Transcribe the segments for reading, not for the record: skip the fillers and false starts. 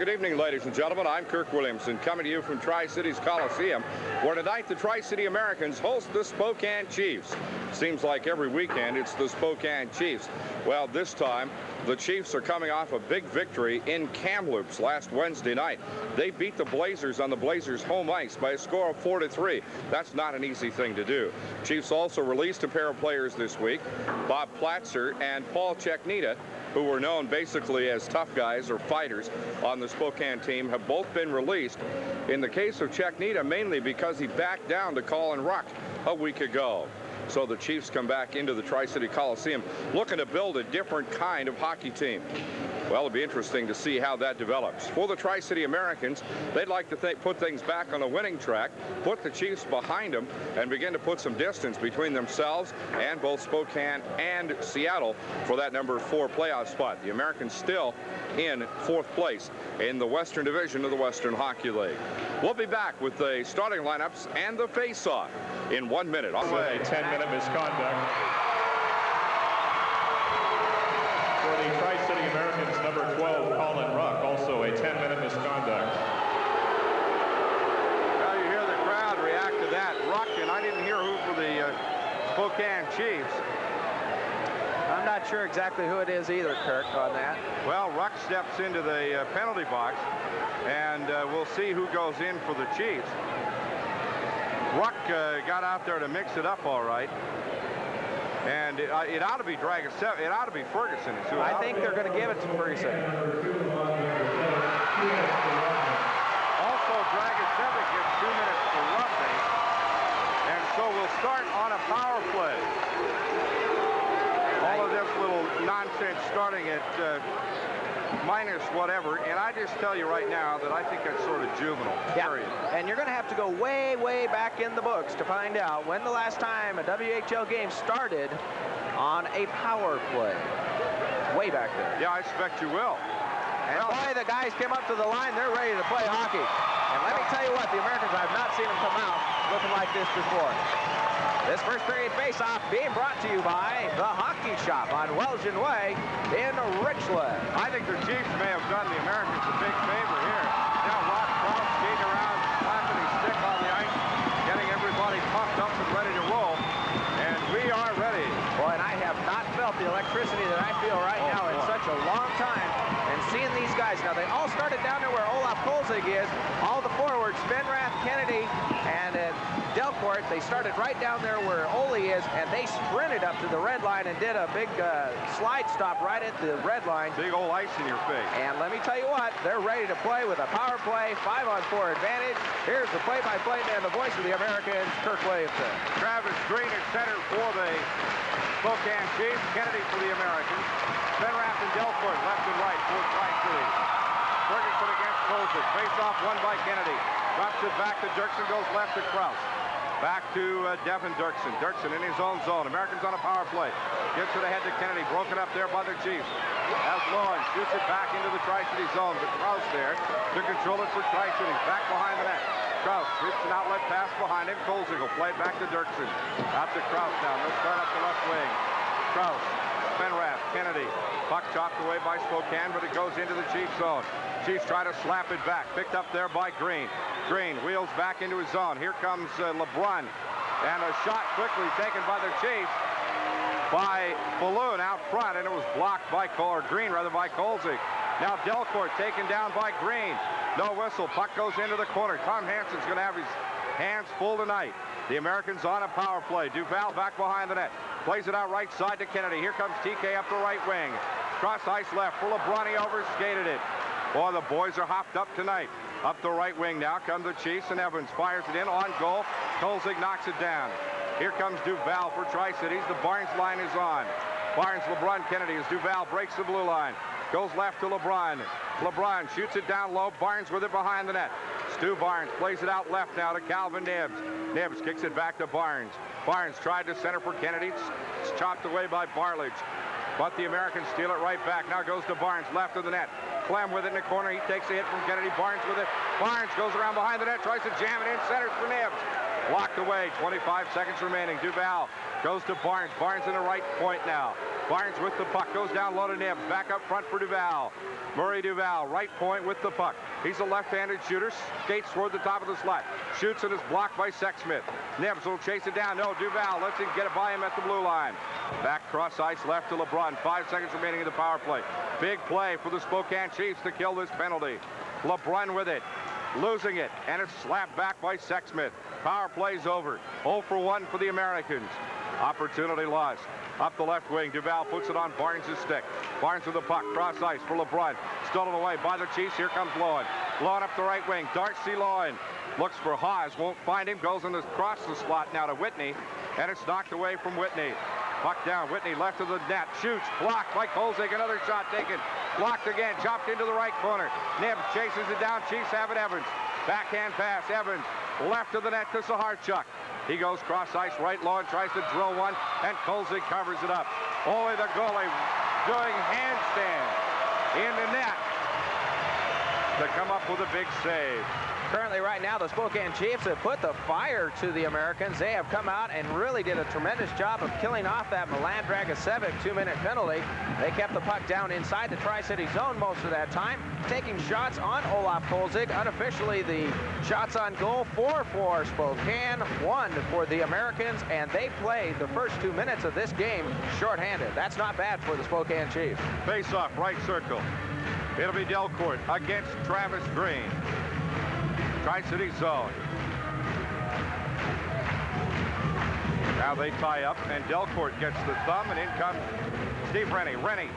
good evening, ladies and gentlemen. I'm Kirk Williamson, coming to you from Tri-Cities Coliseum, where tonight the Tri-City Americans host the Spokane Chiefs. Seems like every weekend it's the Spokane Chiefs. Well, this time the Chiefs are coming off a big victory in Kamloops last Wednesday night. They beat the Blazers on the Blazers' home ice by a score of 4-3. That's not an easy thing to do. Chiefs also released a pair of players this week, Bob Platzer and Paul Cheknita, who were known basically as tough guys or fighters on the Spokane team, have both been released. In the case of Cheknita, mainly because he backed down to Colin Ruck a week ago. So the Chiefs come back into the Tri-City Coliseum looking to build a different kind of hockey team. Well, it'll be interesting to see how that develops. For the Tri-City Americans, they'd like to put things back on a winning track, put the Chiefs behind them, and begin to put some distance between themselves and both Spokane and Seattle for that number 4 playoff spot. The Americans still in 4th place in the Western Division of the Western Hockey League. We'll be back with the starting lineups and the face-off in 1 minute. A 10-minute misconduct. For the Tri-City Americans, number 12, Colin Ruck, also a 10-minute misconduct. Well, you hear the crowd react to that. Ruck, and I didn't hear who for the Spokane Chiefs. I'm not sure exactly who it is either, Kirk, on that. Well, Ruck steps into the penalty box, and we'll see who goes in for the Chiefs. Ruck got out there to mix it up all right. And it ought to be Dragicevic. It ought to be Ferguson. I think they're going to give it to Ferguson. Also, Dragicevic gets 2 minutes for roughing. And so we'll start on a power play. All of this little nonsense starting at minus whatever, and I just tell you right now that I think that's sort of juvenile. Yeah. Period. And you're going to have to go way, way back in the books to find out when the last time a WHL game started on a power play. Way back there. Yeah, I expect you will. And boy, the guys came up to the line. They're ready to play hockey. And let me tell you what, the Americans, I've not seen them come out looking like this before. This first period face-off being brought to you by the Hockey Shop on Welshon Way in Richland. I think the Chiefs may have done the Americans a big favor here. Now Rob Kraus skating around, slapping his stick on the ice, getting everybody pumped up and ready to roll. And we are ready. Boy, and I have not felt the electricity that I feel right now in such a long time. And seeing these guys, now they all started down there where Olaf Kolzig is. All the forwards, Benrath, Kennedy, and Delcourt, they started right down there where Ole is, and they sprinted up to the red line and did a big slide stop right at the red line. Big old ice in your face. And let me tell you what, they're ready to play with a power play, 5-on-4 advantage. Here's the play-by-play man, the voice of the Americans, Kirk Williamson. Travis Green at center for the Spokane Chiefs. Kennedy for the Americans. Benrath and Delcourt left and right for Tri-City. Ferguson against Kolzig. Face off won by Kennedy. Drops it back to Dirksen, goes left to Kraus. Back to Devin Dirksen. Dirksen in his own zone. Americans on a power play. Gets it ahead to Kennedy. Broken up there by the Chiefs. As Lohan shoots it back into the Tri-City zone. But Kraus there to control it for Tri-City. Back behind the net. Kraus sweeps an outlet pass behind him. Kolzig will play it back to Dirksen. Out to Kraus now. No start up the left wing. Kraus, Benrath, Kennedy. Puck chopped away by Spokane, but it goes into the Chiefs zone. Chiefs try to slap it back. Picked up there by Green. Green wheels back into his zone. Here comes LeBrun. And a shot quickly taken by the Chiefs by Balloon out front, and it was blocked by Green by Kolzig. Now Delcourt taken down by Green. No whistle. Puck goes into the corner. Tom Hansen's going to have his hands full tonight. The Americans on a power play. Duval back behind the net. Plays it out right side to Kennedy. Here comes TK up the right wing. Cross ice left for LeBron. He overskated it. Boy, the boys are hopped up tonight. Up the right wing now come the Chiefs, and Evans fires it in on goal. Kolzig knocks it down. Here comes Duval for Tri-Cities. The Barnes line is on. Barnes, LeBron, Kennedy as Duval breaks the blue line. Goes left to LeBron. LeBron shoots it down low. Barnes with it behind the net. Stu Barnes plays it out left now to Calvin Nibbs. Nibbs kicks it back to Barnes. Barnes tried to center for Kennedy. It's chopped away by Barlage. But the Americans steal it right back. Now goes to Barnes, left of the net. Clem with it in the corner. He takes a hit from Kennedy. Barnes with it. Barnes goes around behind the net, tries to jam it in, centers for Nibbs. Blocked away, 25 seconds remaining. Duval goes to Barnes. Barnes in the right point now. Barnes with the puck, goes down low to Nibbs, back up front for Duval. Murray Duval, right point with the puck. He's a left-handed shooter, skates toward the top of the slot. Shoots and is blocked by Sexsmith. Nibbs will chase it down. No, Duval lets him get it by him at the blue line. Back cross ice left to LeBrun. 5 seconds remaining in the power play. Big play for the Spokane Chiefs to kill this penalty. LeBrun with it, losing it, and it's slapped back by Sexsmith. Power play's over. 0 for 1 for the Americans. Opportunity lost. Up the left wing, Duval puts it on Barnes' stick. Barnes with the puck, cross ice for LeBrun. Stolen away by the Chiefs. Here comes Lowen. Lowen up the right wing. Darcy Lowen looks for Haas, won't find him. Goes in across the slot now to Whitney, and it's knocked away from Whitney. Puck down, Whitney left of the net, shoots, blocked by Kolzig. Another shot taken, blocked again, chopped into the right corner. Nibbs chases it down. Chiefs have it. Evans, backhand pass. Evans left of the net to Saharchuk. He goes cross ice right low and tries to drill one, and Kolzig covers it up. Only the goalie doing handstand in the net to come up with a big save. Currently right now, the Spokane Chiefs have put the fire to the Americans. They have come out and really did a tremendous job of killing off that Milan Dragicevic 2-minute penalty. They kept the puck down inside the Tri-City zone most of that time, taking shots on Olaf Kolzig. Unofficially, the shots on goal, 4 for Spokane, 1 for the Americans, and they played the first 2 minutes of this game shorthanded. That's not bad for the Spokane Chiefs. Face off, right circle. It'll be Delcourt against Travis Green. Tri-City zone. Now they tie up, and Delcourt gets the thumb, and in comes Steve Rennie. Rennie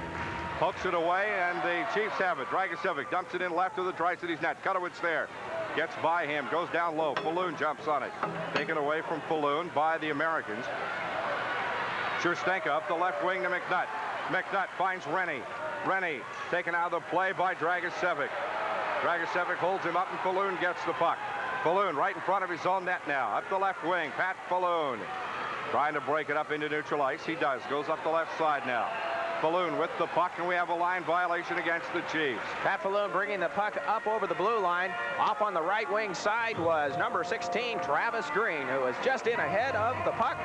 pokes it away, and the Chiefs have it. Dragicevic dumps it in left of the Tri-City's net. Kutowicz there. Gets by him, goes down low. Falloon jumps on it. Taken away from Falloon by the Americans. Scherstenka up the left wing to McNutt. McNutt finds Rennie. Rennie taken out of the play by Dragicevic. Dragicevic holds him up, and Falloon gets the puck. Falloon right in front of his own net now. Up the left wing, Pat Falloon. Trying to break it up into neutral ice. He does. Goes up the left side now. Falloon with the puck, and we have a line violation against the Chiefs. Pat Falloon bringing the puck up over the blue line. Off on the right wing side was number 16, Travis Green, who was just in ahead of the puck.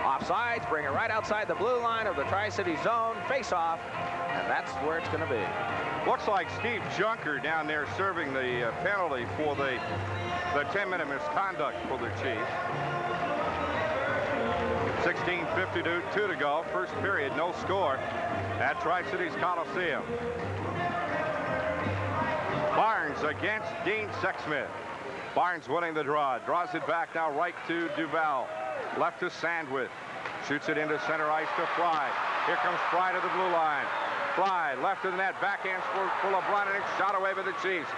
Offsides, bring it right outside the blue line of the Tri-City zone. Face off, and that's where it's going to be. Looks like Steve Junker down there serving the penalty for the 10-minute misconduct for the Chiefs. 16:52 to go. First period, no score at Tri-Cities Coliseum. Barnes against Dean Sexsmith. Barnes winning the draw. Draws it back now right to Duval. Left to Sandwith. Shoots it into center ice to Fry. Here comes Fry to the blue line. Fly left of the net, backhands for LeBrun, and it's shot away by the Chiefs.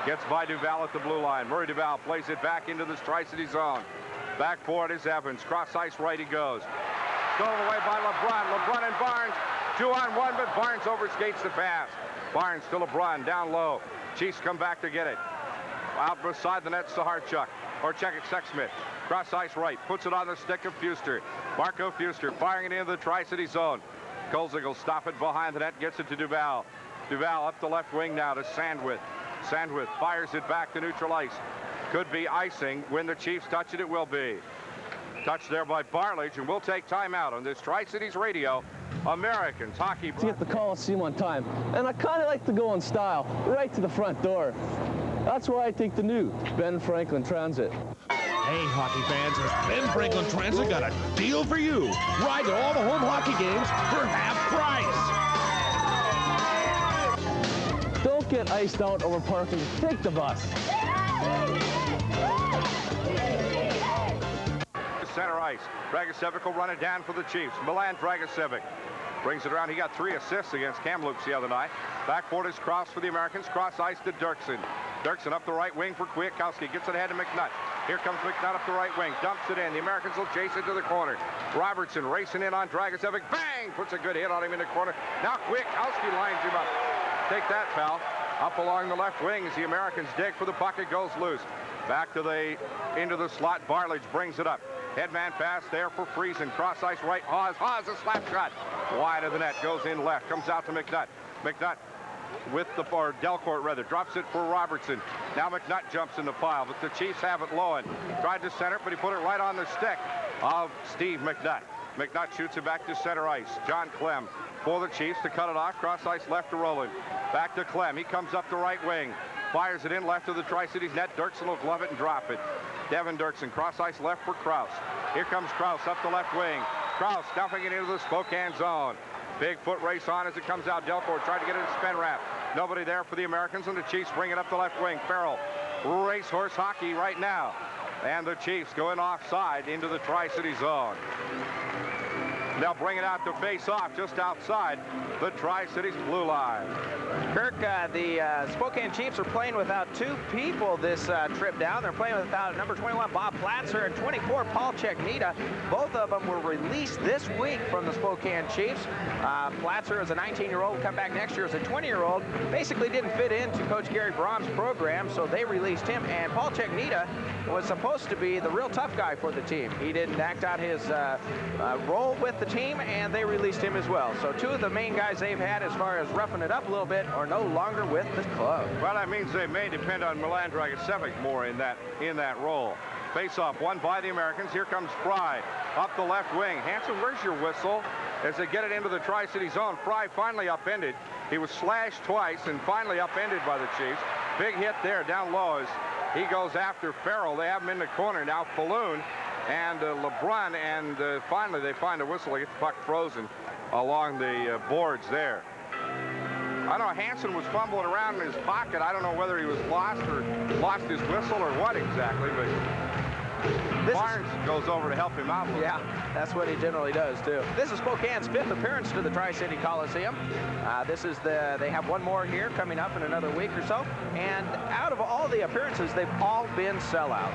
Gets by Duval at the blue line. Murray Duval plays it back into this Tri-City zone. Back for it is Evans. Cross ice right he goes. Stolen away by LeBrun. LeBrun and Barnes. 2-on-1, but Barnes overskates the pass. Barnes to LeBrun, down low. Chiefs come back to get it. Out beside the net, Saharchuk. Or check it, Sexsmith. Cross ice right. Puts it on the stick of Fuster. Marco Fuster firing it into the Tri-City zone. Kolzig will stop it behind the net, gets it to Duval. Duval up the left wing now to Sandwith. Sandwith fires it back to neutral ice. Could be icing. When the Chiefs touch it, it will be. Touched there by Barlage, and we'll take time out on this Tri-Cities Radio Americans Hockey. To get the Coliseum on time, and I kind of like to go in style, right to the front door. That's why I take the new Ben Franklin Transit. Hey, hockey fans, has Ben Franklin Transit got a deal for you? Ride to all the home hockey games for half price. Don't get iced out over parking. Take the bus. Center ice. Dragicevic will run it down for the Chiefs. Milan Dragicevic brings it around. He got 3 assists against Kamloops the other night. Backboard is crossed for the Americans. Cross ice to Dirksen. Dirksen up the right wing for Kwiatkowski. Gets it ahead to McNutt. Here comes McNutt up the right wing. Dumps it in. The Americans will chase it to the corner. Robertson racing in on Dragicevic. Bang! Puts a good hit on him in the corner. Now Kwiatkowski lines him up. Take that, pal. Up along the left wing as the Americans dig for the puck. It goes loose. Back to into the slot. Barlage brings it up. Headman pass there for Friesen. Cross ice right. Haas a slap shot. Wide of the net. Goes in left. Comes out to McNutt. McNutt with or Delcourt rather. Drops it for Robertson. Now McNutt jumps in the pile, but the Chiefs have it low. And tried to center, but he put it right on the stick of Steve McNutt. McNutt shoots it back to center ice. John Clem for the Chiefs to cut it off. Cross ice left to Rowland. Back to Clem. He comes up the right wing. Fires it in left of the Tri-Cities net. Dirksen will glove it and drop it. Devin Dirksen, cross ice left for Kraus. Here comes Kraus up the left wing. Kraus dumping it into the Spokane zone. Big foot race on as it comes out. Delcourt tried to get it to Spenrath. Nobody there for the Americans, and the Chiefs bring it up the left wing. Farrell, racehorse hockey right now. And the Chiefs going offside into the Tri-City zone. They'll bring it out to face off just outside the Tri-Cities blue line. Kirk, the Spokane Chiefs are playing without 2 people this trip down. They're playing without number 21, Bob Platzer, and 24, Paul Cheknita. Both of them were released this week from the Spokane Chiefs. Platzer is a 19-year-old, come back next year as a 20-year-old. Basically didn't fit into Coach Gary Brom's program, so they released him. And Paul Cheknita was supposed to be the real tough guy for the team. He didn't act out his role with the team, and they released him as well. So 2 of the main guys they've had as far as roughing it up a little bit are no longer with the club. Well, that means they may depend on Milan Dragicevic more in that role. Face-off won by the Americans. Here comes Fry up the left wing. Hanson, where's your whistle? As they get it into the Tri-City zone, Fry finally upended. He was slashed twice and finally upended by the Chiefs. Big hit there down low as he goes after Farrell. They have him in the corner now. Falloon and LeBrun, and finally they find a whistle to get the puck frozen along the boards there. I know Hanson was fumbling around in his pocket. I don't know whether he was lost or lost his whistle or what exactly, but Barnes goes over to help him out a little. Yeah, that's what he generally does, too. This is Spokane's 5th appearance to the Tri-City Coliseum. They have one more here coming up in another week or so. And out of all the appearances, they've all been sellouts.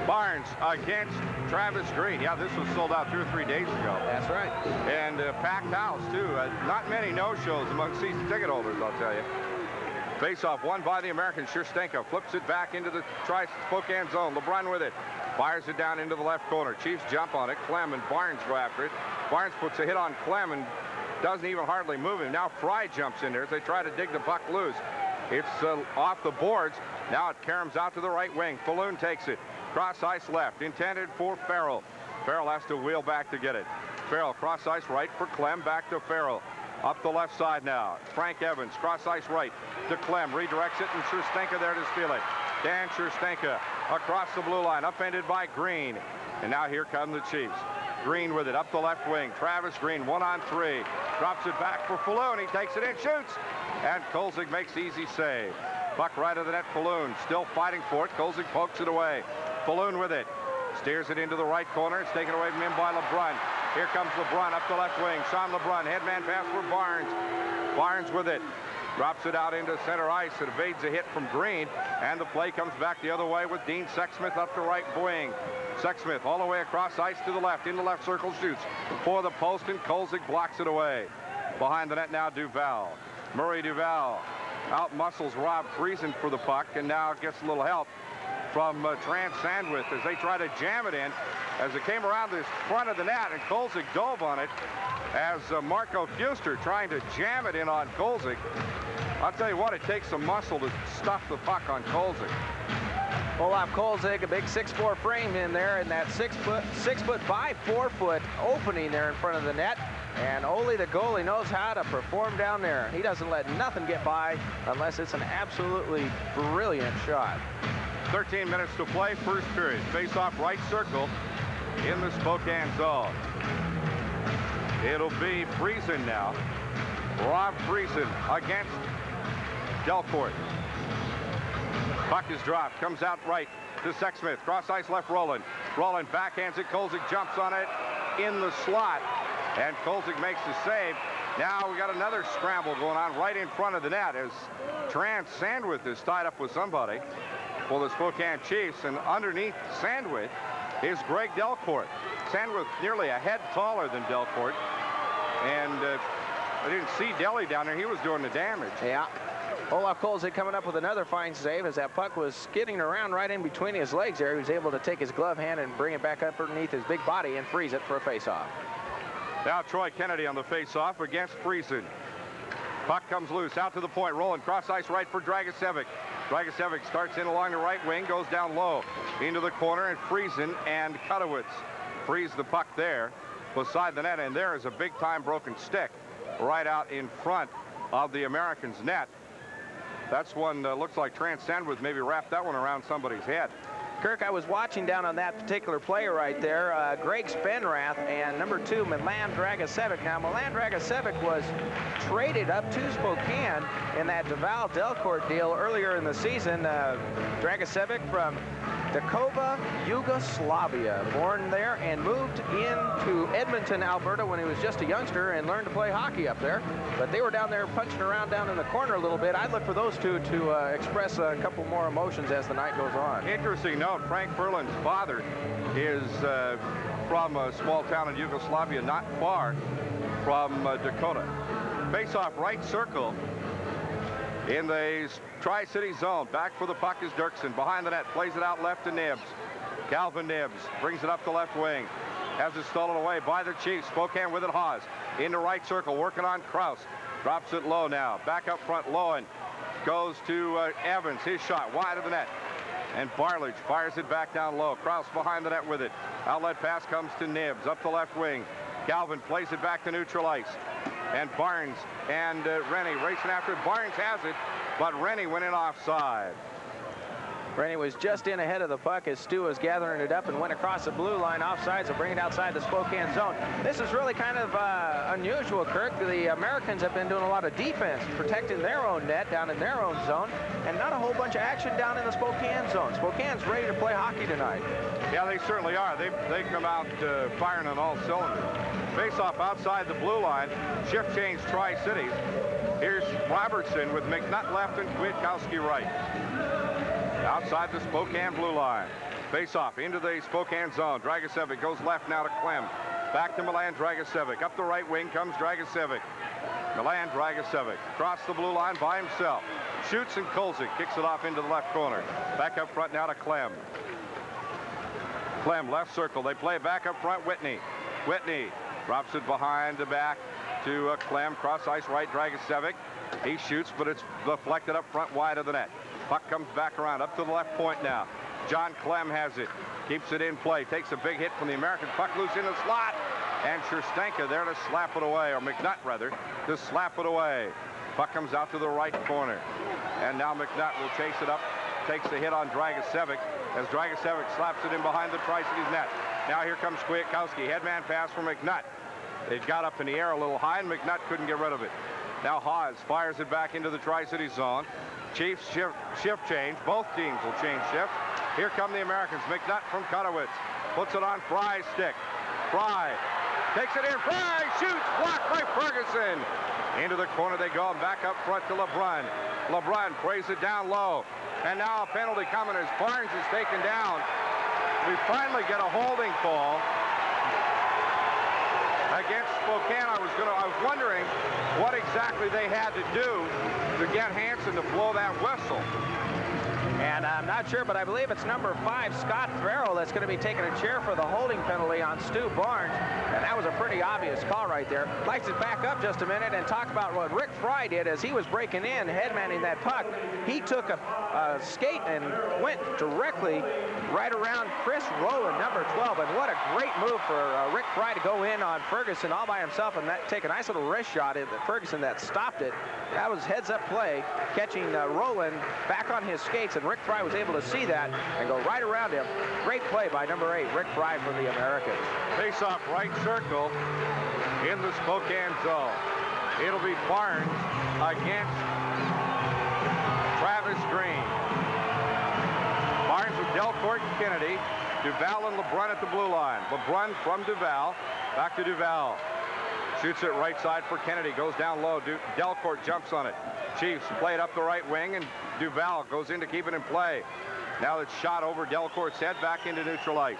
Barnes against Travis Green. Yeah, this was sold out 2 or 3 days ago. That's right. And packed house, too. Not many no-shows among season ticket holders, I'll tell you. Face-off won by the Americans. Sherstenka flips it back into the Spokane zone. LeBrun with it. Fires it down into the left corner. Chiefs jump on it. Clem and Barnes go after it. Barnes puts a hit on Clem and doesn't even hardly move him. Now Fry jumps in there as they try to dig the puck loose. It's off the boards. Now it caroms out to the right wing. Falloon takes it. Cross ice left. Intended for Farrell. Farrell has to wheel back to get it. Farrell cross ice right for Clem. Back to Farrell. Up the left side now. Frank Evans, cross ice right to Clem. Redirects it, and Sherstenka there to steal it. Dan Sherstenka across the blue line, upended by Green. And now here come the Chiefs. Green with it, up the left wing. Travis Green, 1-on-3. Drops it back for Falloon. He takes it in, shoots. And Kolzig makes the easy save. Puck right of the net, Falloon still fighting for it. Kolzig pokes it away. Falloon with it. Steers it into the right corner. It's taken away from him by LeBrun. Here comes LeBrun up the left wing. Sean LeBrun, headman pass for Barnes. Barnes with it. Drops it out into center ice. It evades a hit from Green. And the play comes back the other way with Dean Sexsmith up the right wing. Sexsmith all the way across ice to the left. In the left circle, shoots for the post, and Kolzig blocks it away. Behind the net now, Duval. Murray Duval out-muscles Rob Friesen for the puck, and now gets a little help from Trans Sandwith as they try to jam it in. As it came around the front of the net, and Kolzig dove on it as Marco Fuster trying to jam it in on Kolzig. I'll tell you what, it takes some muscle to stuff the puck on Kolzig. Olaf Kolzig, a big 6'4" frame in there, and that 6 foot by 4 foot opening there in front of the net. And Ole, the goalie, knows how to perform down there. He doesn't let nothing get by unless it's an absolutely brilliant shot. 13 minutes to play, first period. Face-off right circle in the Spokane zone. It'll be Friesen now. Rob Friesen against Delcourt. Puck is dropped, comes out right to Sexsmith. Cross ice left, Rowland. Rowland backhands it. Kolzig jumps on it in the slot, and Kolzig makes the save. Now we got another scramble going on right in front of the net as Trans Sandwith is tied up with somebody for the Spokane Chiefs, and underneath Sandwith is Greg Delcourt. Sandwith nearly a head taller than Delcourt, and I didn't see Delly down there. He was doing the damage. Yeah. Olaf Kolzig coming up with another fine save as that puck was skidding around right in between his legs there. He was able to take his glove hand and bring it back up underneath his big body and freeze it for a face-off. Now Troy Kennedy on the face-off against Friesen. Puck comes loose, out to the point, rolling, cross ice right for Dragicevic. Dragicevic starts in along the right wing, goes down low into the corner, and Friesen and Kutowitz freeze the puck there. beside the net, and there is a big-time broken stick right out in front of the Americans' net. That's one that looks like Transcend would maybe wrap that one around somebody's head. Kirk, I was watching down on that particular play right there. Greg Spenrath and number 2, Milan Dragicevic. Now, Milan Dragicevic was traded up to Spokane in that Duval Delcourt deal earlier in the season. Dragicevic from Dakova, Yugoslavia, born there and moved into Edmonton, Alberta when he was just a youngster and learned to play hockey up there. But they were down there punching around down in the corner a little bit. I'd look for those two to express a couple more emotions as the night goes on. Interesting note, Frank Ferland's father is from a small town in Yugoslavia, not far from Dakota. Face-off right circle in the Tri-City zone. Back for the puck is Dirksen. Behind the net, plays it out left to Nibbs. Calvin Nibbs brings it up the left wing. Has it stolen away by the Chiefs. Spokane with it, Haas. Into right circle, working on Kraus. Drops it low now. Back up front, Lowen goes to Evans. His shot wide of the net. And Barlage fires it back down low. Kraus behind the net with it. Outlet pass comes to Nibbs up the left wing. Galvin plays it back to neutral ice. And Barnes and Rennie racing after it. Barnes has it, but Rennie went in offside. Rennie was just in ahead of the puck as Stu was gathering it up and went across the blue line offside, so bring it outside the Spokane zone. This is really kind of unusual, Kirk. The Americans have been doing a lot of defense, protecting their own net down in their own zone, and not a whole bunch of action down in the Spokane zone. Spokane's ready to play hockey tonight. Yeah, they certainly are. They come out firing on all cylinders. Face-off outside the blue line. Shift change Tri-Cities. Here's Robertson with McNutt left and Kwiatkowski right. Outside the Spokane blue line. Face-off into the Spokane zone. Dragicevic goes left now to Clem. Back to Milan Dragicevic. Up the right wing comes Dragicevic. Milan Dragicevic across the blue line by himself. Shoots and Kolzik kicks it off into the left corner. Back up front now to Clem. Clem left circle. They play back up front. Whitney. Whitney drops it behind the back to Clem. Cross ice right Dragicevic. He shoots, but it's deflected up front wide of the net. Puck comes back around up to the left point now. John Clem has it. Keeps it in play. Takes a big hit from the American. Puck loose in the slot. And Scherstenka there to slap it away, or McNutt rather, to slap it away. Puck comes out to the right corner. And now McNutt will chase it up. Takes a hit on Dragicevic as Dragicevic slaps it in behind the Tri-Cities net. Now here comes Kwiatkowski. Headman pass for McNutt. It got up in the air a little high, and McNutt couldn't get rid of it. Now Haas fires it back into the Tri-Cities zone. Chiefs shift change. Both teams will change shifts. Here come the Americans. McNutt from Kutowitz puts it on Fry's stick. Fry takes it in. Fry shoots. Blocked by Ferguson. Into the corner they go, and back up front to LeBrun. LeBrun plays it down low. And now a penalty coming as Barnes is taken down. We finally get a holding call against Spokane. I was wondering what exactly they had to do to get Hansen to blow that whistle. And I'm not sure, but I believe it's number 5, Scott Farrell, that's going to be taking a chair for the holding penalty on Stu Barnes. And that was a pretty obvious call right there. I'd like to back up just a minute and talk about what Rick Fry did as he was breaking in, headmanning that puck. He took a skate and went directly right around Chris Rowland, number 12. And what a great move for Rick Fry to go in on Ferguson all by himself and take a nice little wrist shot at Ferguson that stopped it. That was heads-up play, catching Rowland back on his skates, and Rick Fry was able to see that and go right around him. Great play by number 8, Rick Fry for the Americans. Face-off right circle in the Spokane zone. It'll be Barnes against Travis Green. Barnes with Delcourt and Kennedy. Duval and LeBrun at the blue line. LeBrun from Duval. Back to Duval. Shoots it right side for Kennedy. Goes down low. Delcourt jumps on it. Chiefs play it up the right wing, and Duval goes in to keep it in play. Now it's shot over Delcourt's head back into neutral ice.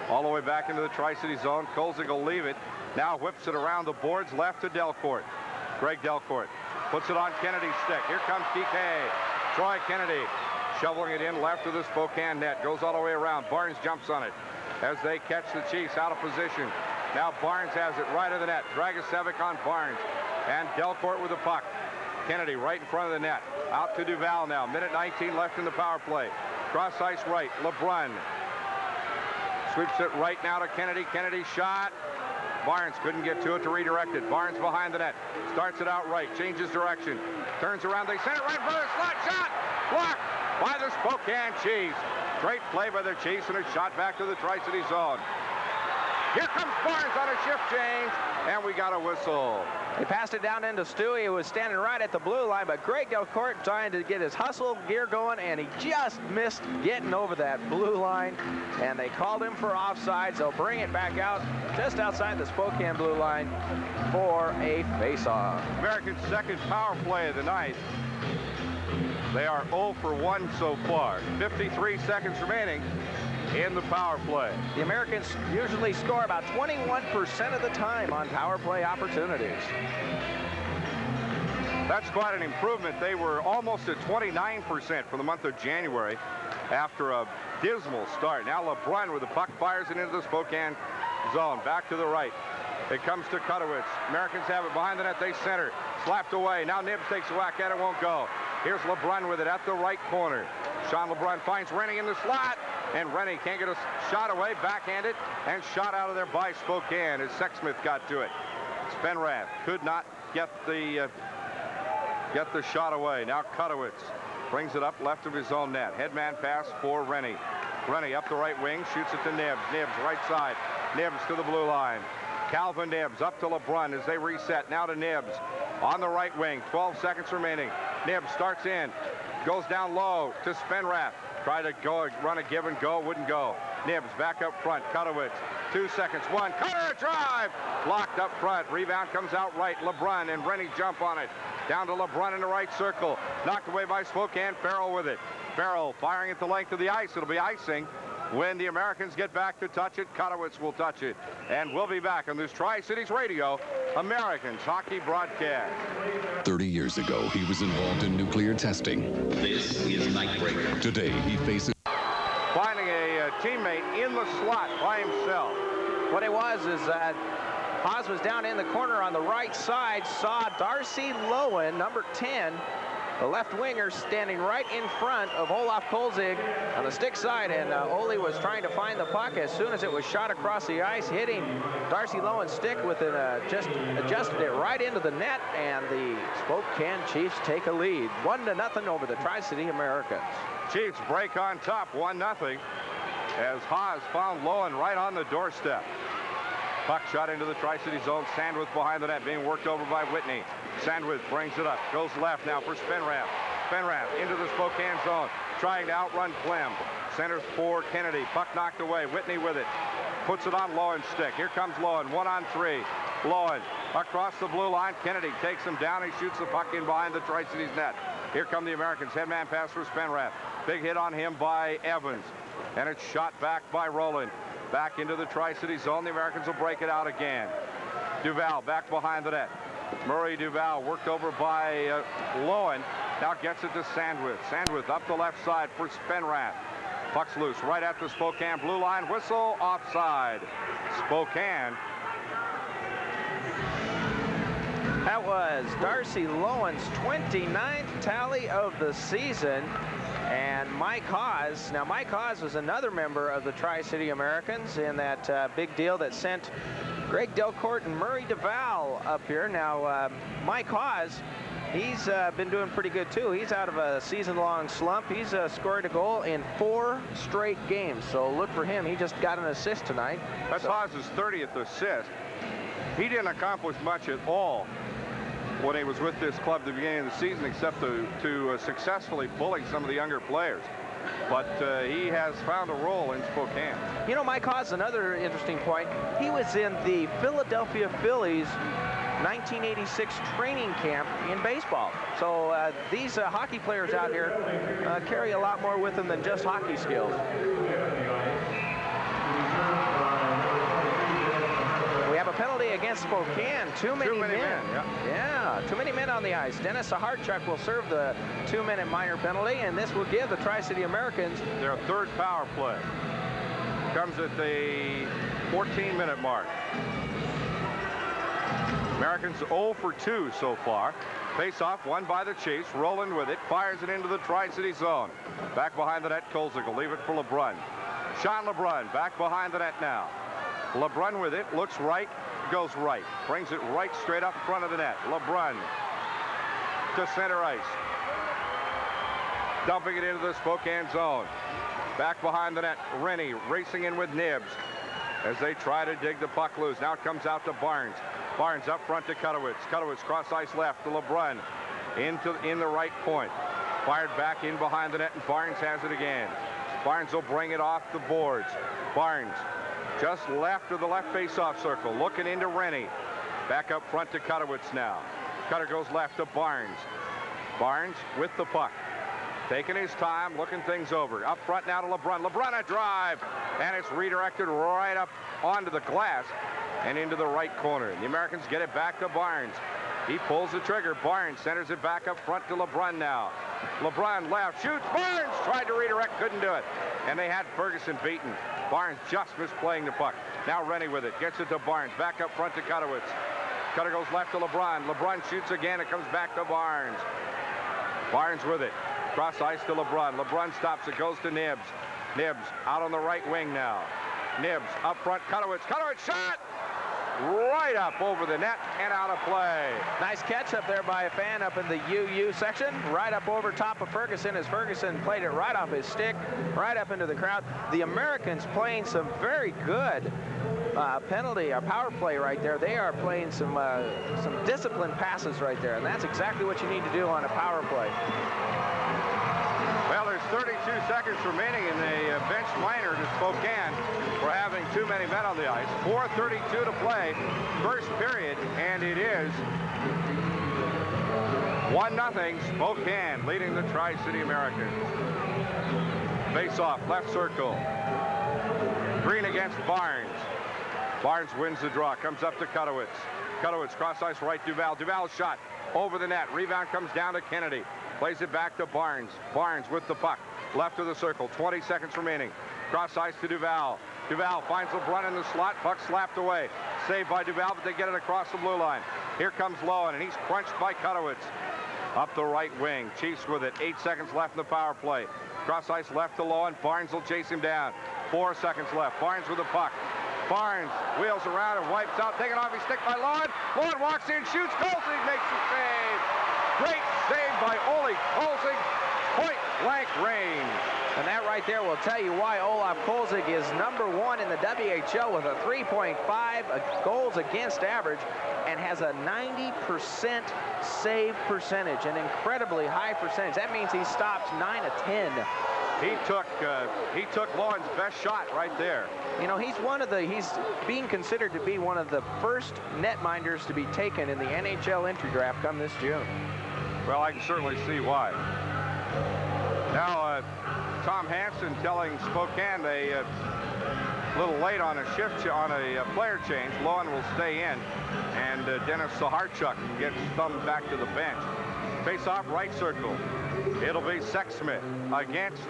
All the way back into the Tri-City zone. Kolzig will leave it. Now whips it around the boards left to Delcourt. Greg Delcourt puts it on Kennedy's stick. Here comes DK. Troy Kennedy shoveling it in left of the Spokane net. Goes all the way around. Barnes jumps on it as they catch the Chiefs out of position. Now Barnes has it right of the net. Dragicevic on Barnes. And Delcourt with the puck. Kennedy right in front of the net. Out to Duval now. Minute 19 left in the power play. Cross ice right. LeBrun sweeps it right now to Kennedy. Kennedy shot. Barnes couldn't get to it to redirect it. Barnes behind the net. Starts it out right. Changes direction. Turns around. They send it right for the slot shot. Blocked by the Spokane Chiefs. Great play by the Chiefs and a shot back to the Tri-City zone. Here comes Barnes on a shift change, and we got a whistle. He passed it down into Stewie, who was standing right at the blue line, but Greg Delcourt trying to get his hustle gear going, and he just missed getting over that blue line, and they called him for offsides. They'll bring it back out just outside the Spokane blue line for a face-off. America's second power play of the night. They are 0 for 1 so far. 53 seconds remaining in the power play. The Americans usually score about 21% of the time on power play opportunities. That's quite an improvement. They were almost at 29% for the month of January after a dismal start. Now LeBrun with the puck fires it into the Spokane zone. Back to the right. It comes to Kutowicz. Americans have it behind the net. They center. Slapped away. Now Nibbs takes a whack at it. Won't go. Here's LeBrun with it at the right corner. Sean LeBrun finds Rennie in the slot. And Rennie can't get a shot away. Backhanded and shot out of there by Spokane as Sexsmith got to it. Spenrath could not get the shot away. Now Kutowicz brings it up left of his own net. Headman pass for Rennie. Rennie up the right wing. Shoots it to Nibbs. Nibbs right side. Nibbs to the blue line. Calvin Nibbs up to LeBrun as they reset. Now to Nibbs on the right wing. 12 seconds remaining. Nibbs starts in. Goes down low to Spenrath. Tried to go, run a give and go, wouldn't go. Nibbs back up front. Kutowicz. 2 seconds. One. Cutter drive. Blocked up front. Rebound comes out right. LeBrun and Rennie jump on it. Down to LeBrun in the right circle. Knocked away by Spokane. Farrell with it. Farrell firing at the length of the ice. It'll be icing. When the Americans get back to touch it, Kutowicz will touch it. And we'll be back on this Tri-Cities Radio Americans hockey broadcast. 30 years ago, he was involved in nuclear testing. This is Nightbreaker. Today, he faces... Finding a teammate in the slot by himself. What it was is that Haas was down in the corner on the right side, saw Darcy Lowen, number 10, the left winger, standing right in front of Olaf Kolzig on the stick side, and Ole was trying to find the puck as soon as it was shot across the ice, hitting Darcy Lowen's stick with it, just adjusted it right into the net, and the Spokane Chiefs take a lead, 1-0 over the Tri-City Americans. Chiefs break on top, 1-0, as Haas found Lowen right on the doorstep. Puck shot into the Tri-City zone. Sandwith behind the net, being worked over by Whitney. Sandwith brings it up, goes left now for Spenrath. Spenrath into the Spokane zone, trying to outrun Clem. Centers for Kennedy. Puck knocked away. Whitney with it. Puts it on Lowen's stick. Here comes Lowen, 1-on-3. Lowen across the blue line. Kennedy takes him down. He shoots the puck in behind the Tri-Cities net. Here come the Americans. Headman pass for Spenrath. Big hit on him by Evans. And it's shot back by Rowland. Back into the Tri-City zone. The Americans will break it out again. Duval back behind the net. Murray Duval worked over by Lowen. Now gets it to Sandwith. Sandwith up the left side for Spenrath. Puck's loose right at the Spokane blue line. Whistle offside. Spokane. That was Darcy Lowen's 29th tally of the season. And Mike Haas. Now, Mike Haas was another member of the Tri-City Americans in that big deal that sent Greg Delcourt and Murray Duval up here. Now, Mike Haas, he's been doing pretty good, too. He's out of a season-long slump. He's scored a goal in 4 straight games. So look for him. He just got an assist tonight. That's Haas's 30th assist. He didn't accomplish much at all when he was with this club at the beginning of the season, except to successfully bully some of the younger players. But he has found a role in Spokane. You know, Mike Haas, another interesting point, he was in the Philadelphia Phillies 1986 training camp in baseball. So these hockey players out here carry a lot more with them than just hockey skills. We have a penalty against Spokane. Too many men. Yeah, too many men on the ice. Dennis Saharchuk will serve the 2-minute minor penalty, and this will give the Tri-City Americans their 3rd power play. Comes at the 14-minute mark. Americans 0 for 2 so far. Face-off won by the Chiefs. Rowland with it. Fires it into the Tri-City zone. Back behind the net, Kolzig will leave it for LeBrun. Sean LeBrun back behind the net now. LeBrun with it. Looks right. goes right. Brings it right straight up front of the net. LeBrun to center ice. Dumping it into the Spokane zone. Back behind the net. Rennie racing in with Nibs as they try to dig the puck loose. Now it comes out to Barnes. Barnes up front to Kutowicz. Kutowicz cross ice left to LeBrun. In the right point. Fired back in behind the net, and Barnes has it again. Barnes will bring it off the boards. Barnes just left of the left face-off circle, looking into Rennie. Back up front to Kutowicz now. Cutter goes left to Barnes. Barnes with the puck. Taking his time, looking things over. Up front now to LeBrun. LeBrun a drive, and it's redirected right up onto the glass and into the right corner. The Americans get it back to Barnes. He pulls the trigger. Barnes centers it back up front to LeBrun now. LeBrun left, shoots. Barnes tried to redirect, couldn't do it. And they had Ferguson beaten. Barnes just misplaying the puck. Now Rennie with it. Gets it to Barnes. Back up front to Kutowicz. Cutter goes left to LeBrun. LeBrun shoots again. It comes back to Barnes. Barnes with it. Cross ice to LeBrun. LeBrun stops it. Goes to Nibs. Nibs out on the right wing now. Nibs up front. Kutowicz. Kutowicz shot! Right up over the net and out of play. Nice catch up there by a fan up in the UU section. Right up over top of Ferguson as Ferguson played it right off his stick, right up into the crowd. The Americans playing some very good penalty or power play right there. They are playing some disciplined passes right there, and that's exactly what you need to do on a power play. Well, there's 32 seconds remaining in the bench minor to Spokane for having too many men on the ice. 4:32 to play, first period, and it is 1-0 Spokane leading the Tri-City Americans. Face off, left circle. Green against Barnes. Barnes wins the draw, comes up to Kutowicz. Kutowicz cross ice right, Duval. Duval shot over the net. Rebound comes down to Kennedy. Plays it back to Barnes. Barnes with the puck. Left of the circle. 20 seconds remaining. Cross ice to Duval. Duval finds LeBrun in the slot. Puck slapped away. Saved by Duval, but they get it across the blue line. Here comes Lowen, and he's crunched by Kutowicz. Up the right wing. Chiefs with it. 8 seconds left in the power play. Cross ice left to Lowen. Barnes will chase him down. 4 seconds left. Barnes with the puck. Barnes wheels around and wipes out. Taken off his stick by Lowen. Lowen walks in, shoots. Kolzig makes the save. Great save by Ole Kolzig. Point blank range. And that right there will tell you why Olaf Kolzig is #1 in the WHL with a 3.5 goals against average and has a 90% save percentage, an incredibly high percentage. That means he stops 9 of 10. He took Lowen's best shot right there. You know, he's being considered to be one of the first netminders to be taken in the NHL entry draft come this June. Well, I can certainly see why. Now, Tom Hansen telling Spokane they a little late on a player change. Lowen will stay in, and Dennis Saharchuk gets thumbed back to the bench. Face off right circle. It'll be Sexsmith against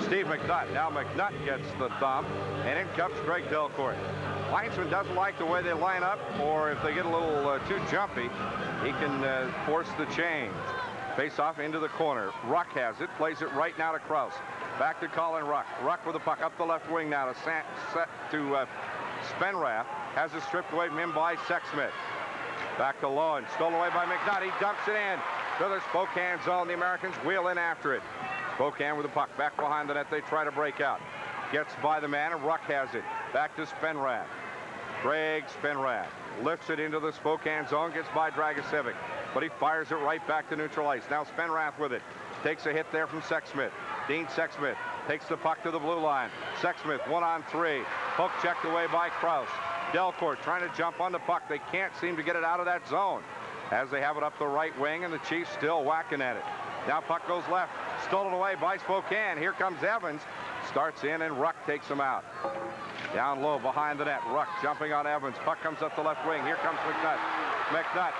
Steve McNutt. Now McNutt gets the thumb, and in comes Greg Delcourt. Linesman doesn't like the way they line up, or if they get a little too jumpy, he can force the change. Face off into the corner. Ruck has it, plays it right now to Kraus. Back to Colin Ruck. Ruck with the puck up the left wing now to Spenrath. Has it stripped away from him by Sexsmith. Back to Lowen. Stolen away by McNutt. He dumps it in to the Spokane zone. The Americans wheel in after it. Spokane with the puck back behind the net. They try to break out. Gets by the man, and Ruck has it. Back to Spenrath. Greg Spenrath lifts it into the Spokane zone. Gets by Dragicevic, but he fires it right back to neutral ice. Now Spenrath with it. Takes a hit there from Sexsmith. Dean Sexsmith takes the puck to the blue line. Sexsmith 1-on-3. Poke checked away by Kraus. Delcourt trying to jump on the puck. They can't seem to get it out of that zone as they have it up the right wing, and the Chiefs still whacking at it. Now puck goes left. Stolen away by Spokane. Here comes Evans. Starts in, and Ruck takes him out. Down low behind the net. Ruck jumping on Evans. Puck comes up the left wing. Here comes McNutt. McNutt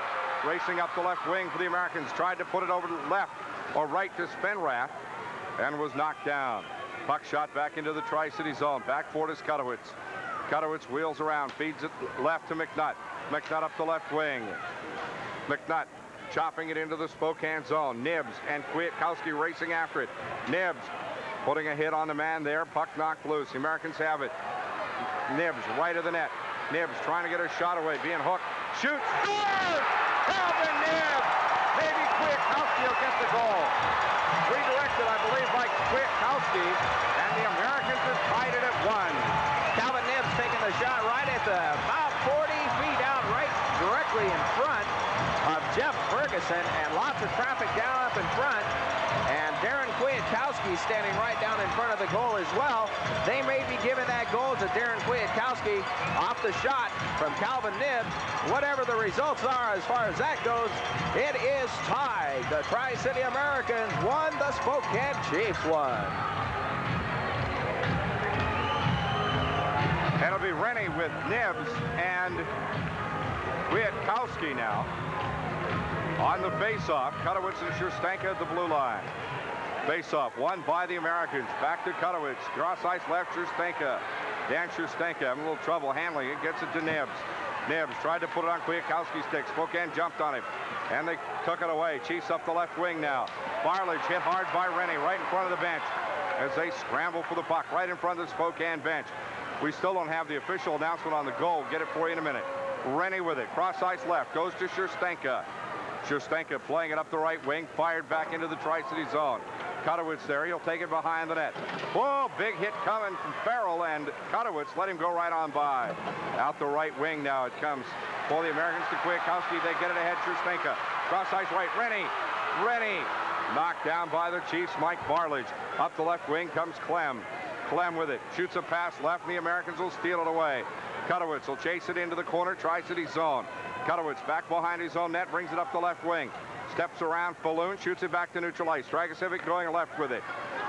racing up the left wing for the Americans. Tried to put it over to the left or right to Spenrath and was knocked down. Puck shot back into the Tri-City zone. Back for it is Kutowicz. Kutowicz wheels around. Feeds it left to McNutt. McNutt up the left wing. McNutt chopping it into the Spokane zone. Nibs and Kwiatkowski racing after it. Nibs putting a hit on the man there. Puck knocked loose. The Americans have it. Nibs right of the net. Nibbs trying to get a shot away, being hooked. Shoots, scores! Calvin Nibbs! Maybe Kwiatkowski will get the goal. Redirected, I believe, by Kwiatkowski, and the Americans have tied it at 1. Calvin Nibbs taking the shot right at the about 40 feet out, right directly in front of Jeff Ferguson, and lots of traffic down up in front. And Darren Kwiatkowski standing right down in front of the goal as well. They may be giving that goal to Darren Kwiatkowski off the shot from Calvin Nibbs. Whatever the results are as far as that goes, it is tied. The Tri-City Americans won, the Spokane Chiefs won. It'll be Rennie with Nibbs and Kwiatkowski now. On the face-off, Kutowitz and Scherstenka at the blue line. Face-off won by the Americans. Back to Kutowitz. Cross ice left, Scherstenka. Dan Scherstenka having a little trouble handling it. Gets it to Nibbs. Nibbs tried to put it on Kwiatkowski's stick. Spokane jumped on him, and they took it away. Chiefs up the left wing now. Barledge hit hard by Rennie right in front of the bench as they scramble for the puck right in front of the Spokane bench. We still don't have the official announcement on the goal. Get it for you in a minute. Rennie with it. Cross ice left. Goes to Scherstenka. Scherstenka playing it up the right wing. Fired back into the Tri-City zone. Kutowitz there. He'll take it behind the net. Whoa, big hit coming from Farrell, and Kutowitz let him go right on by. Out the right wing now it comes for the Americans to Kwiatkowski. They get it ahead. Scherstenka. Cross ice right. Rennie. Knocked down by the Chiefs. Mike Barledge. Up the left wing comes Clem. Clem with it. Shoots a pass left, and the Americans will steal it away. Kutowitz will chase it into the corner. Tri-City zone. Kutowitz back behind his own net, brings it up the left wing. Steps around Falloon, shoots it back to neutral ice. Dragicevic going left with it.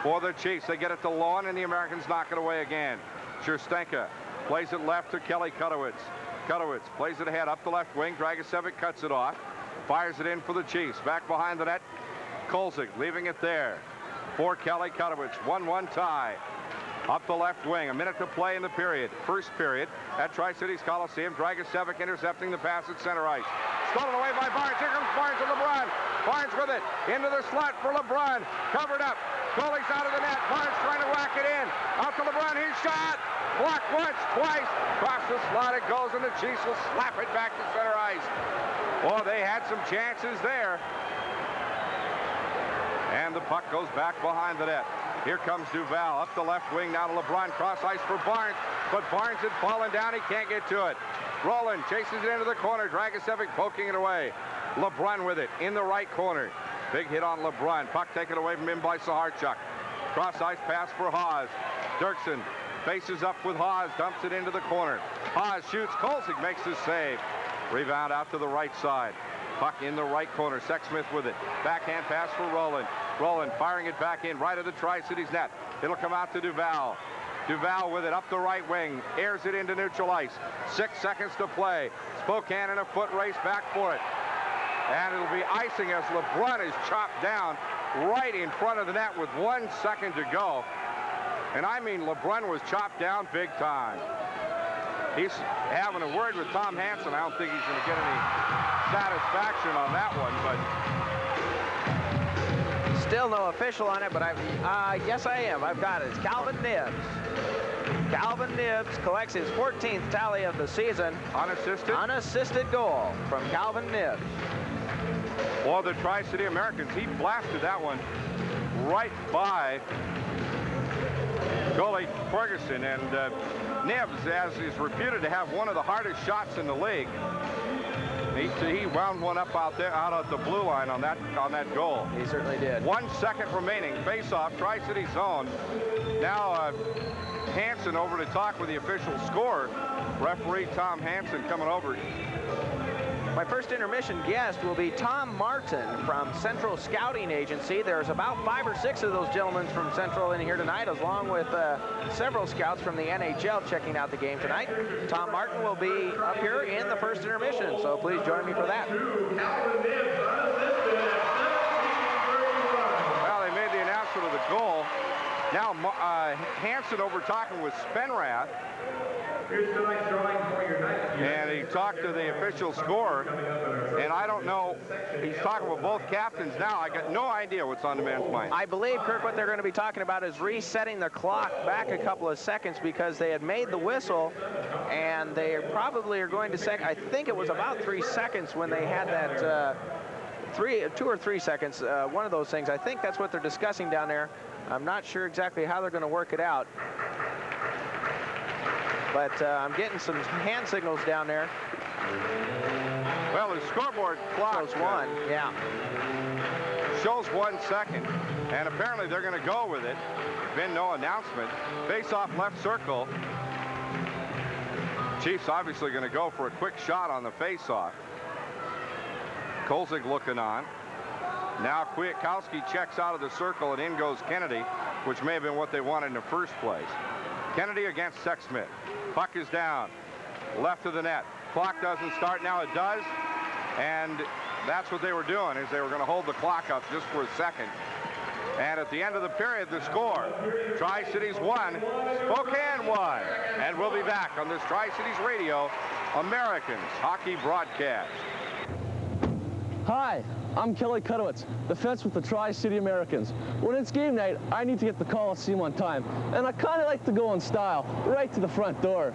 For the Chiefs, they get it to Lawn, and the Americans knock it away again. Scherstenka plays it left to Kelly Kutowitz. Kutowitz plays it ahead up the left wing. Dragicevic cuts it off. Fires it in for the Chiefs. Back behind the net, Kolzig leaving it there for Kelly Kutowitz. 1-1 tie. Up the left wing, a minute to play in the period. First period at Tri-Cities Coliseum. Dragicevic intercepting the pass at center ice. Stolen away by Barnes. Here comes Barnes to LeBrun. Barnes with it. Into the slot for LeBrun. Covered up. Goalie's out of the net. Barnes trying to whack it in. Out to LeBrun. He's shot. Blocked once, twice. Across the slot it goes, and the Chiefs will slap it back to center ice. Well, they had some chances there. And the puck goes back behind the net. Here comes Duval up the left wing now to LeBrun. Cross ice for Barnes, but Barnes had fallen down. He can't get to it. Roland chases it into the corner. Dragicevic poking it away. LeBrun with it in the right corner. Big hit on LeBrun. Puck taken away from him by Saharchuk. Cross ice pass for Haas. Dirksen faces up with Haas. Dumps it into the corner. Haas shoots. Kolzig makes the save. Rebound out to the right side. Puck in the right corner. Sexsmith with it. Backhand pass for Roland. Roland firing it back in right of the Tri-Cities net. It'll come out to Duval. Duval with it up the right wing. Airs it into neutral ice. 6 seconds to play. Spokane in a foot race back for it. And it'll be icing as LeBrun is chopped down right in front of the net with 1 second to go. And I mean, LeBrun was chopped down big time. He's having a word with Tom Hansen. I don't think he's going to get any satisfaction on that one, but still no official on it, but yes, I am. I've got it. It's Calvin Nibbs. Calvin Nibbs collects his 14th tally of the season. Unassisted? Unassisted goal from Calvin Nibbs. For the Tri-City Americans, he blasted that one right by goalie Ferguson, and Nibbs, as is reputed to have one of the hardest shots in the league, he wound one up out at the blue line on that goal. He certainly did. 1 second remaining. Face-off, Tri-City zone. Now Hansen over to talk with the official score. Referee Tom Hansen coming over. My first intermission guest will be Tom Martin from Central Scouting Agency. There's about 5 or 6 of those gentlemen from Central in here tonight, along with several scouts from the NHL checking out the game tonight. Tom Martin will be up here in the first intermission, so please join me for that. Well, they made the announcement of the goal. Now Hansen over talking with Spenrath. And he talked to the official score, and I don't know, he's talking with both captains now. I got no idea what's on the man's mind. I believe, Kirk, what they're going to be talking about is resetting the clock back a couple of seconds because they had made the whistle, and they probably are going to I think it was about 3 seconds when they had that 2 or 3 seconds, one of those things. I think that's what they're discussing down there. I'm not sure exactly how they're going to work it out. But I'm getting some hand signals down there. Well, the scoreboard clock shows 1, yeah. Shows 1 second, and apparently they're going to go with it. Been no announcement. Face off left circle. Chiefs obviously going to go for a quick shot on the face-off. Kolzig looking on. Now Kwiatkowski checks out of the circle, and in goes Kennedy, which may have been what they wanted in the first place. Kennedy against Sexsmith. Puck is down. Left of the net. Clock doesn't start. Now it does. And that's what they were doing, is they were going to hold the clock up just for a second. And at the end of the period, the score, Tri-Cities 1, Spokane 1. And we'll be back on this Tri-Cities Radio Americans hockey broadcast. Hi, I'm Kelly Kutowitz, defense with the Tri-City Americans. When it's game night, I need to get the Coliseum on time, and I kind of like to go in style, right to the front door.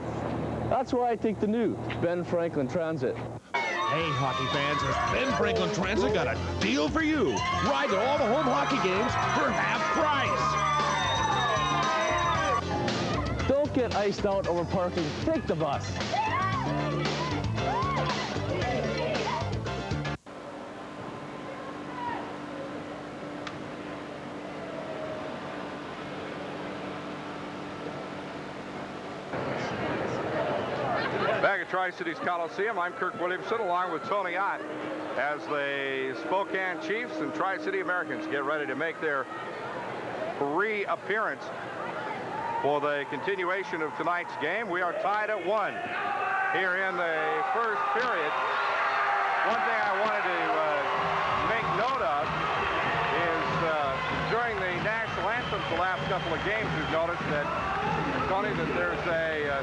That's why I take the new Ben Franklin Transit. Hey, hockey fans, has Ben Franklin Transit got a deal for you? Ride to all the home hockey games for half price. Don't get iced out over parking. Take the bus. Back at Tri-Cities Coliseum, I'm Kirk Williamson along with Tony Ott as the Spokane Chiefs and Tri-City Americans get ready to make their reappearance for the continuation of tonight's game. We are tied at 1 here in the first period. One thing I wanted to make note of is during the national anthems the last couple of games, we've noticed that, Tony, that there's a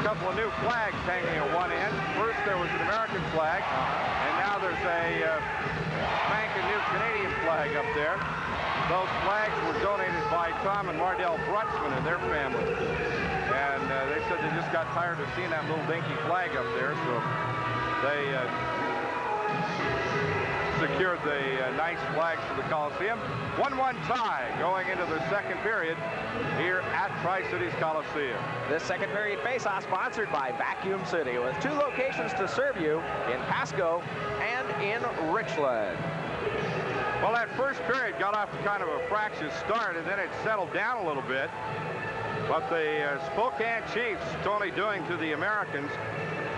couple of new flags hanging at one end. First there was an American flag, and now there's a spanking new Canadian flag up there. Those flags were donated by Tom and Mardell Brutzman and their family. And they said they just got tired of seeing that little dinky flag up there, so they secured the nice flags for the Coliseum. 1-1 tie going into the second period here at Tri-Cities Coliseum. This second period face-off sponsored by Vacuum City with 2 locations to serve you in Pasco and in Richland. Well, that first period got off to kind of a fractious start, and then it settled down a little bit. But the Spokane Chiefs, Tony, doing to the Americans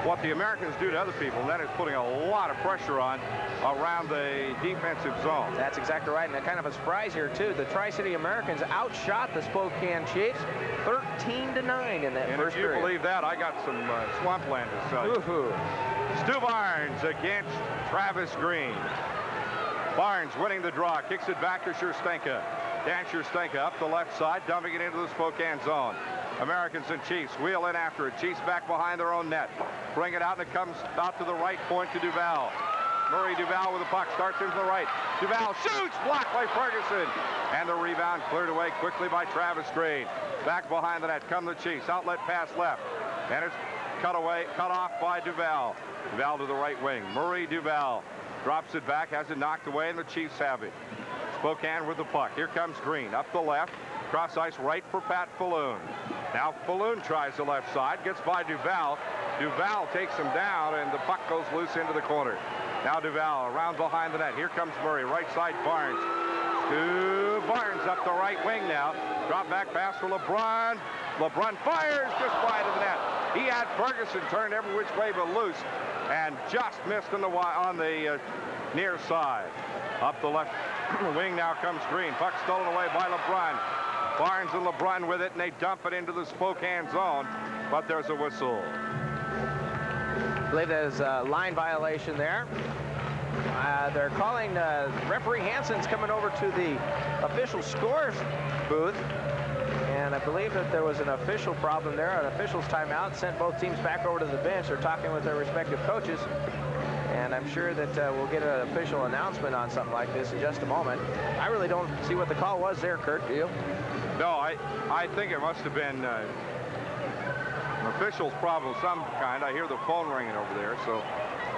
what the Americans do to other people, and that is putting a lot of pressure on around the defensive zone. That's exactly right, and kind of a surprise here, too. The Tri-City Americans outshot the Spokane Chiefs 13-9 in that first period. And if you believe that, I got some swampland to sell you. Stu Barnes against Travis Green. Barnes winning the draw, kicks it back to Scherstenka. Dan Scherstenka up the left side, dumping it into the Spokane zone. Americans and Chiefs wheel in after it. Chiefs back behind their own net. Bring it out, and it comes out to the right point to Duval. Murray Duval with the puck, starts into the right. Duval shoots, blocked by Ferguson. And the rebound cleared away quickly by Travis Green. Back behind the net come the Chiefs. Outlet pass left. And it's cut off by Duval. Duval to the right wing. Murray Duval drops it back, has it knocked away, and the Chiefs have it. Spokane with the puck. Here comes Green up the left. Cross ice right for Pat Falloon. Now Falloon tries the left side, gets by Duval. Duval takes him down, and the puck goes loose into the corner. Now Duval around behind the net. Here comes Murray, right side Barnes. To Barnes up the right wing now. Drop back pass for LeBrun. LeBrun fires just wide of the net. He had Ferguson turned every which way but loose, and just missed on the near side. Up the left wing now comes Green. Puck stolen away by LeBrun. Barnes and LeBrun with it, and they dump it into the Spokane zone, but there's a whistle. I believe there's a line violation there. They're calling referee Hansen's coming over to the official scores booth, and I believe that there was an official problem there, an official's timeout, sent both teams back over to the bench. They're talking with their respective coaches, and I'm sure that we'll get an official announcement on something like this in just a moment. I really don't see what the call was there, Kurt, do you? No, I think it must have been an official's problem of some kind. I hear the phone ringing over there, so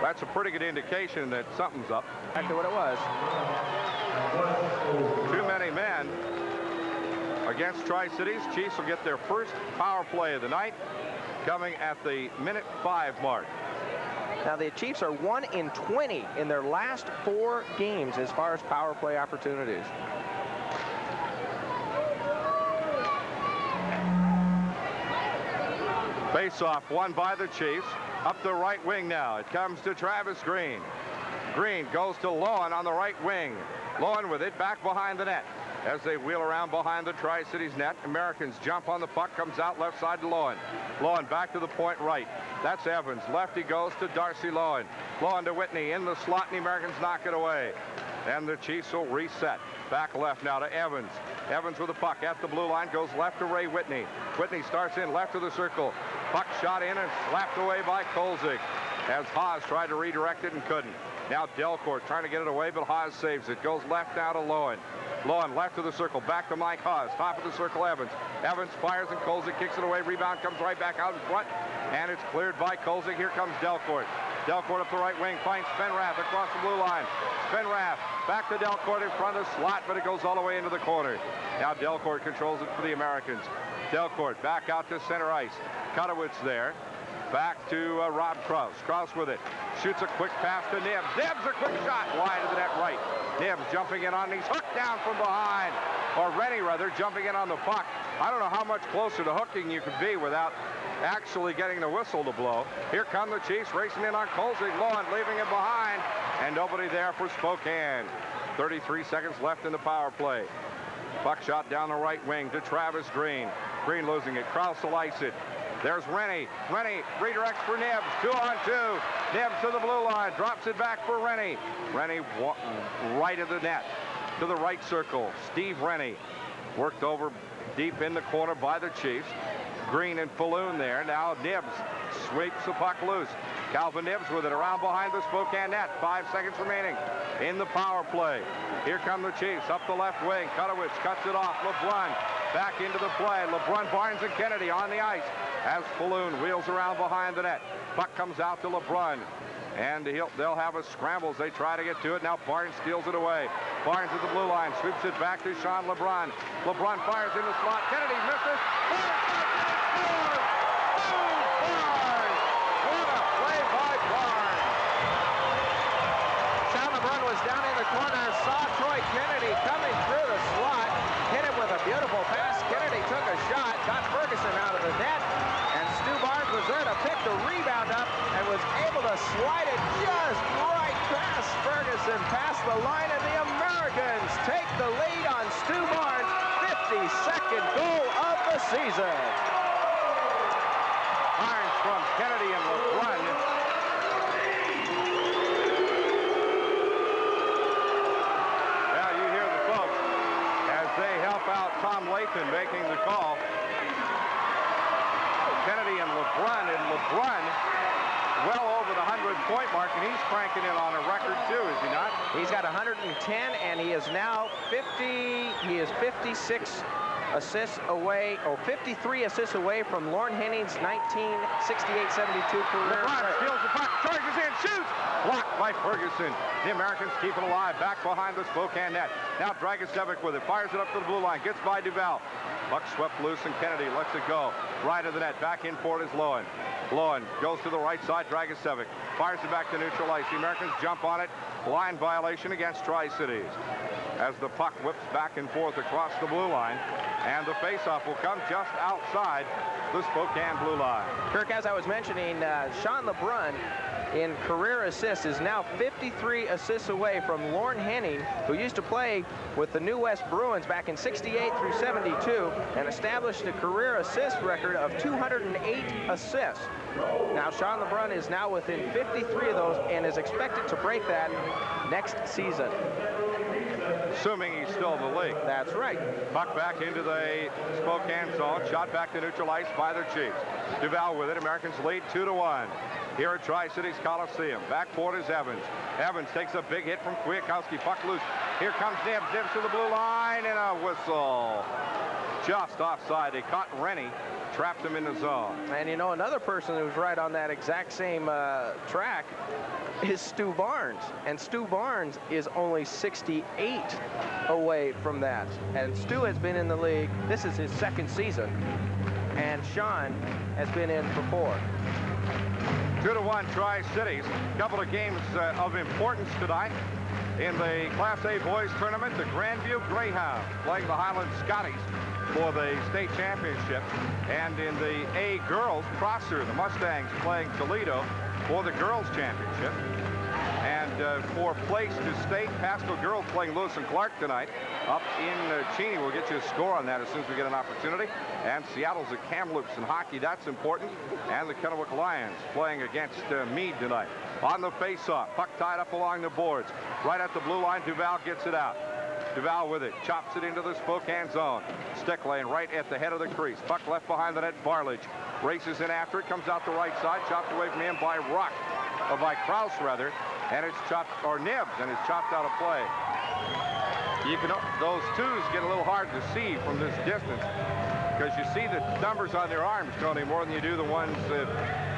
that's a pretty good indication that something's up. Back to what it was. Too many men against Tri-Cities. Chiefs will get their first power play of the night, coming at the minute 5 mark. Now the Chiefs are 1 in 20 in their last 4 games as far as power play opportunities. Face-off won by the Chiefs. Up the right wing now. It comes to Travis Green. Green goes to Lowen on the right wing. Lowen with it back behind the net. As they wheel around behind the Tri-Cities net, Americans jump on the puck, comes out left side to Lowen. Lowen back to the point right. That's Evans. Lefty goes to Darcy Lowen. Lowen to Whitney in the slot, and the Americans knock it away. And the Chiefs will reset. Back left now to Evans. Evans with the puck at the blue line, goes left to Ray Whitney. Whitney starts in left of the circle. Puck shot in and slapped away by Kolzig as Haas tried to redirect it and couldn't. Now Delcourt trying to get it away, but Haas saves it. Goes left now to Lowen. Lowen left of the circle, back to Mike Haas. Top of the circle, Evans. Evans fires and Kolzig kicks it away. Rebound comes right back out in front, and it's cleared by Kolzig. Here comes Delcourt. Delcourt up the right wing, finds Spenrath across the blue line. Spenrath back to Delcourt in front of the slot, but it goes all the way into the corner. Now Delcourt controls it for the Americans. Delcourt back out to center ice. Kutowicz there. Back to Rob Krause. Krause with it. Shoots a quick pass to Nibbs. Nibbs a quick shot wide of the net right. Nibbs jumping in on, he's hooked down from behind. Or Rennie rather, jumping in on the puck. I don't know how much closer to hooking you could be without actually getting the whistle to blow. Here come the Chiefs racing in on Kolzig. Lowen leaving it behind. And nobody there for Spokane. 33 seconds left in the power play. Puck shot down the right wing to Travis Green. Green losing it. Krause will ice it. There's Rennie. Rennie redirects for Nibbs. 2-on-2. Nibbs to the blue line. Drops it back for Rennie. Rennie right of the net to the right circle. Steve Rennie worked over deep in the corner by the Chiefs. Green and Falloon there. Now Nibbs sweeps the puck loose. Calvin Nibbs with it around behind the Spokane net. 5 seconds remaining in the power play. Here come the Chiefs up the left wing. Kutowicz cuts it off. LeBrun back into the play. LeBrun, Barnes, and Kennedy on the ice as Falloon wheels around behind the net. Puck comes out to LeBrun. And they'll have a scramble as they try to get to it. Now Barnes steals it away. Barnes at the blue line. Sweeps it back to Sean LeBrun. LeBrun fires in the slot. Kennedy misses. Down in the corner, saw Troy Kennedy coming through the slot, hit him with a beautiful pass. Kennedy took a shot, got Ferguson out of the net, and Stu Barnes was there to pick the rebound up and was able to slide it just right past Ferguson, past the line, and the Americans take the lead on Stu Barnes' 52nd goal of the season. Barnes from Kennedy and LeBrun. Out Tom Lathan making the call. Kennedy and LeBrun well over the 100-point mark, and he's cranking in on a record too, is he not? He's got 110, and he is now 56 assists away, or 53 assists away from Lorne Henning's 1968-72 career. LeBrun steals the puck, charges in, shoots! Blocked by Ferguson. The Americans keep it alive, back behind the Spokane net. Now Dragicevic with it, fires it up to the blue line, gets by Duval. Puck swept loose, and Kennedy lets it go. Right of the net, back in for it is Lowen. Lowen goes to the right side, Dragicevic fires it back to neutral ice. The Americans jump on it, line violation against Tri-Cities. As the puck whips back and forth across the blue line, and the faceoff will come just outside the Spokane blue line. Kirk, as I was mentioning, Sean LeBrun in career assists is now 53 assists away from Lorne Henning, who used to play with the New West Bruins back in 68 through 72 and established a career assist record of 208 assists. Now Sean LeBrun is now within 53 of those and is expected to break that next season. assuming he's still in the league. That's right. Puck back into the Spokane zone. Shot back to neutral ice by the Chiefs. Duval with it. Americans lead 2-1. Here at Tri-Cities Coliseum. Backboard is Evans. Evans takes a big hit from Kwiatkowski. Puck loose. Here comes Nibbs. Nibbs to the blue line and a whistle. Just offside. They caught Rennie. Trapped him in the zone. And you know, another person who's right on that exact same track is Stu Barnes. And Stu Barnes is only 68 away from that. And Stu has been in the league. This is his second season. And Sean has been in for 4. 2-1 Tri-Cities. Couple of games of importance tonight. In the Class A boys tournament, the Grandview Greyhounds playing the Highland Scotties for the state championship. And in the A girls, Prosser, the Mustangs playing Toledo for the girls championship. And for place to state, Pasco girls playing Lewis and Clark tonight up in Cheney. We'll get you a score on that as soon as we get an opportunity. And Seattle's at Kamloops in hockey. That's important. And the Kennewick Lions playing against Meade tonight. On the face-off, puck tied up along the boards. Right at the blue line, Duval gets it out. Duval with it, chops it into the Spokane zone. Stick lane right at the head of the crease. Puck left behind the net, Barlage races in after it, comes out the right side, chopped away from him by Ruck, or by Kraus rather, and it's chopped, or Nibbs, and it's chopped out of play. You can, those twos get a little hard to see from this distance because you see the numbers on their arms, Tony, more than you do the ones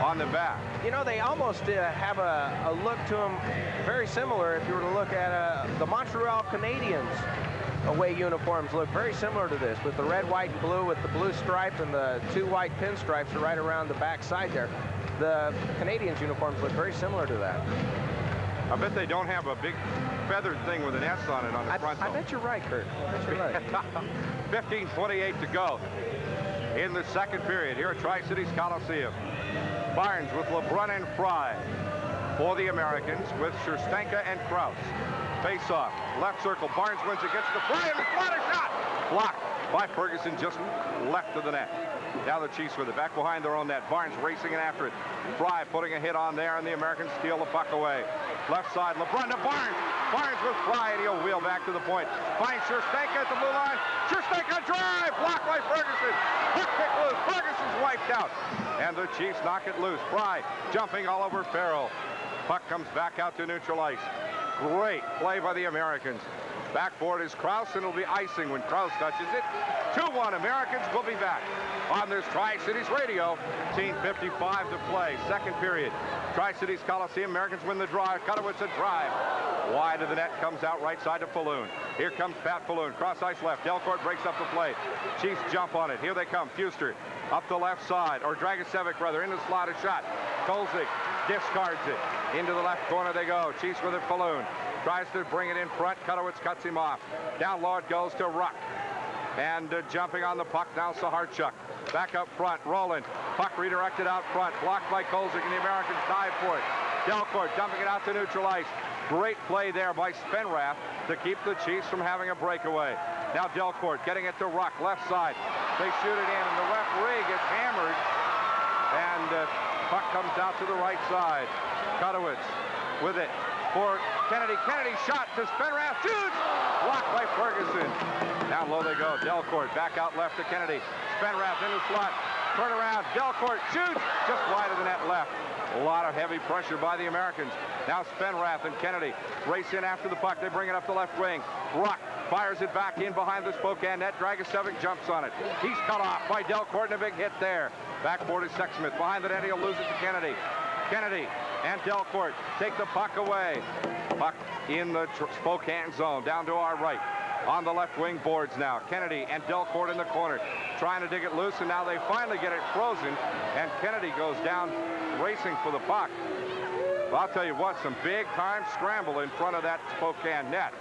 on the back. You know, they almost have a look to them very similar. If you were to look at the Montreal Canadiens away uniforms look very similar to this, with the red, white, and blue, with the blue stripe and the 2 white pinstripes are right around the back side there. The Canadiens uniforms look very similar to that. I bet they don't have a big feathered thing with an S on it on the front. I bet you're right, Kurt. I bet you're right. 15:28 to go in the second period here at Tri-Cities Coliseum. Barnes with LeBrun and Fry for the Americans with Scherstenka and Kraus. Face-off, left circle. Barnes wins against the Fry and the slaughter shot. Blocked by Ferguson just left of the net. Now the Chiefs with it back behind their own net. Barnes racing in after it. Fry putting a hit on there, and the Americans steal the puck away. Left side, LeBrun to Barnes. Barnes with Fry, and he'll wheel back to the point. Finds Scherstenka at the blue line. Scherstenka drive, blocked by Ferguson. Puck kick loose. Ferguson's wiped out, and the Chiefs knock it loose. Fry jumping all over Farrell. Puck comes back out to neutral ice. Great play by the Americans. Backboard is Kraus, and it'll be icing when Kraus touches it. 2-1 Americans. Will be back on this Tri-Cities radio. 18:55 to play. Second period. Tri-Cities Coliseum. Americans win the draw. Cutowitz a drive. Wide of the net, comes out right side to Falloon. Here comes Pat Falloon. Cross ice left. Delcourt breaks up the play. Chiefs jump on it. Here they come. Fuster up the left side, or Dragicevic rather, in the slot, a shot. Kolzik discards it. Into the left corner they go. Chiefs with it. Falloon tries to bring it in front. Cutowitz cuts him off. Down low it goes to Ruck. And jumping on the puck now, Saharchuk. Back up front, Roland. Puck redirected out front, blocked by Kolzik, and the Americans dive for it. Delcourt dumping it out to neutral ice. Great play there by Spenrath to keep the Chiefs from having a breakaway. Now Delcourt getting it to Ruck, left side. They shoot it in, and the referee gets hammered. And puck comes out to the right side. Cutowitz with it for Kennedy. Kennedy shot to Spenrath. Shoots! Blocked by Ferguson. Down low they go. Delcourt back out left to Kennedy. Spenrath in the slot. Turn around. Delcourt shoots just wide of the net left. A lot of heavy pressure by the Americans. Now Spenrath and Kennedy race in after the puck. They bring it up the left wing. Ruck fires it back in behind the Spokane net. Dragicevic jumps on it. He's cut off by Delcourt, and a big hit there. Backboard is Sexsmith. Behind the net, he'll lose it to Kennedy. Kennedy and Delcourt take the puck away. Puck in the Spokane zone, down to our right. On the left wing boards now. Kennedy and Delcourt in the corner, trying to dig it loose, and now they finally get it frozen, and Kennedy goes down racing for the puck. Well, I'll tell you what, some big-time scramble in front of that Spokane net.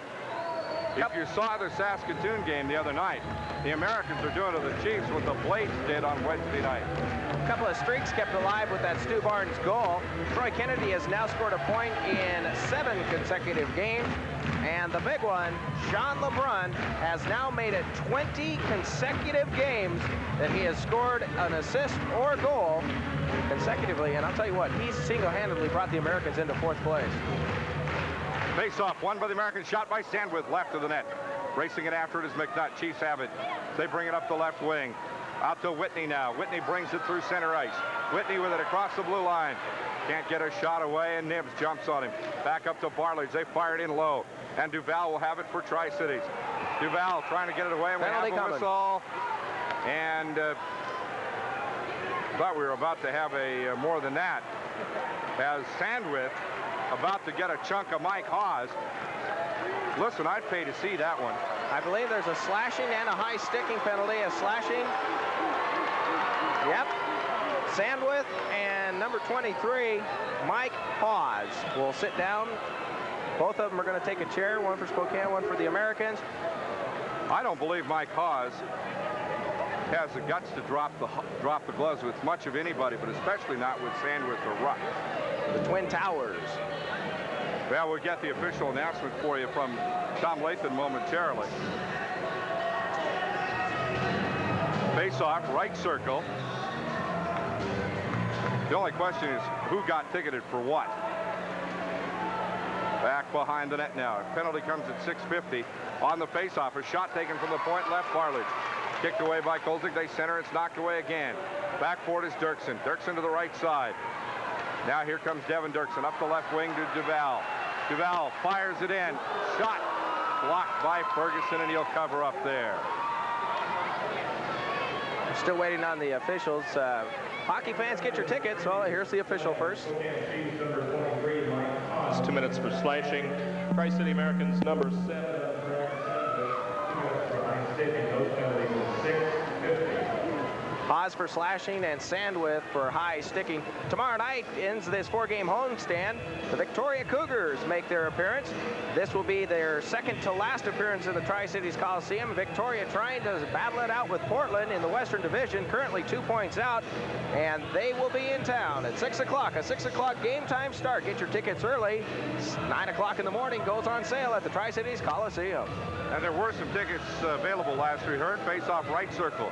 If you saw the Saskatoon game the other night, the Americans are doing to the Chiefs what the Blades did on Wednesday night. A couple of streaks kept alive with that Stu Barnes goal. Troy Kennedy has now scored a point in 7 consecutive games. And the big one, Sean LeBrun, has now made it 20 consecutive games that he has scored an assist or goal consecutively. And I'll tell you what, he's single-handedly brought the Americans into 4th place. Face-off, won by the Americans, shot by Sandwith, left of the net. Racing it after it is McNutt. Chiefs have it. They bring it up the left wing. Out to Whitney now. Whitney brings it through center ice. Whitney with it across the blue line. Can't get a shot away, and Nibbs jumps on him. Back up to Barledge. They fire it in low. And Duval will have it for Tri-Cities. Duval trying to get it away, and we have a whistle. And thought we were about to have a more than that. As Sandwith about to get a chunk of Mike Hawes. Listen, I'd pay to see that one. I believe there's a slashing and a high sticking penalty. A slashing. Yep. Sandwith and number 23, Mike Hawes, will sit down. Both of them are going to take a chair, one for Spokane, one for the Americans. I don't believe Mike Hawes has the guts to drop the gloves with much of anybody, but especially not with Sandwith or Ruck. The Twin Towers. Well, we'll get the official announcement for you from Tom Lathan momentarily. Face-off, right circle. The only question is who got ticketed for what? Back behind the net now. Penalty comes at 6:50 on the face-off. A shot taken from the point left, Barledge. Kicked away by Kolzig. They center. It's knocked away again. Back forward is Dirksen. Dirksen to the right side. Now here comes Devin Dirksen up the left wing to Duval. Duval fires it in. Shot blocked by Ferguson, and he'll cover up there. Still waiting on the officials. Hockey fans, get your tickets. Well, here's the official first. It's 2 minutes for slashing. Tri-City Americans, number 7. Hawes for slashing and Sandwith for high sticking. Tomorrow night ends this 4-game homestand. The Victoria Cougars make their appearance. This will be their second to last appearance in the Tri-Cities Coliseum. Victoria trying to battle it out with Portland in the Western Division, currently 2 points out, and they will be in town at 6 o'clock. A 6 o'clock game time start. Get your tickets early. 9 o'clock in the morning goes on sale at the Tri-Cities Coliseum. And there were some tickets available last we heard. Face-off right circle.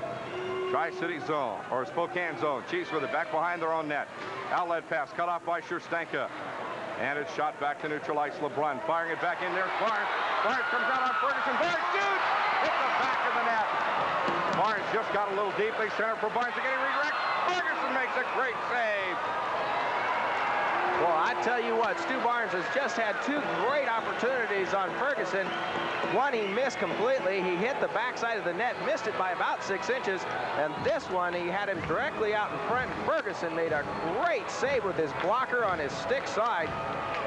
Tri-City zone, or Spokane zone. Chiefs with it back behind their own net. Outlet pass cut off by Scherstenka. And it's shot back to neutralize LeBrun. Firing it back in there. Barnes. Barnes comes out on Ferguson. Barnes shoots! Hit the back of the net. Barnes just got a little deep. They center for Barnes to get him redirect. Ferguson makes a great save. Well, I tell you what, Stu Barnes has just had 2 great opportunities on Ferguson. One he missed completely. He hit the backside of the net, missed it by about 6 inches. And this one, he had him directly out in front. Ferguson made a great save with his blocker on his stick side.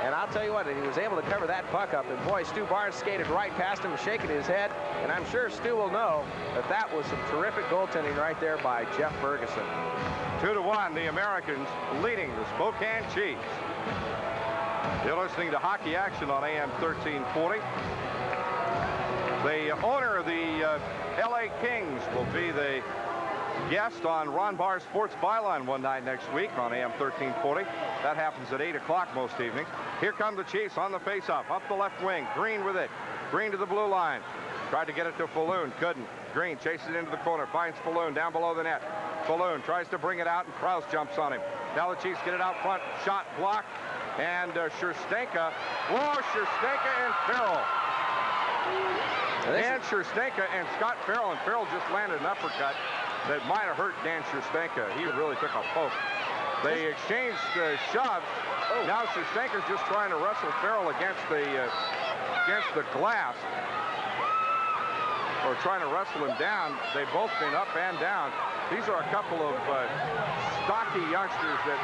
And I'll tell you what, he was able to cover that puck up. And boy, Stu Barnes skated right past him, shaking his head. And I'm sure Stu will know that that was some terrific goaltending right there by Jeff Ferguson. 2-1, the Americans leading the Spokane Chiefs. You're listening to Hockey Action on AM 1340. The owner of the LA Kings will be the guest on Ron Barr's Sports Byline one night next week on AM 1340. That happens at 8 o'clock most evenings. Here come the Chiefs on the faceoff. Up the left wing. Green with it. Green to the blue line. Tried to get it to Falloon. Couldn't. Green chases it into the corner. Finds Falloon down below the net. Falloon tries to bring it out, and Krause jumps on him. Now the Chiefs get it out front. Shot blocked. And Scherstenka. Whoa, Scherstenka and Farrell. Dan Scherstenka and Scott Farrell. And Farrell just landed an uppercut that might have hurt Dan Scherstenka. He really took a poke. They exchanged shoves. Now Scherstenka's just trying to wrestle Farrell against the glass. Or trying to wrestle him down. They've both been up and down. These are a couple of stocky youngsters that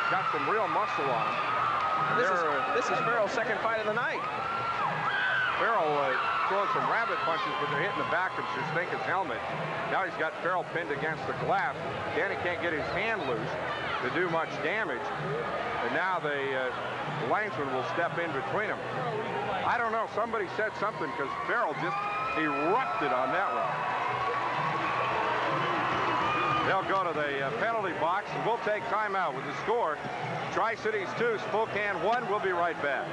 got some real muscle on them. This is Farrell's second fight of the night. Farrell throwing some rabbit punches, but they're hitting the back of Scherstenka's helmet. Now he's got Farrell pinned against the glass. Danny can't get his hand loose to do much damage. And now the linesman will step in between them. I don't know. Somebody said something because Farrell just erupted on that one. They'll go to the penalty box, and we'll take timeout with the score. Tri-Cities 2, Spokane 1. We'll be right back.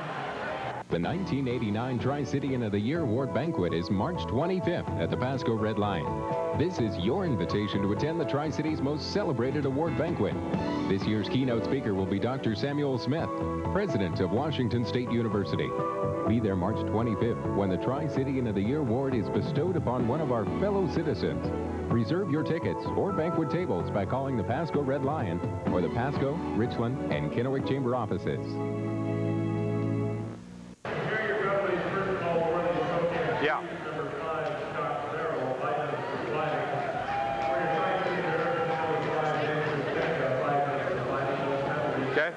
The 1989 Tri-Citizen of the Year Award Banquet is March 25th at the Pasco Red Line. This is your invitation to attend the Tri-Cities' most celebrated award banquet. This year's keynote speaker will be Dr. Samuel Smith, president of Washington State University. Be there March 25th when the Tri-Citizen of the Year award is bestowed upon one of our fellow citizens. Reserve your tickets or banquet tables by calling the Pasco Red Lion or the Pasco, Richland, and Kennewick Chamber offices. Yeah. Okay.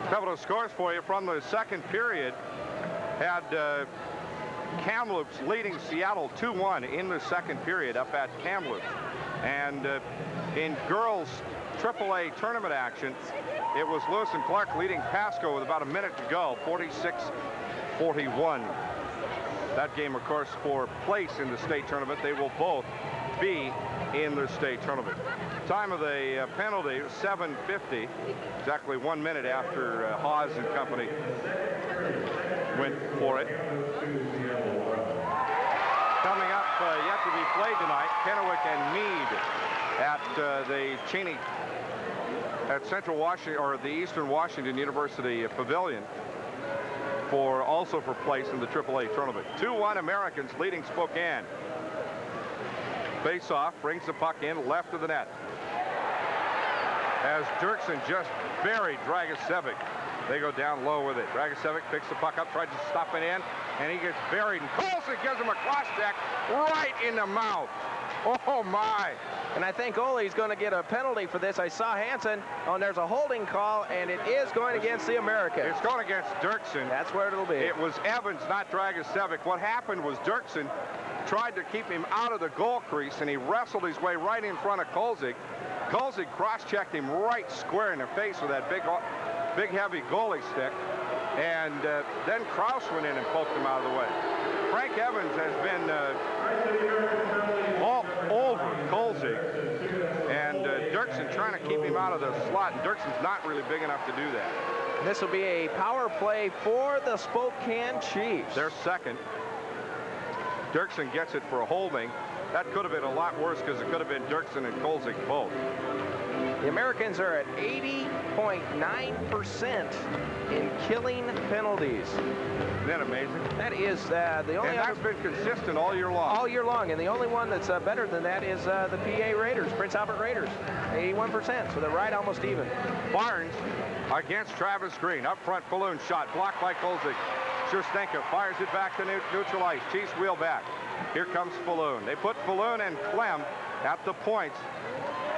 A couple of scores for you from the second period. Had Kamloops leading Seattle 2-1 in the second period up at Kamloops. And in girls AAA tournament action, it was Lewis and Clark leading Pasco with about a minute to go, 46-41. That game, of course, for place in the state tournament. They will both be in the state tournament. Time of the penalty was 7:50, exactly 1 minute after Hawes and company went for it. Coming up, yet to be played tonight, Kennewick and Meade at the Cheney at Central Washington, or the Eastern Washington University Pavilion, also for place in the AAA tournament. 2-1 Americans leading Spokane. Face-off, brings the puck in left of the net. As Dirksen just buried Dragicevic. They go down low with it. Dragicevic picks the puck up, tries to stop it in, and he gets buried. And Colson gives him a cross-check right in the mouth. Oh, my. And I think Ole's going to get a penalty for this. I saw Hansen. Oh, and there's a holding call, and it is going against the Americans. It's going against Dirksen. That's where it'll be. It was Evans, not Dragicevic. What happened was Dirksen tried to keep him out of the goal crease, and he wrestled his way right in front of Kolzig. Kolzig cross-checked him right square in the face with that big heavy goalie stick. And then Kraus went in and poked him out of the way. Frank Evans has been all over Kolzig. And Dirksen trying to keep him out of the slot. And Dirksen's not really big enough to do that. This will be a power play for the Spokane Chiefs. They're second. Dirksen gets it for a holding. That could have been a lot worse because it could have been Dirksen and Kolzig both. The Americans are at 80.9% in killing penalties. Isn't that amazing? That is the only. And that's been consistent all year long. All year long, and the only one that's better than that is the PA Raiders, Prince Albert Raiders, 81%. So they're right almost even. Barnes against Travis Green. Up front, balloon shot blocked by Kolzig. Schustenka fires it back to neutral ice. Chiefs wheel back. Here comes Falloon. They put Falloon and Clem at the points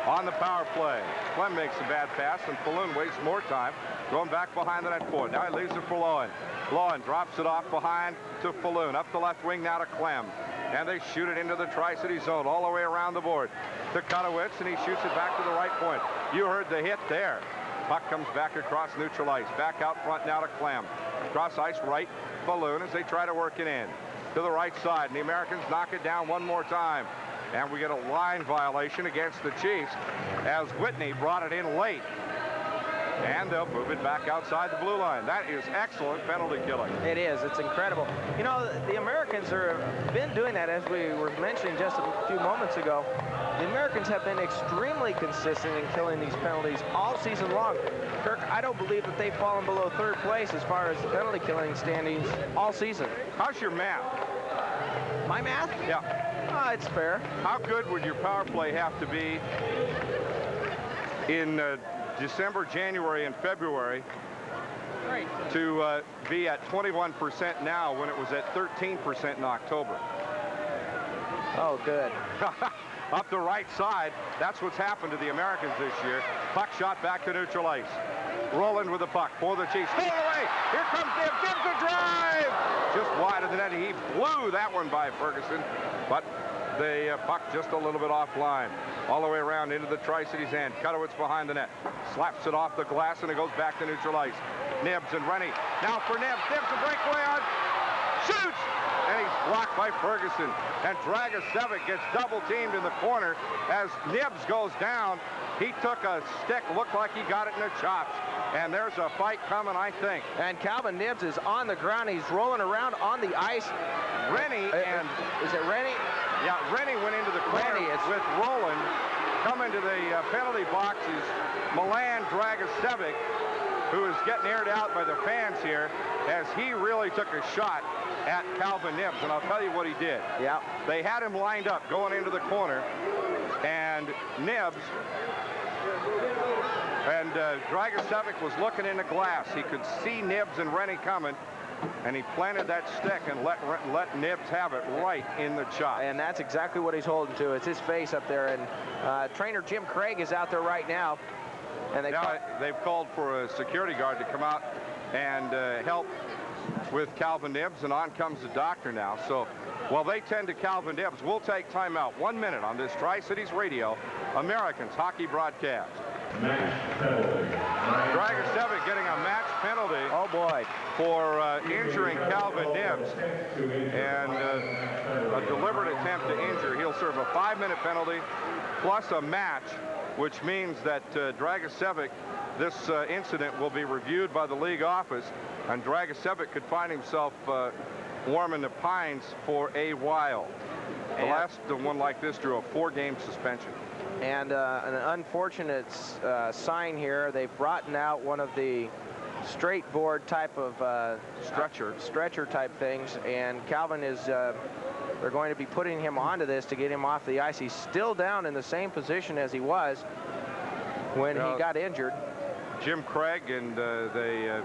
on the power play. Clem makes a bad pass, and Falloon wastes more time going back behind the net point. Now he leaves it for Lowen. Lowen drops it off behind to Falloon. Up the left wing now to Clem. And they shoot it into the Tri-City zone all the way around the board to Kutowicz, and he shoots it back to the right point. You heard the hit there. Puck comes back across neutral ice. Back out front now to Clem. Cross ice right, Falloon as they try to work it in. To the right side, and the Americans knock it down one more time. And we get a line violation against the Chiefs as Whitney brought it in late. And they'll move it back outside the blue line. That is excellent penalty killing. It is. It's incredible. You know, the Americans have been doing that, as we were mentioning just a few moments ago. The Americans have been extremely consistent in killing these penalties all season long. Kirk, I don't believe that they've fallen below third place as far as the penalty killing standings all season. How's your math? My math? Yeah. It's fair. How good would your power play have to be in December, January, and February to be at 21% now when it was at 13% in October? Oh, good. Up the right side, that's what's happened to the Americans this year. Puck shot back to neutral ice. Roland with the puck for the Chiefs. Pull away! Here comes Dib. Dib's a drive! Just wide of the net. He blew that one by Ferguson, but the puck just a little bit offline. All the way around into the Tri-City's end. Kutowicz behind the net. Slaps it off the glass, and it goes back to neutral ice. Nibs and Rennie. Now for Nibs. Nibs a breakaway on. Shoots! And he's blocked by Ferguson. And Dragicevic gets double-teamed in the corner as Nibs goes down. He took a stick, looked like he got it in the chops. And there's a fight coming, I think. And Calvin Nibs is on the ground. He's rolling around on the ice. Rennie and... Is it Rennie? Yeah, Rennie went into the corner with Roland. Coming to the penalty box is Milan Dragicevic, who is getting aired out by the fans here, as he really took a shot at Calvin Nibbs. And I'll tell you what he did. Yeah. They had him lined up going into the corner, and Nibbs and Dragicevic was looking in the glass. He could see Nibbs and Rennie coming, and he planted that stick and let Nibbs have it right in the chop. And that's exactly what he's holding to. It's his face up there. And trainer Jim Craig is out there right now. And they've called for a security guard to come out and help with Calvin Nibbs, and on comes the doctor now. So while they tend to Calvin Nibbs, we'll take timeout 1 minute on this Tri-Cities Radio Americans hockey broadcast. Dragicevic getting a match penalty. Oh boy. For injuring Calvin Nibbs, and a deliberate attempt to injure. He'll serve a 5-minute penalty plus a match, which means that Dragicevic, this incident will be reviewed by the league office, and Dragicevic could find himself warming the pines for a while. The last one like this drew a 4-game suspension. And an unfortunate sign here. They've brought out one of the straight board type of stretcher type things, and Calvin is they're going to be putting him onto this to get him off the ice. He's still down in the same position as he was when he got injured. Jim Craig and they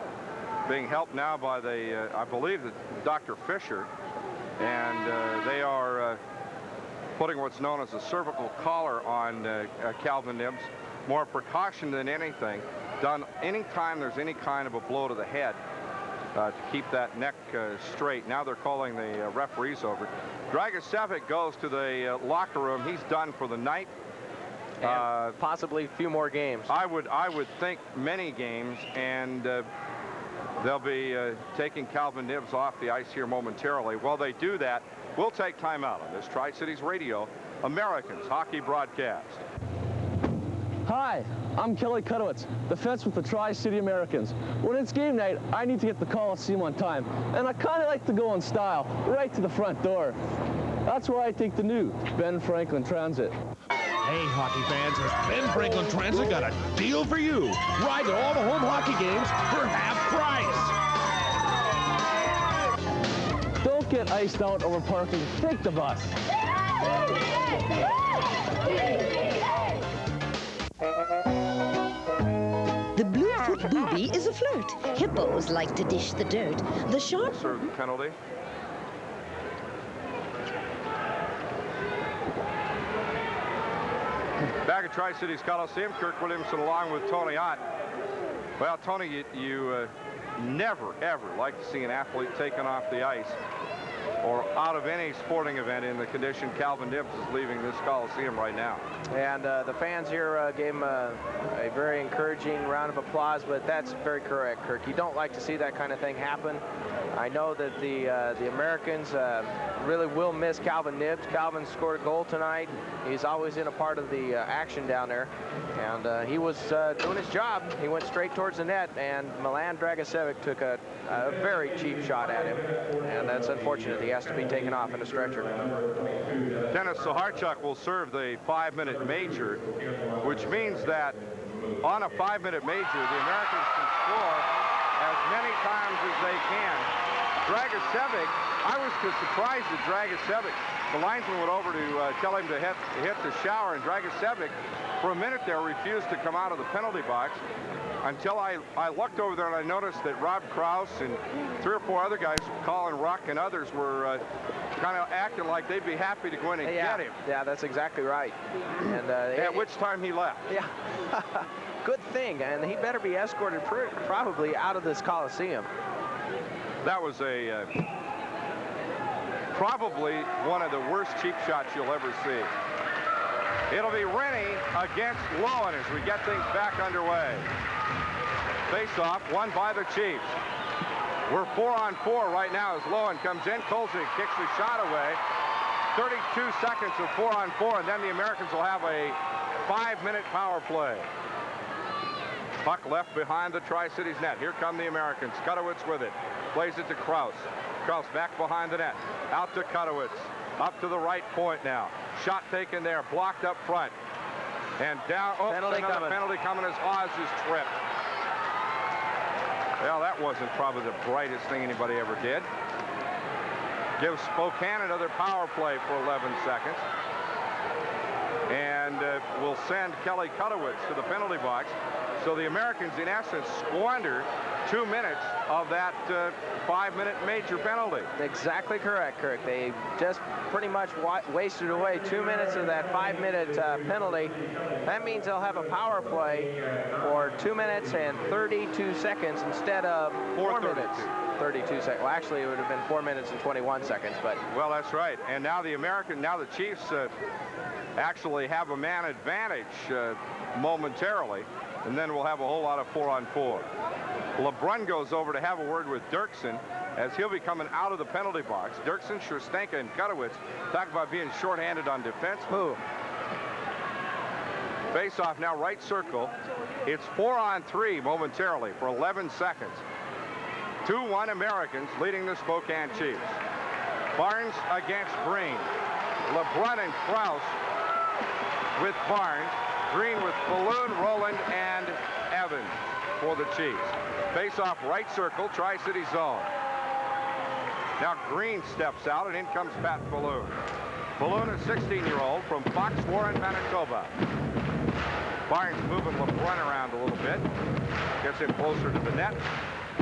being helped now by the I believe Dr. Fisher, and they are putting what's known as a cervical collar on Calvin Nibbs. More precaution than anything, done anytime there's any kind of a blow to the head to keep that neck straight. Now they're calling the referees over. Dragicevic goes to the locker room. He's done for the night. And possibly a few more games. I would think many games, and they'll be taking Calvin Nibbs off the ice here momentarily. While they do that, we'll take time out on this Tri-Cities Radio Americans hockey broadcast. Hi, I'm Kelly Kutowitz, defense with the Tri-City Americans. When it's game night, I need to get the Coliseum on time, and I kind of like to go in style, right to the front door. That's why I take the new Ben Franklin Transit. Hey, hockey fans, has Ben Franklin Transit got a deal for you? Ride to all the home hockey games for half price. Don't get iced out over parking. Take the bus. The Bluefoot booby is a flirt. Hippos like to dish the dirt. The shark... Serve the penalty. Back at Tri-Cities Coliseum, Kirk Williamson along with Tony Ott. Well, Tony, you never, ever like to see an athlete taken off the ice or out of any sporting event in the condition Calvin Nibbs is leaving this Coliseum right now. And the fans here gave him a very encouraging round of applause, but that's very correct, Kirk. You don't like to see that kind of thing happen. I know that the Americans really will miss Calvin Nibbs. Calvin scored a goal tonight. He's always in a part of the action down there, and he was doing his job. He went straight towards the net, and Milan Dragicevic took a very cheap shot at him, and that's unfortunate. He has to be taken off in a stretcher. Dennis Saharchuk will serve the 5-minute major, which means that on a 5-minute major, the Americans can score as many times as they can. Dragicevic, I was surprised that Dragicevic, the linesman went over to tell him to hit the shower, and Dragicevic, for a minute there, refused to come out of the penalty box until I looked over there and I noticed that Rob Krause and 3 or 4 other guys, Colin Ruck and others, were kind of acting like they'd be happy to go in and get him. Yeah, that's exactly right. And at which time he left. Yeah. Good thing, and he better be escorted probably out of this Coliseum. That was probably one of the worst cheap shots you'll ever see. It'll be Rennie against Lowen as we get things back underway. Face-off won by the Chiefs. We're 4-on-4 right now as Lowen comes in. Kolzig kicks the shot away. 32 seconds of 4-on-4, and then the Americans will have a 5-minute power play. Puck left behind the Tri-Cities net. Here come the Americans. Kutowitz with it. Plays it to Krause. Krause back behind the net. Out to Kutowitz. Up to the right point now. Shot taken there. Blocked up front. And down, oh, Penalty another coming. penalty coming as Oz is tripped. Well, that wasn't probably the brightest thing anybody ever did. Gives Spokane another power play for 11 seconds. And will send Kelly Kutowitz to the penalty box. So the Americans, in essence, squander 2 minutes of that 5-minute major penalty. Exactly correct, Kirk. They just pretty much wasted away 2 minutes of that 5-minute penalty. That means they'll have a power play for 2 minutes and 32 seconds instead of 4 minutes. 32 seconds. Well, actually, it would have been 4 minutes and 21 seconds, but. Well, that's right. And now the Chiefs actually have a man advantage momentarily, and then we'll have a whole lot of 4-on-4. LeBrun goes over to have a word with Dirksen as he'll be coming out of the penalty box. Dirksen, Scherstenka, and Kutowitz talk about being shorthanded on defense. Who? Face off now, right circle. It's 4-on-3 momentarily for 11 seconds. 2-1 Americans leading the Spokane Chiefs. Barnes against Green. LeBrun and Krause with Barnes. Green with Balloon, Rowland, and Evans for the Chiefs. Face off right circle, Tri-City zone. Now Green steps out, and in comes Pat Balloon. Balloon, a 16-year-old from Fox Warren, Manitoba. Barnes moving LeBrun around a little bit. Gets him closer to the net.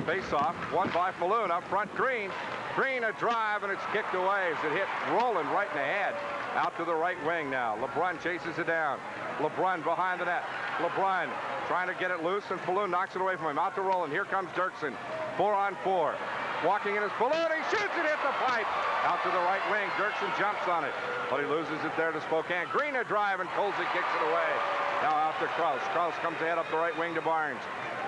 Face off, won by Balloon up front. Green a drive, and it's kicked away as it hit Rowland right in the head. Out to the right wing now. LeBrun chases it down. LeBrun behind the net. LeBrun trying to get it loose, and Balloon knocks it away from him. Out to Rowland. Here comes Dirksen. 4-on-4. Walking in his Balloon. He shoots it, hit the pipe. Out to the right wing. Dirksen jumps on it, but he loses it there to Spokane. Green a drive, and Colsey kicks it away. Now out to Krause. Krause comes ahead up the right wing to Barnes.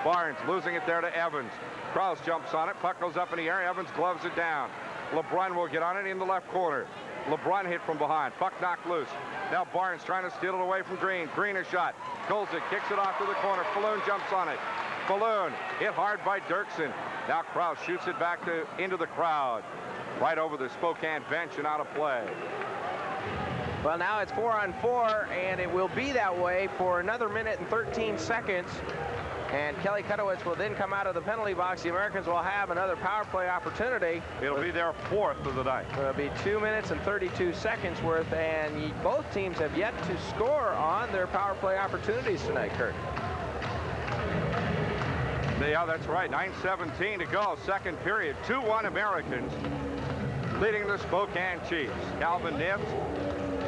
Barnes losing it there to Evans. Krause jumps on it. Puck goes up in the air. Evans gloves it down. LeBrun will get on it in the left corner. LeBrun hit from behind. Puck knocked loose. Now Barnes trying to steal it away from Green. Green a shot. Colsey kicks it off to the corner. Balloon jumps on it. Balloon hit hard by Dirksen. Now Krause shoots it back into the crowd. Right over the Spokane bench and out of play. Well, now it's 4-on-4, and it will be that way for another minute and 13 seconds. And Kelly Kutowitz will then come out of the penalty box. The Americans will have another power play opportunity. It'll be their 4th of the night. It'll be 2 minutes and 32 seconds worth, and both teams have yet to score on their power play opportunities tonight, Kurt. Yeah, that's right. 9:17 to go, second period. 2-1 Americans leading the Spokane Chiefs. Calvin Nibs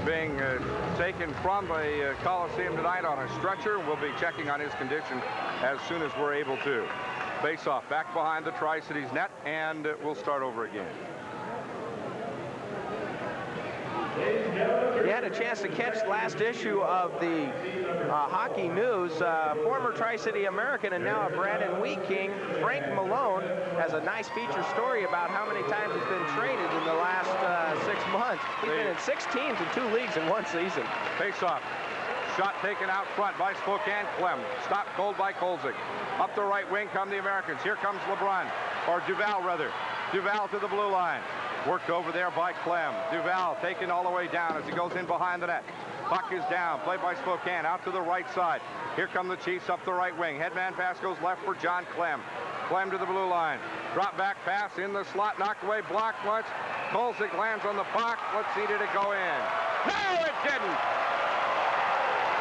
being taken from the Coliseum tonight on a stretcher. We'll be checking on his condition as soon as we're able to. Face off back behind the Tri-Cities net, and we'll start over again. You had a chance to catch the last issue of the Hockey News. Former Tri-City American and now a Brandon Wheat King, Frank Malone, has a nice feature story about how many times he's been traded in the last 6 months. He's been in 6 teams in 2 leagues in 1 season. Face off. Shot taken out front by Spokane. Clem. Stopped cold by Kolzig. Up the right wing come the Americans. Here comes LeBrun. Or Duval, rather. Duval to the blue line. Worked over there by Clem. Duval taken all the way down as he goes in behind the net. Puck is down. Played by Spokane. Out to the right side. Here come the Chiefs up the right wing. Headman pass goes left for John Clem. Clem to the blue line. Drop back pass in the slot. Knocked away. Blocked once. Kolzig lands on the puck. Let's see, did it go in? No, it didn't.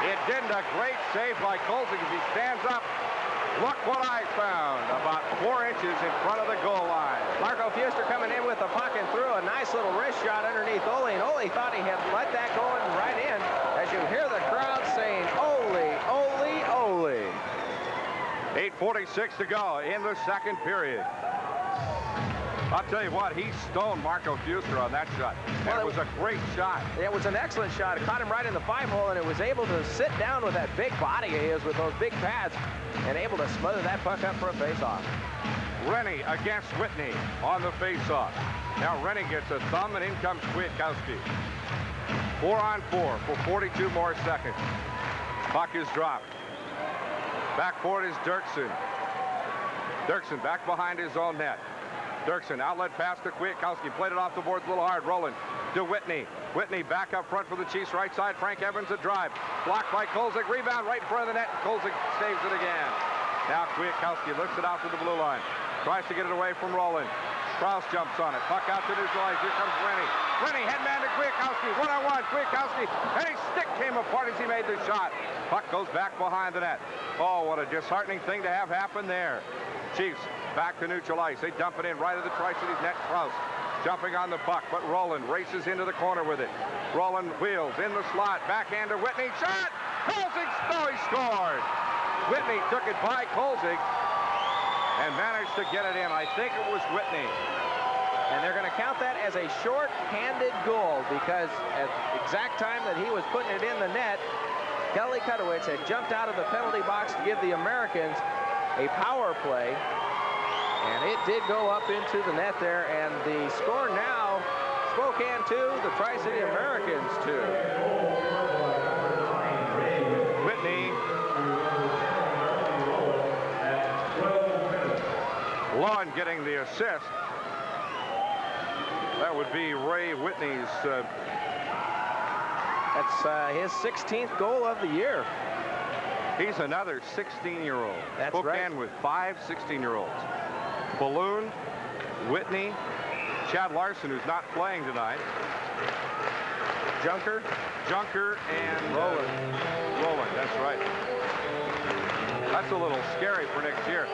It didn't. A great save by Kolzig as he stands up. Look what I found. About 4 inches in front of the goal line. Marco Fuster coming in with the puck and threw a nice little wrist shot underneath Ole, and Ole thought he had let that go right in. As you hear the crowd saying, Ole, Ole, Ole. 8:46 to go in the second period. I'll tell you what, he stoned Marco Fuster on that shot. Well, it was a great shot. It was an excellent shot. It caught him right in the 5-hole, and it was able to sit down with that big body of his with those big pads and able to smother that puck up for a face-off. Rennie against Whitney on the face-off. Now Rennie gets a thumb, and in comes Kwiatkowski. 4-on-4 for 42 more seconds. Puck is dropped. Back forward is Dirksen. Dirksen back behind his own net. Dirksen, outlet pass to Kwiatkowski. Played it off the boards a little hard. Rowland to Whitney. Whitney back up front for the Chiefs, right side. Frank Evans a drive. Blocked by Kolzig. Rebound right in front of the net. Kolzig saves it again. Now Kwiatkowski lifts it out to the blue line. Tries to get it away from Rowland. Krause jumps on it. Puck out to neutralize. Here comes Rennie. Rennie, headman to Kwiatkowski. One-on-one. Kwiatkowski. And his stick came apart as he made the shot. Puck goes back behind the net. Oh, what a disheartening thing to have happen there. Chiefs back to neutral ice. They dump it in right at the Tri-Cities net. Krause jumping on the puck, but Rowland races into the corner with it. Rowland wheels in the slot. Backhand to Whitney. Shot! Kolzig, oh, he scored! Whitney took it by Kolzig and managed to get it in. I think it was Whitney. And they're going to count that as a short-handed goal because at the exact time that he was putting it in the net, Kelly Kutowicz had jumped out of the penalty box to give the Americans a power play. And it did go up into the net there. And the score now, Spokane 2, the Tri-City Americans 2. Whitney. Lund getting the assist. That would be Ray Whitney's. That's his 16th goal of the year. He's another 16-year-old. That's Spokane right. with 5 16-year-olds. Balloon, Whitney, Chad Larson, who's not playing tonight. Junker, and Rowland, that's right. That's a little scary for next year.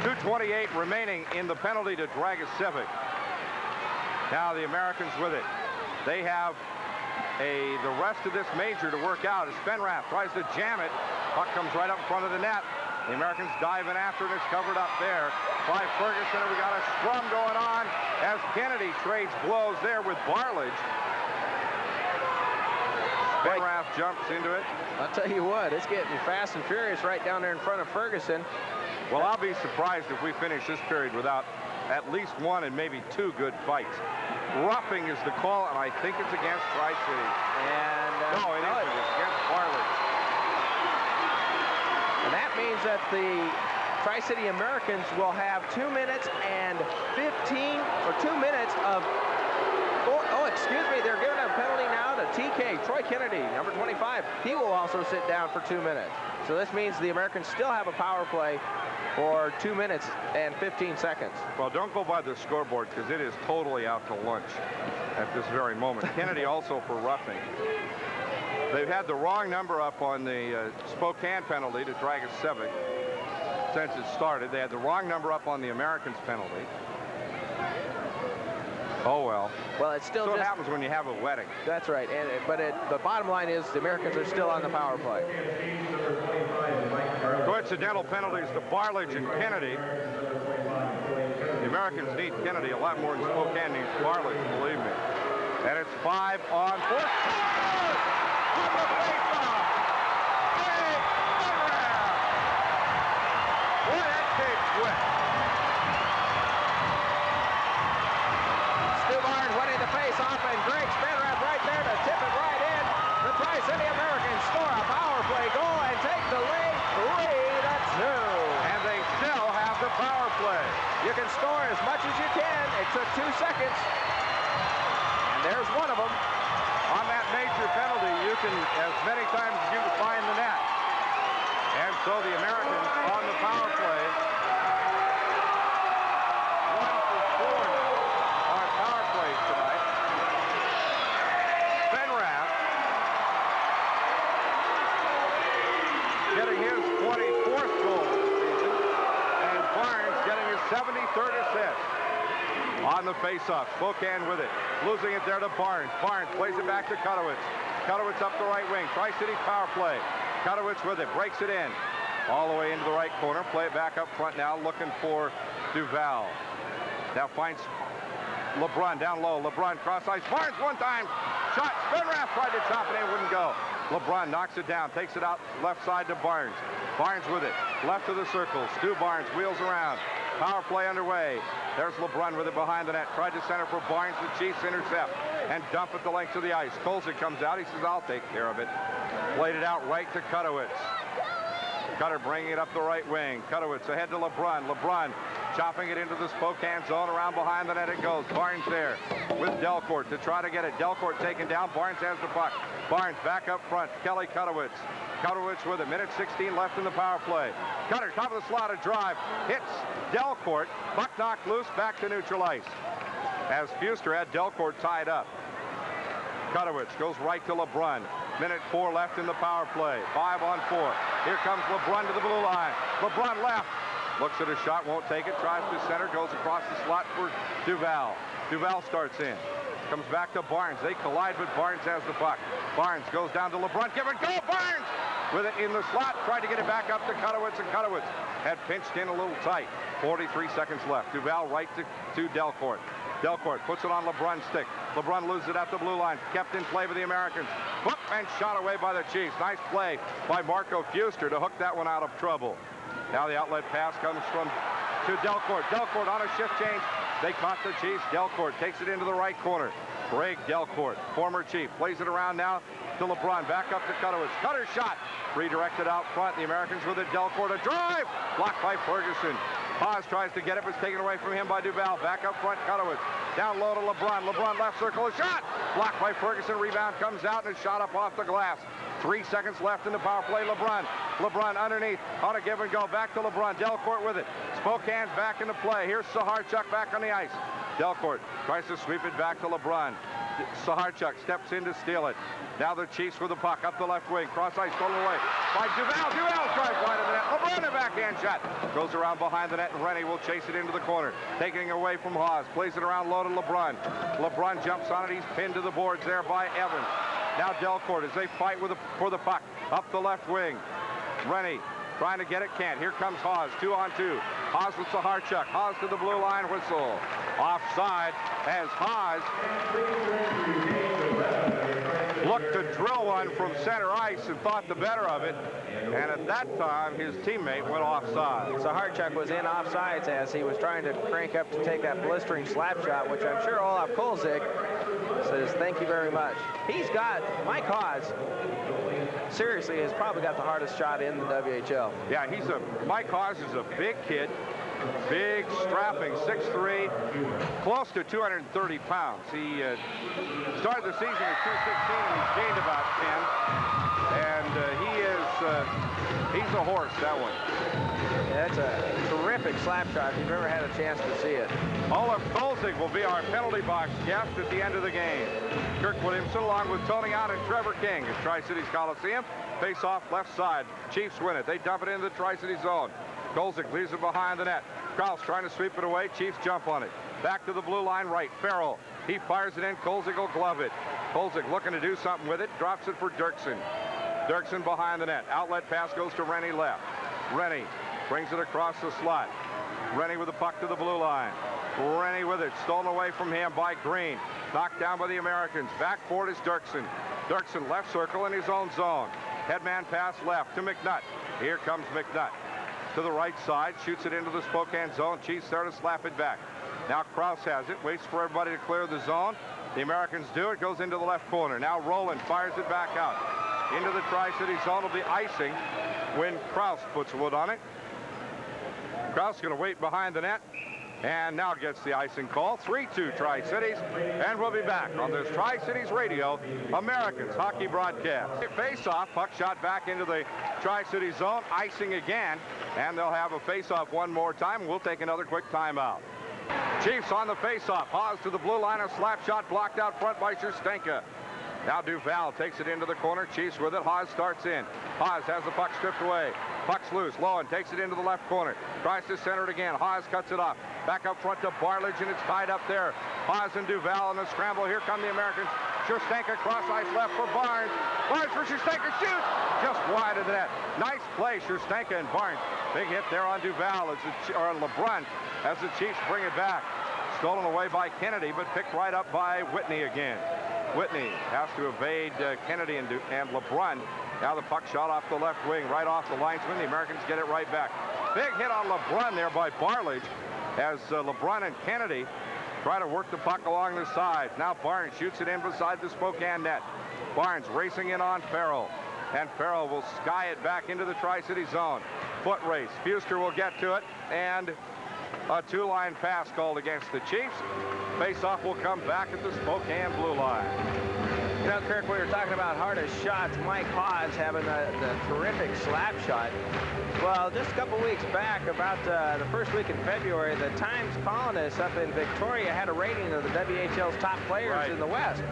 2:28 remaining in the penalty to Dragicevic. Now the Americans with it. They have the rest of this major to work out as Fenrath tries to jam it. Puck comes right up in front of the net. The Americans dive in after it. It's covered up there by Ferguson. And we got a scrum going on as Kennedy trades blows there with Barlage. Fenrath jumps into it. I'll tell you what, it's getting fast and furious right down there in front of Ferguson. Well, I'll be surprised if we finish this period without at least one and maybe 2 good fights. Roughing is the call, and I think it's against Tri-City. And no, it isn't. It's against Barlage. And that means that the Tri-City Americans will have 2 minutes and 15, or 2 minutes of, excuse me, they're giving a penalty now to TK, Troy Kennedy, number 25. He will also sit down for 2 minutes. So this means the Americans still have a power play for 2 minutes and 15 seconds. Well, don't go by the scoreboard because it is totally out to lunch at this very moment. Kennedy also for roughing. They've had the wrong number up on the Spokane penalty to Dragicevic since it started. They had the wrong number up on the Americans penalty. Oh, well. Well, it's still what happens when you have a wedding. That's right. But the bottom line is the Americans are still on the power play. Coincidental penalties to Barlage and Kennedy. The Americans need Kennedy a lot more than Spokane needs Barlage, believe me. And it's 5 on 4. Boy, that came quick. Stu Barnes winning the face-off, and Greg Spenrath right there to tip it right in. The Tri-City Americans score a power play goal and take the lead 3-2. And they still have the power play. You can score as much as you can. It took 2 seconds. And there's one of them. On that major penalty, you can, as many times as you can find the net. And so the Americans on the power play, 1 for 4 now on power plays tonight. Fenrath getting his 24th goal this season, and Barnes getting his 73rd assist. On the face-off, Spokane with it, losing it there to Barnes. Barnes plays it back to Kutowicz. Kutowicz up the right wing. Tri-City power play. Kutowicz with it, breaks it in. All the way into the right corner. Play it back up front now, looking for Duval. Now finds LeBrun down low. LeBrun cross ice. Barnes one time. Shot. Spenrath tried to chop it in, wouldn't go. LeBrun knocks it down, takes it out left side to Barnes. Barnes with it, left of the circle. Stu Barnes wheels around. Power play underway. There's LeBrun with it behind the net. Tried to center for Barnes. The Chiefs intercept and dump at the length of the ice. Kolzig comes out. He says, I'll take care of it. Played it out right to Kutowicz. Cutter bringing it up the right wing. Kutowicz ahead to LeBrun. LeBrun Chopping it into the Spokane zone. Around behind the net it goes. Barnes there with Delcourt to try to get it. Delcourt taken down. Barnes has the puck. Barnes back up front. Kelly Kutowicz. Kutowicz with it. Minute 16 left in the power play. Cutter, top of the slot, a drive. Hits Delcourt. Puck knocked loose. Back to neutral ice. As Fuster had Delcourt tied up. Kutowicz goes right to LeBrun. Minute 4 left in the power play. 5-on-4. Here comes LeBrun to the blue line. LeBrun left. Looks at a shot, won't take it. Tries to center, goes across the slot for Duval. Duval starts in. Comes back to Barnes. They collide, but Barnes has the puck. Barnes goes down to LeBrun. Give it, go! Barnes! With it in the slot. Tried to get it back up to Kutowicz, and Kutowicz had pinched in a little tight. 43 seconds left. Duval right to Delcourt. Delcourt puts it on LeBrun's stick. LeBrun loses it at the blue line. Kept in play by the Americans. Whoop, and shot away by the Chiefs. Nice play by Marco Fuster to hook that one out of trouble. Now the outlet pass comes to Delcourt. Delcourt on a shift change. They caught the Chiefs. Delcourt takes it into the right corner. Greg Delcourt, former Chief, plays it around now to LeBrun. Back up to Kutowicz. Cutter shot. Redirected out front. The Americans with it. Delcourt a drive. Blocked by Ferguson. Haas tries to get it, but it's taken away from him by Duval. Back up front, Kutowicz. Down low to LeBrun. LeBrun left circle, a shot. Blocked by Ferguson. Rebound comes out and is shot up off the glass. 3 seconds left in the power play. LeBrun underneath on a give and go. Back to LeBrun. Delcourt with it. Spokane's back into play. Here's Saharchuk back on the ice. Delcourt tries to sweep it back to LeBrun. Saharchuk steps in to steal it. Now the Chiefs with the puck up the left wing. Cross ice stolen away by Duval. Duval drives wide of the net. LeBrun a backhand shot. Goes around behind the net, and Rennie will chase it into the corner. Taking it away from Haas. Plays it around low to LeBrun. LeBrun jumps on it. He's pinned to the boards there by Evans. Now Delcourt as they fight for the puck. Up the left wing. Rennie trying to get it, can't. Here comes Haas, 2-on-2. Haas with Saharchuk. Haas to the blue line, whistle. Offside as Haas looked to drill one from center ice and thought the better of it. And at that time, his teammate went offside. Saharchuk was in offsides as he was trying to crank up to take that blistering slap shot, which I'm sure Olaf Kolzig says thank you very much. He's got, Mike Haas, seriously, has probably got the hardest shot in the WHL. Yeah, Mike Haas is a big kid. Big, strapping, 6'3", close to 230 pounds. He started the season at 216 and he's gained about 10. And he's a horse, that one. Yeah, that's a terrific slap shot if you've ever had a chance to see it. Olaf Kolzig will be our penalty box guest at the end of the game. Kirk Williamson along with Tony Ott and Trevor King at Tri-Cities Coliseum. Face off left side. Chiefs win it. They dump it into the Tri-City zone. Kolzig leaves it behind the net. Kraus trying to sweep it away. Chiefs jump on it. Back to the blue line right. Farrell. He fires it in. Kolzig will glove it. Kolzig looking to do something with it. Drops it for Dirksen. Dirksen behind the net. Outlet pass goes to Rennie left. Rennie brings it across the slot. Rennie with the puck to the blue line. Rennie with it. Stolen away from him by Green. Knocked down by the Americans. Back for it is Dirksen. Dirksen left circle in his own zone. Headman pass left to McNutt. Here comes McNutt. To the right side, shoots it into the Spokane zone. Chiefs start to slap it back. Now Kraus has it, waits for everybody to clear the zone. The Americans do it, goes into the left corner. Now Rowland fires it back out. Into the Tri-City zone will be icing when Kraus puts wood on it. Kraus going to wait behind the net. And now gets the icing call. 3-2 Tri-Cities. And we'll be back on this Tri-Cities Radio Americans hockey broadcast. Face-off, puck shot back into the Tri-Cities zone. Icing again. And they'll have a face-off one more time. We'll take another quick timeout. Chiefs on the face-off. Haas to the blue line. A slap shot blocked out front by Sherstenka. Now Duval takes it into the corner. Chiefs with it. Haas starts in. Haas has the puck stripped away. Puck's loose. Lowen takes it into the left corner. Tries to center it again. Haas cuts it off. Back up front to Barlage, and it's tied up there. Haas and Duval in the scramble. Here come the Americans. Sherstenka cross ice left for Barnes. Barnes for Sherstenka. Shoots! Just wide of the net. Nice play, Sherstenka and Barnes. Big hit there on Duval or LeBrun as the Chiefs bring it back. Stolen away by Kennedy, but picked right up by Whitney again. Whitney has to evade Kennedy and LeBrun. Now the puck shot off the left wing, right off the linesman. The Americans get it right back. Big hit on LeBrun there by Barlage as LeBrun and Kennedy try to work the puck along the sides. Now Barnes shoots it in beside the Spokane net. Barnes racing in on Farrell. And Farrell will sky it back into the Tri-City zone. Foot race. Fuster will get to it. And A two-line pass called against the Chiefs. Face-off will come back at the Spokane blue line. You know, Kirk, we were talking about hardest shots. Mike Hawes having the terrific slap shot. Well, just a couple weeks back, about the first week in February, the Times columnists up in Victoria had a rating of the WHL's top players in the West.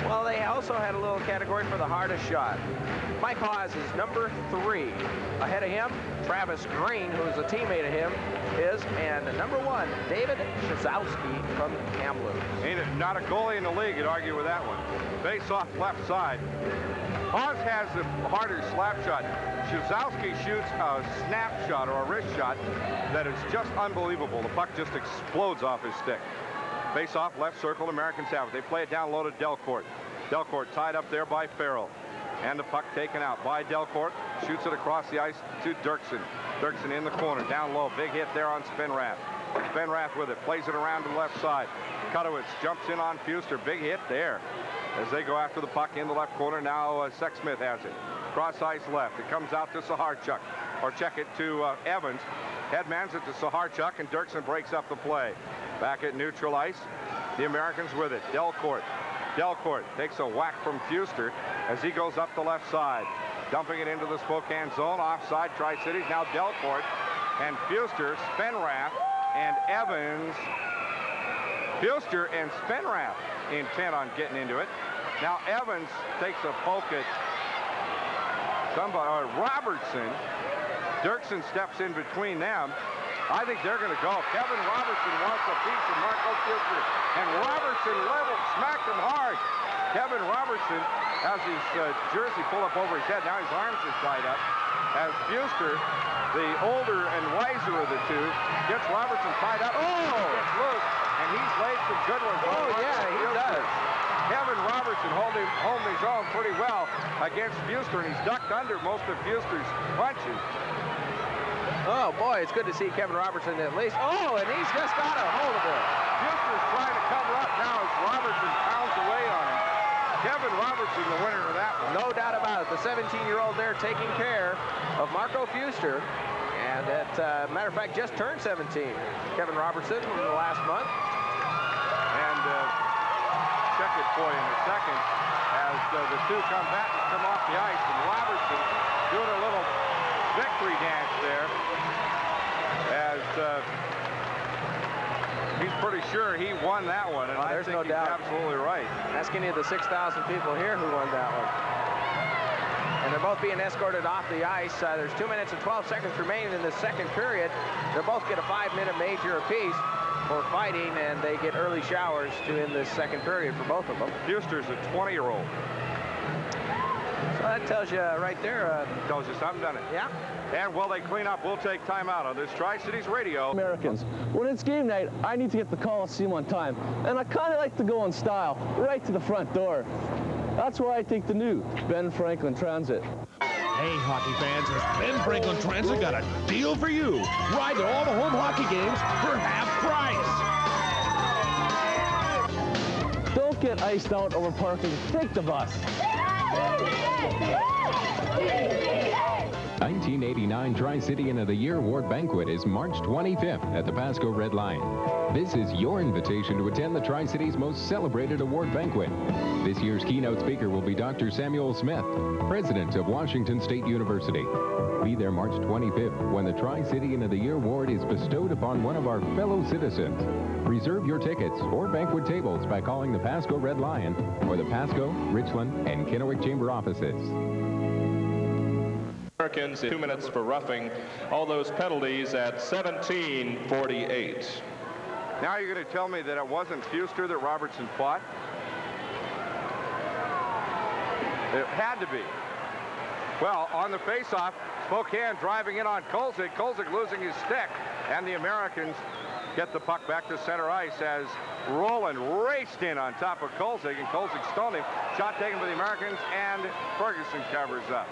Well, they also had a little category for the hardest shot. Mike Hawes is number 3. Ahead of him, Travis Green, who is a teammate of him, and number 1, David Shazowski from Kamloops. Ain't it not a goalie in the league, you'd argue with that one. Face off left side. Hawes has the harder slap shot. Shazowski shoots a snap shot or a wrist shot that is just unbelievable. The puck just explodes off his stick. Face off left circle, Americans have it. They play it down low to Delcourt. Delcourt tied up there by Farrell. And the puck taken out by Delcourt. Shoots it across the ice to Dirksen. Dirksen in the corner, down low. Big hit there on Spinrath. Spinrath with it, plays it around to the left side. Kutowicz jumps in on Fuster. Big hit there as they go after the puck in the left corner. Now Sexsmith has it. Cross ice left. It comes out to Saharchuk. Or check it to Evans. Headmans it to Saharchuk, and Dirksen breaks up the play. Back at neutral ice. The Americans with it. Delcourt. Delcourt takes a whack from Fuster as he goes up the left side. Dumping it into the Spokane zone. Offside, Tri-Cities. Now Delcourt and Fuster, Spinrath, and Evans. Fuster and Spinrath intent on getting into it. Now Evans takes a poke at somebody, or Robertson. Dirksen steps in between them. I think they're going to go. Kevin Robertson wants a piece of Marco Fuster, and Robertson smacked him hard. Kevin Robertson has his jersey pulled up over his head. Now his arms are tied up. As Fuster, the older and wiser of the two, gets Robertson tied up. Oh! Gets loose, and he's laid some good ones. Oh, yeah, he does. Kevin Robertson holding his own pretty well against Fuster, and he's ducked under most of Fuster's punches. Oh, boy, it's good to see Kevin Robertson at least. Oh, and he's just got a hold of it. Fuster's trying to cover up now as Robertson pounds away on him. Kevin Robertson, the winner of that one. No doubt about it. The 17-year-old there taking care of Marco Fuster. And that, matter of fact, just turned 17. Kevin Robertson in the last month. And check it for you in a second as the two combatants come off the ice, and Robertson doing a little victory dance there as he's pretty sure he won that one, and I think no he's doubt. Absolutely right. Asking you the 6,000 people here who won that one. And they're both being escorted off the ice. There's 2 minutes and 12 seconds remaining in the second period. They'll both get a 5-minute major apiece for fighting, and they get early showers to end this second period for both of them. Fuster's a 20-year-old. So that tells you right there. Tells you something, doesn't it? Yeah. And while they clean up, we'll take time out on this Tri-Cities Radio. Americans, when it's game night, I need to get the Coliseum on time. And I kind of like to go in style, right to the front door. That's why I take the new Ben Franklin Transit. Hey, hockey fans, has Ben Franklin Transit got a deal for you. Ride to all the home hockey games for half price. Don't get iced out over parking. Take the bus. 1989 Tri-City Inn of the Year Award Banquet is March 25th at the Pasco Red Lion. This is your invitation to attend the Tri-City's most celebrated award banquet. This year's keynote speaker will be Dr. Samuel Smith, President of Washington State University. Be there March 25th when the Tri-City Inn of the Year Award is bestowed upon one of our fellow citizens. Reserve your tickets or banquet tables by calling the Pasco Red Lion or the Pasco, Richland, and Kennewick Chamber offices. Americans, 2 minutes for roughing. All those penalties at 17:48. Now you're going to tell me that it wasn't Fuster that Robertson fought? It had to be. Well, on the faceoff, Spokane driving in on Kolzig. Kolzig losing his stick, and the Americans get the puck back to center ice as Rowland raced in on top of Kolzig, and Kolzig stoned him. Shot taken by the Americans, and Ferguson covers up.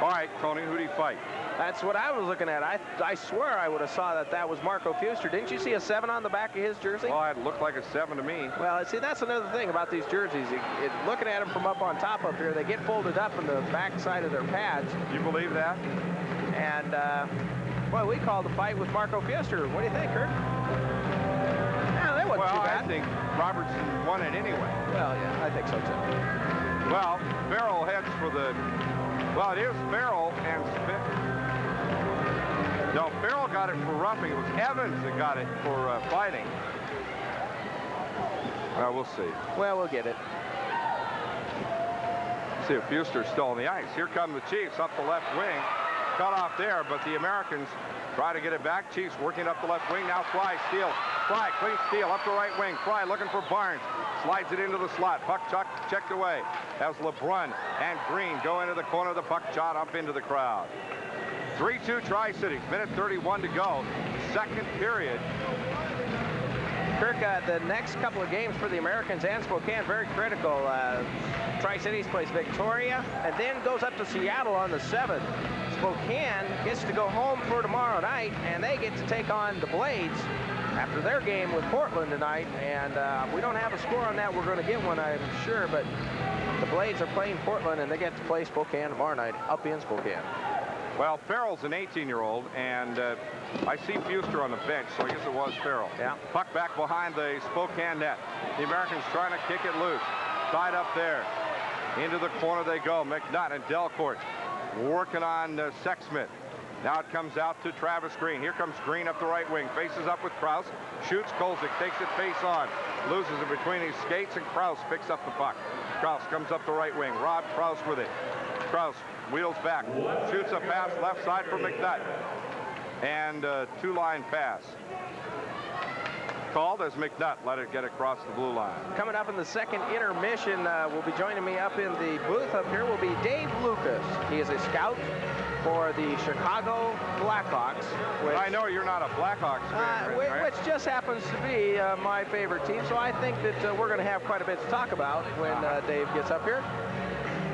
All right, Tony, who did he fight? That's what I was looking at. I swear I would have saw that was Marco Fuster. Didn't you see a 7 on the back of his jersey? Well, it looked like a 7 to me. Well, see, that's another thing about these jerseys. Looking at them from up on top up here, they get folded up in the back side of their pads. You believe that? And Well, we called the fight with Marco Fiester. What do you think, Kurt? Yeah, that wasn't too bad. I think Robertson won it anyway. Well, yeah, I think so, too. Well, Farrell heads for the... Well, it is Farrell and Smith. No, Farrell got it for roughing. It was Evans that got it for fighting. Well, we'll see. Well, we'll get it. See if Fuster's still on the ice. Here come the Chiefs up the left wing. Cut off there, but the Americans try to get it back. Chiefs working up the left wing. Now Fry steals. Fry, clean steal up the right wing. Fry looking for Barnes. Slides it into the slot. Puck checked away as LeBrun and Green go into the corner. The puck shot up into the crowd. 3-2 Tri-Cities. Minute 31 to go. Second period. Kirk, the next couple of games for the Americans and Spokane, very critical. Tri-Cities plays Victoria and then goes up to Seattle on the 7th. Spokane gets to go home for tomorrow night, and they get to take on the Blades after their game with Portland tonight. And we don't have a score on that. We're going to get one, I'm sure, but the Blades are playing Portland, and they get to play Spokane tomorrow night up in Spokane. Well, Farrell's an 18-year-old, and I see Fuster on the bench, so I guess it was Farrell. Yeah. Puck back behind the Spokane net. The Americans trying to kick it loose. Tied up there. Into the corner they go. McNutt and Delcourt working on Sexsmith. Now it comes out to Travis Green. Here comes Green up the right wing. Faces up with Krause. Shoots Kolzik. Takes it face on. Loses it between his skates, and Krause picks up the puck. Krause comes up the right wing. Rob Krause with it. Krause wheels back. Shoots a pass left side for McNutt. And two-line pass. Called as McNutt let it get across the blue line. Coming up in the second intermission, will be joining me up in the booth up here will be Dave Lucas. He is a scout for the Chicago Blackhawks. Which, I know you're not a Blackhawks fan, right? Which just happens to be my favorite team, so I think that we're going to have quite a bit to talk about when Dave gets up here.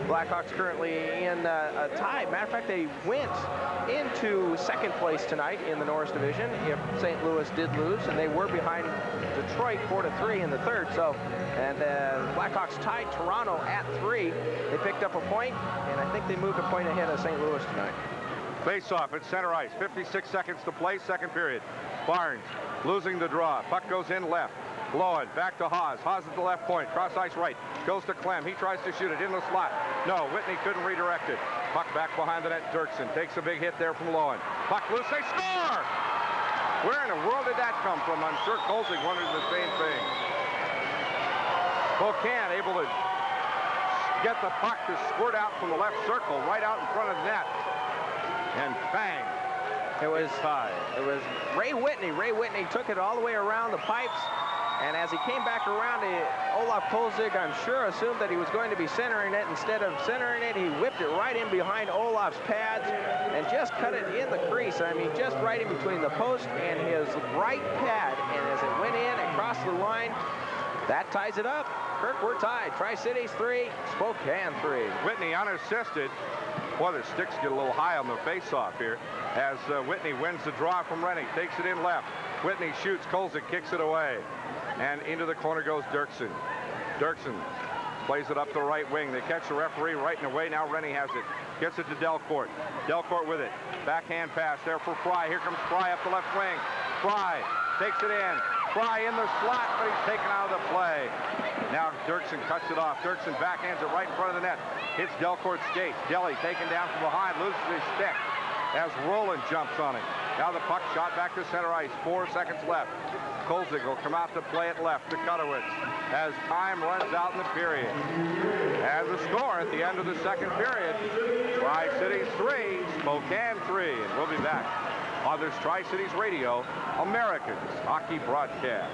Blackhawks currently in a tie. Matter of fact, they went into second place tonight in the Norris Division if St. Louis did lose, and they were behind Detroit 4-3 in the third. So, and the Blackhawks tied Toronto at 3. They picked up a point, and I think they moved a point ahead of St. Louis tonight. Face-off at center ice. 56 seconds to play, second period. Barnes losing the draw. Puck goes in left. Lowen back to Haas. Haas at the left point. Cross ice right. Goes to Clem. He tries to shoot it in the slot. No, Whitney couldn't redirect it. Puck back behind the net. Dirksen takes a big hit there from Lowen. Puck loose. They score! Where in the world did that come from? I'm sure Kolzig wondered the same thing. Spokane able to get the puck to squirt out from the left circle right out in front of the net. And bang. It was tied. It was Ray Whitney. Ray Whitney took it all the way around the pipes. And as he came back around, Olaf Kolzig, I'm sure, assumed that he was going to be centering it. Instead of centering it, he whipped it right in behind Olaf's pads and just cut it in the crease. I mean, just right in between the post and his right pad. And as it went in across the line, that ties it up. Kirk, we're tied. Tri-Cities 3, Spokane 3. Whitney unassisted. Boy, the sticks get a little high on the face-off here as Whitney wins the draw from Rennie. Takes it in left. Whitney shoots. Kolzig kicks it away. And into the corner goes Dirksen. Dirksen plays it up the right wing. They catch the referee right in the way. Now Rennie has it. Gets it to Delcourt. Delcourt with it. Backhand pass there for Fry. Here comes Fry up the left wing. Fry takes it in. Fry in the slot, but he's taken out of the play. Now Dirksen cuts it off. Dirksen backhands it right in front of the net. Hits Delcourt's skate. Delly taken down from behind. Loses his stick as Roland jumps on it. Now the puck shot back to center ice. 4 seconds left. Kolzig will come out to play it left to Kutowitz as time runs out in the period. As a score at the end of the second period, Tri-Cities 3, Spokane 3. And we'll be back on this Tri-Cities Radio, America's hockey broadcast.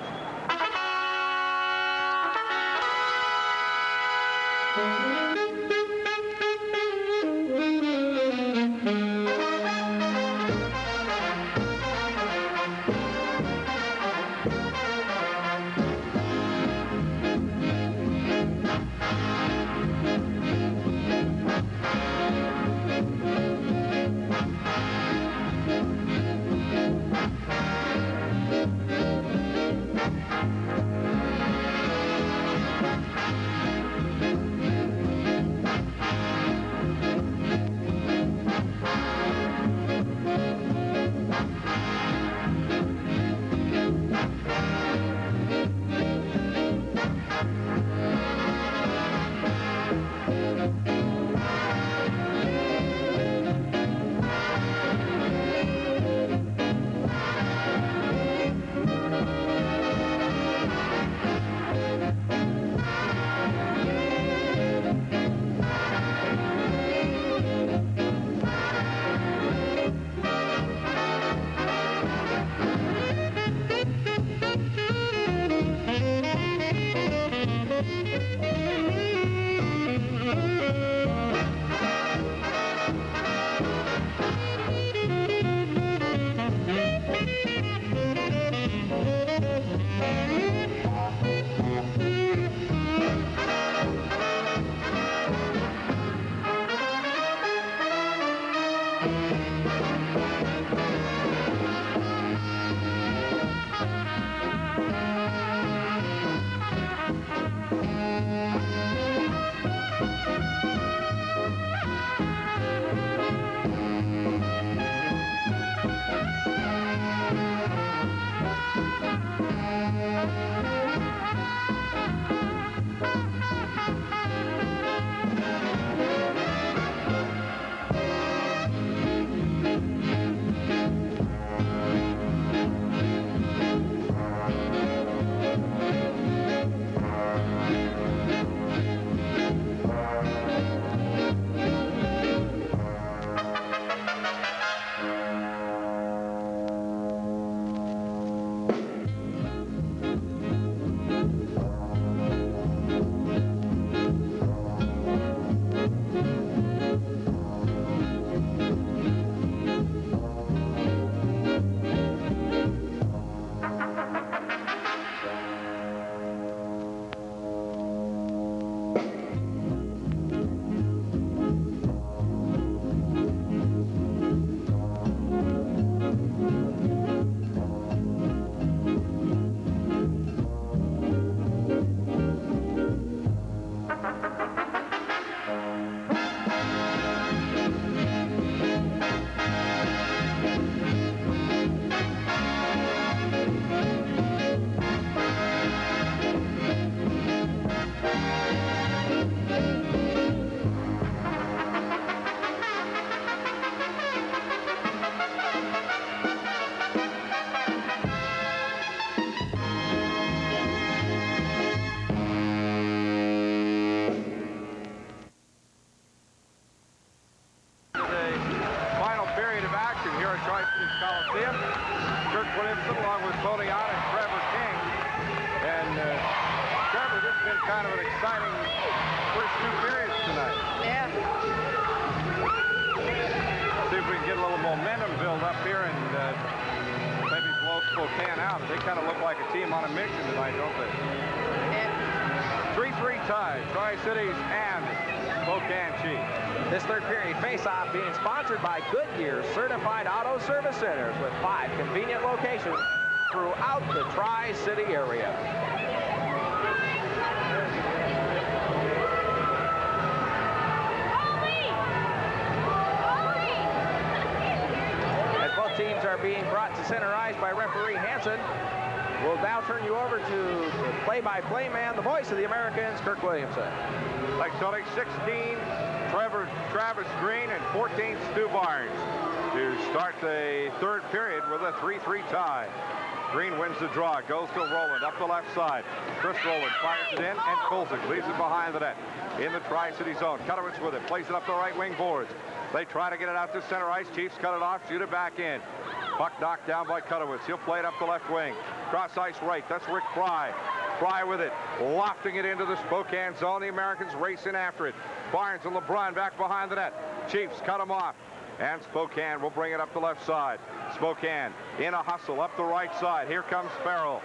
Coliseum. Kirk Williamson along with Tony Ott and Trevor King. And Trevor, this has been kind of an exciting first two periods tonight. Yeah. See if we can get a little momentum build up here and maybe blow Spokane out. They kind of look like a team on a mission tonight, don't they? 3-3 tie, Tri-Cities and Spokane Chiefs. This third period face-off being sponsored by Goodyear Certified Auto Service Centers with 5 convenient locations throughout the Tri-City area. As both teams are being brought to center ice by referee Hansen, we'll now turn you over to the play-by-play man, the voice of the Americans, Kirk Williamson. Like Tony, 16, Travis Green, and 14, Stu Barnes to start the third period with a 3-3 tie. Green wins the draw, goes to Rowland up the left side. Chris Rowland fires it in, and Kulzik leaves it behind the net in the Tri-City zone. Kutowicz with it, plays it up the right wing boards. They try to get it out to center ice. Chiefs cut it off, shoot it back in. Puck knocked down by Kutowicz. He'll play it up the left wing. Cross ice right. That's Rick Fry. Fry with it, lofting it into the Spokane zone. The Americans racing after it. Barnes and LeBrun back behind the net. Chiefs cut them off. And Spokane will bring it up the left side. Spokane in a hustle up the right side. Here comes Farrell.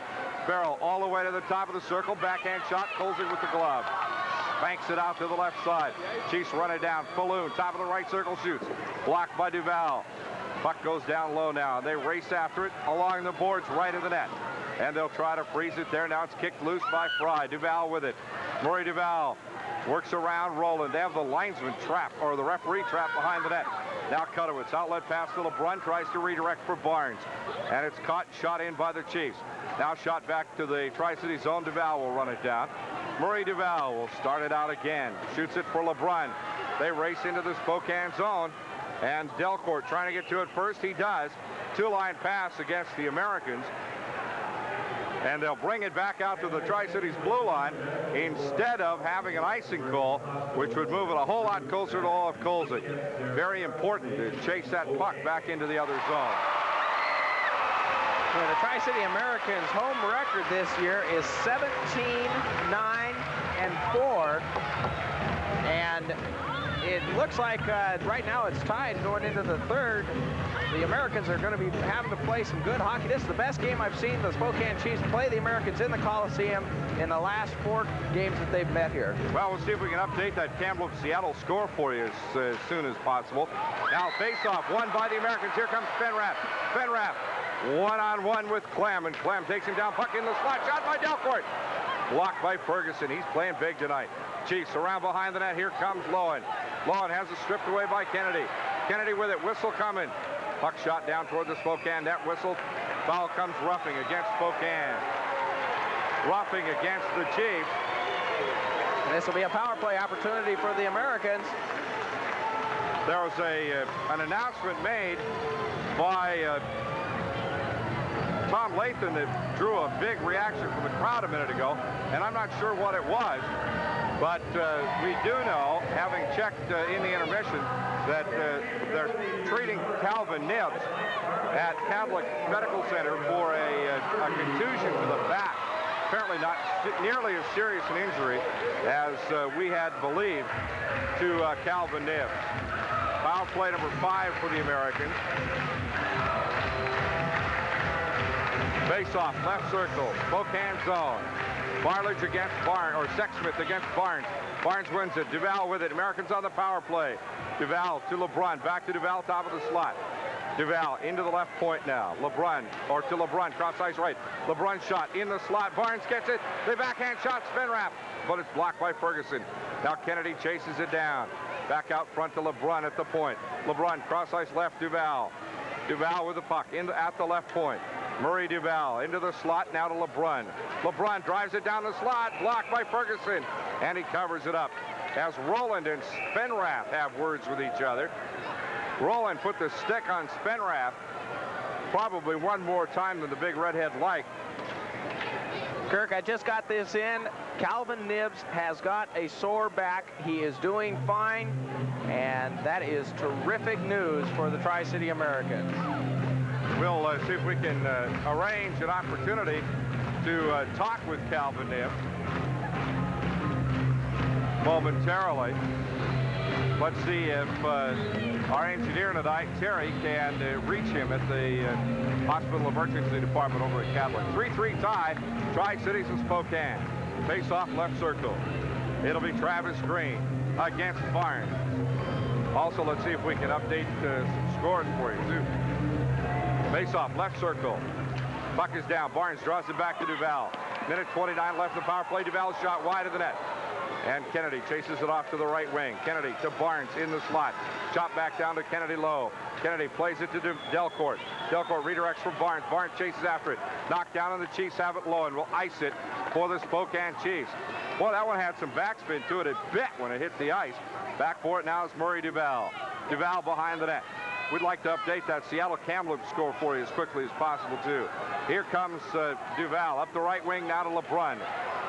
Farrell all the way to the top of the circle. Backhand shot. Kulzik with the glove. Banks it out to the left side. Chiefs run it down. Falloon, top of the right circle, shoots. Blocked by Duval. Puck goes down low now. They race after it along the boards right of the net. And they'll try to freeze it there. Now it's kicked loose by Fry. Duval with it. Murray Duval works around Rowland. They have the linesman trap, or the referee trap behind the net. Now Kutowicz, outlet pass to LeBrun, tries to redirect for Barnes. And it's caught, shot in by the Chiefs. Now shot back to the Tri-City zone. Duval will run it down. Murray Duval will start it out again. Shoots it for LeBrun. They race into the Spokane zone. And Delcourt trying to get to it first. He does. Two-line pass against the Americans. And they'll bring it back out to the Tri-Cities blue line instead of having an icing call, which would move it a whole lot closer to Olaf Kulzik. Very important to chase that puck back into the other zone. Well, the Tri-City Americans' home record this year is 17-9-4. And it looks like right now it's tied going into the third. The Americans are going to be having to play some good hockey. This is the best game I've seen the Spokane Chiefs play the Americans in the Coliseum in the last 4 games that they've met here. Well, we'll see if we can update that Kamloops-Seattle score for you as soon as possible. Now face-off, won by the Americans. Here comes Fenrath. Fenrath, one-on-one with Clem, and Clem takes him down. Puck in the slot, shot by Delcourt. Blocked by Ferguson. He's playing big tonight. Chiefs around behind the net. Here comes Lowen. Lowen has it stripped away by Kennedy. Kennedy with it. Whistle coming. Puck shot down toward the Spokane net. Whistle. Foul comes roughing against Spokane. Roughing against the Chiefs. And this will be a power play opportunity for the Americans. There was an announcement made by Tom Lathan that drew a big reaction from the crowd a minute ago, and I'm not sure what it was, but we do know, having checked in the intermission, that they're treating Calvin Nibbs at Catholic Medical Center for a contusion to the back. Apparently not nearly as serious an injury as we had believed to Calvin Nibbs. Foul play number 5 for the Americans. Face-off, left circle, Spokane zone. Barledge against Barnes, or Sexsmith against Barnes. Barnes wins it. Duval with it. Americans on the power play. Duval to LeBrun. Back to Duval, top of the slot. Duval into the left point now. LeBrun, or to LeBrun, cross ice right. LeBrun shot in the slot. Barnes gets it. The backhand shot, Spenrath, but it's blocked by Ferguson. Now Kennedy chases it down. Back out front to LeBrun at the point. LeBrun, cross ice left, Duval. Duval with the puck at the left point. Murray Duval into the slot, now to LeBrun. LeBrun drives it down the slot, blocked by Ferguson, and he covers it up. As Rowland and Spenrath have words with each other. Rowland put the stick on Spenrath probably one more time than the big redhead liked. Kirk, I just got this in. Calvin Nibbs has got a sore back. He is doing fine, and that is terrific news for the Tri-City Americans. We'll see if we can arrange an opportunity to talk with Calvin Nim momentarily. Let's see if our engineer tonight, Terry, can reach him at the Hospital Emergency Department over at Catholic. 3-3 tie, Tri-Cities and Spokane. Face off left circle. It'll be Travis Green against Barnes. Also, let's see if we can update some scores for you, too. Face off left circle. Puck is down. Barnes draws it back to Duval. Minute 29 left in the power play. Duval shot wide of the net. And Kennedy chases it off to the right wing. Kennedy to Barnes in the slot. Chop back down to Kennedy low. Kennedy plays it to Delcourt. Delcourt redirects for Barnes. Barnes chases after it. Knocked down, and the Chiefs have it low and will ice it for the Spokane Chiefs. Boy, that one had some backspin to it. It bit when it hit the ice. Back for it now is Murray Duval. Duval behind the net. We'd like to update that Seattle Kamloops score for you as quickly as possible, too. Here comes Duval up the right wing now to LeBrun.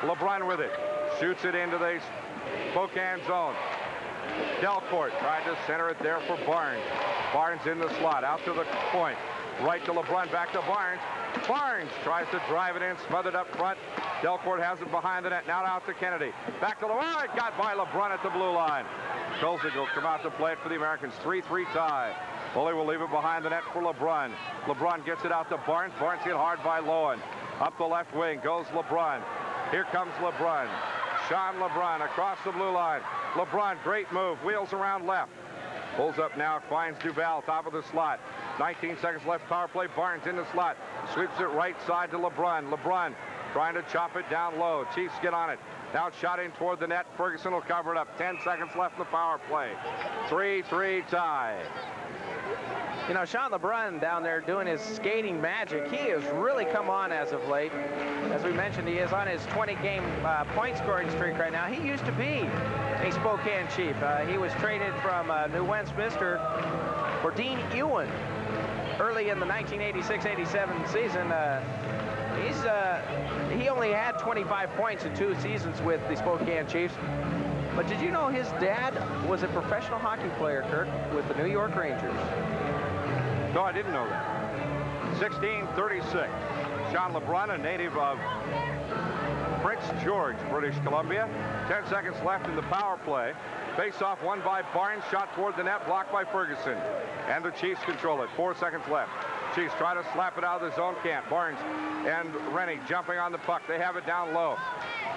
LeBrun with it. Shoots it into the Spokane zone. Delcourt tried to center it there for Barnes. Barnes in the slot, out to the point. Right to LeBrun, back to Barnes. Barnes tries to drive it in, smothered up front. Delcourt has it behind the net. Now out to Kennedy. Back to LeBrun. It got by LeBrun at the blue line. Kolzig will come out to play it for the Americans. 3-3 tie. Foley will leave it behind the net for LeBrun. LeBrun gets it out to Barnes. Barnes hit hard by Lowen. Up the left wing goes LeBrun. Here comes LeBrun. Sean LeBrun across the blue line. LeBrun, great move. Wheels around left. Pulls up now, finds Duval, top of the slot. 19 seconds left, power play. Barnes in the slot. Sweeps it right side to LeBrun. LeBrun trying to chop it down low. Chiefs get on it. Now shot in toward the net. Ferguson will cover it up. 10 seconds left in the power play. 3-3 tie. You know, Sean LeBrun down there doing his skating magic. He has really come on as of late. As we mentioned, he is on his 20-game point scoring streak right now. He used to be a Spokane Chief. He was traded from New Westminster for Dean Ewan early in the 1986-87 season. He only had 25 points in 2 seasons with the Spokane Chiefs. But did you know his dad was a professional hockey player, Kirk, with the New York Rangers? No, I didn't know that. 1636. Sean LeBrun, a native of Prince George, British Columbia. 10 seconds left in the power play. Face-off won by Barnes, shot toward the net, blocked by Ferguson. And the Chiefs control it. 4 seconds left. Chiefs try to slap it out of the zone, can't. Barnes and Rennie jumping on the puck. They have it down low.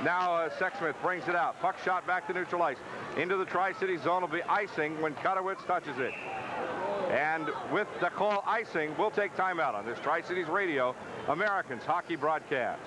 Now Sexsmith brings it out. Puck shot back to neutral ice. Into the Tri-City zone will be icing when Kutowitz touches it. And with the call icing, we'll take timeout on this Tri-Cities Radio Americans hockey broadcast.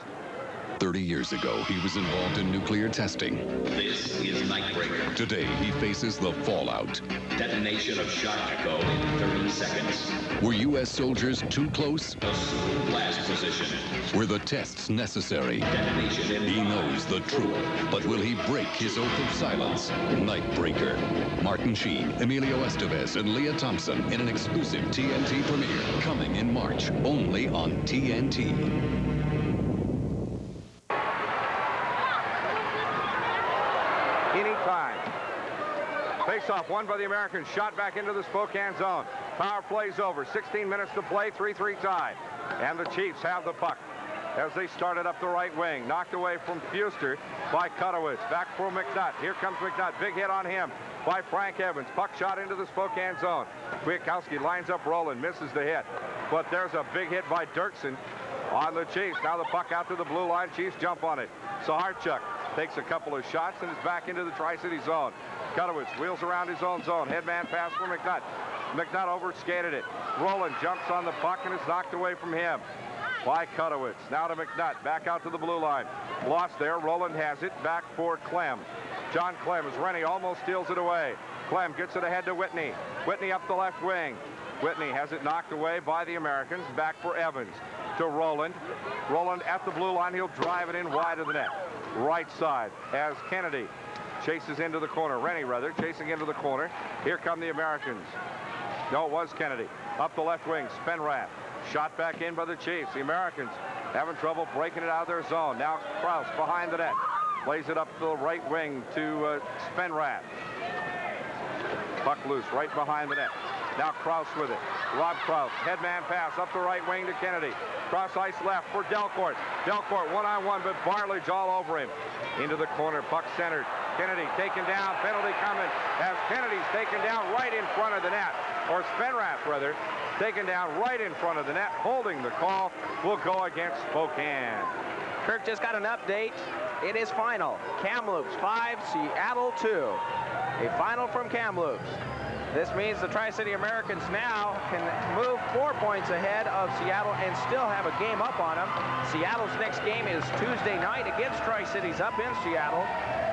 30 years ago, he was involved in nuclear testing. This is Nightbreaker. Today, he faces the fallout. Detonation of shot echo in 30 seconds. Were U.S. soldiers too close? Assume blast position. Were the tests necessary? Detonation in He knows the truth, but will he break his oath of silence? Nightbreaker. Martin Sheen, Emilio Estevez, and Leah Thompson in an exclusive TNT premiere coming in March, only on TNT. Anytime. Face-off won by the Americans. Shot back into the Spokane zone. Power play's over. 16 minutes to play. 3-3 tie. And the Chiefs have the puck as they started up the right wing. Knocked away from Fuster by Kutowitz. Back for McNutt. Here comes McNutt. Big hit on him by Frank Evans. Puck shot into the Spokane zone. Kwiatkowski lines up Roland. Misses the hit. But there's a big hit by Dirksen on the Chiefs. Now the puck out to the blue line. Chiefs jump on it. Saharchuk takes a couple of shots and is back into the Tri-City zone. Kutowitz wheels around his own zone. Headman pass for McNutt. McNutt overskated it. Roland jumps on the puck and is knocked away from him by Kutowitz. Now to McNutt. Back out to the blue line. Lost there. Roland has it. Back for Clem. John Clem as Rennie almost steals it away. Clem gets it ahead to Whitney. Whitney up the left wing. Whitney has it knocked away by the Americans. Back for Evans. To Roland. Roland at the blue line. He'll drive it in wide of the net. Right side as Kennedy chases into the corner. Rennie, rather, chasing into the corner. Here come the Americans. No, it was Kennedy. Up the left wing, Spenrath. Shot back in by the Chiefs. The Americans having trouble breaking it out of their zone. Now Krause behind the net. Plays it up the right wing to Spenrath. Puck loose right behind the net. Now Kraus with it. Rob Kraus, headman pass up the right wing to Kennedy. Cross ice left for Delcourt. Delcourt one-on-one, but Bartlage all over him. Into the corner, puck centered. Kennedy taken down, penalty coming as Kennedy's taken down right in front of the net. Or Spenrath, rather, taken down right in front of the net. Holding the call will go against Spokane. Kirk just got an update. It is final. Kamloops 5, Seattle 2. A final from Kamloops. This means the Tri-City Americans now can move 4 points ahead of Seattle and still have a game up on them. Seattle's next game is Tuesday night against Tri-Cities up in Seattle.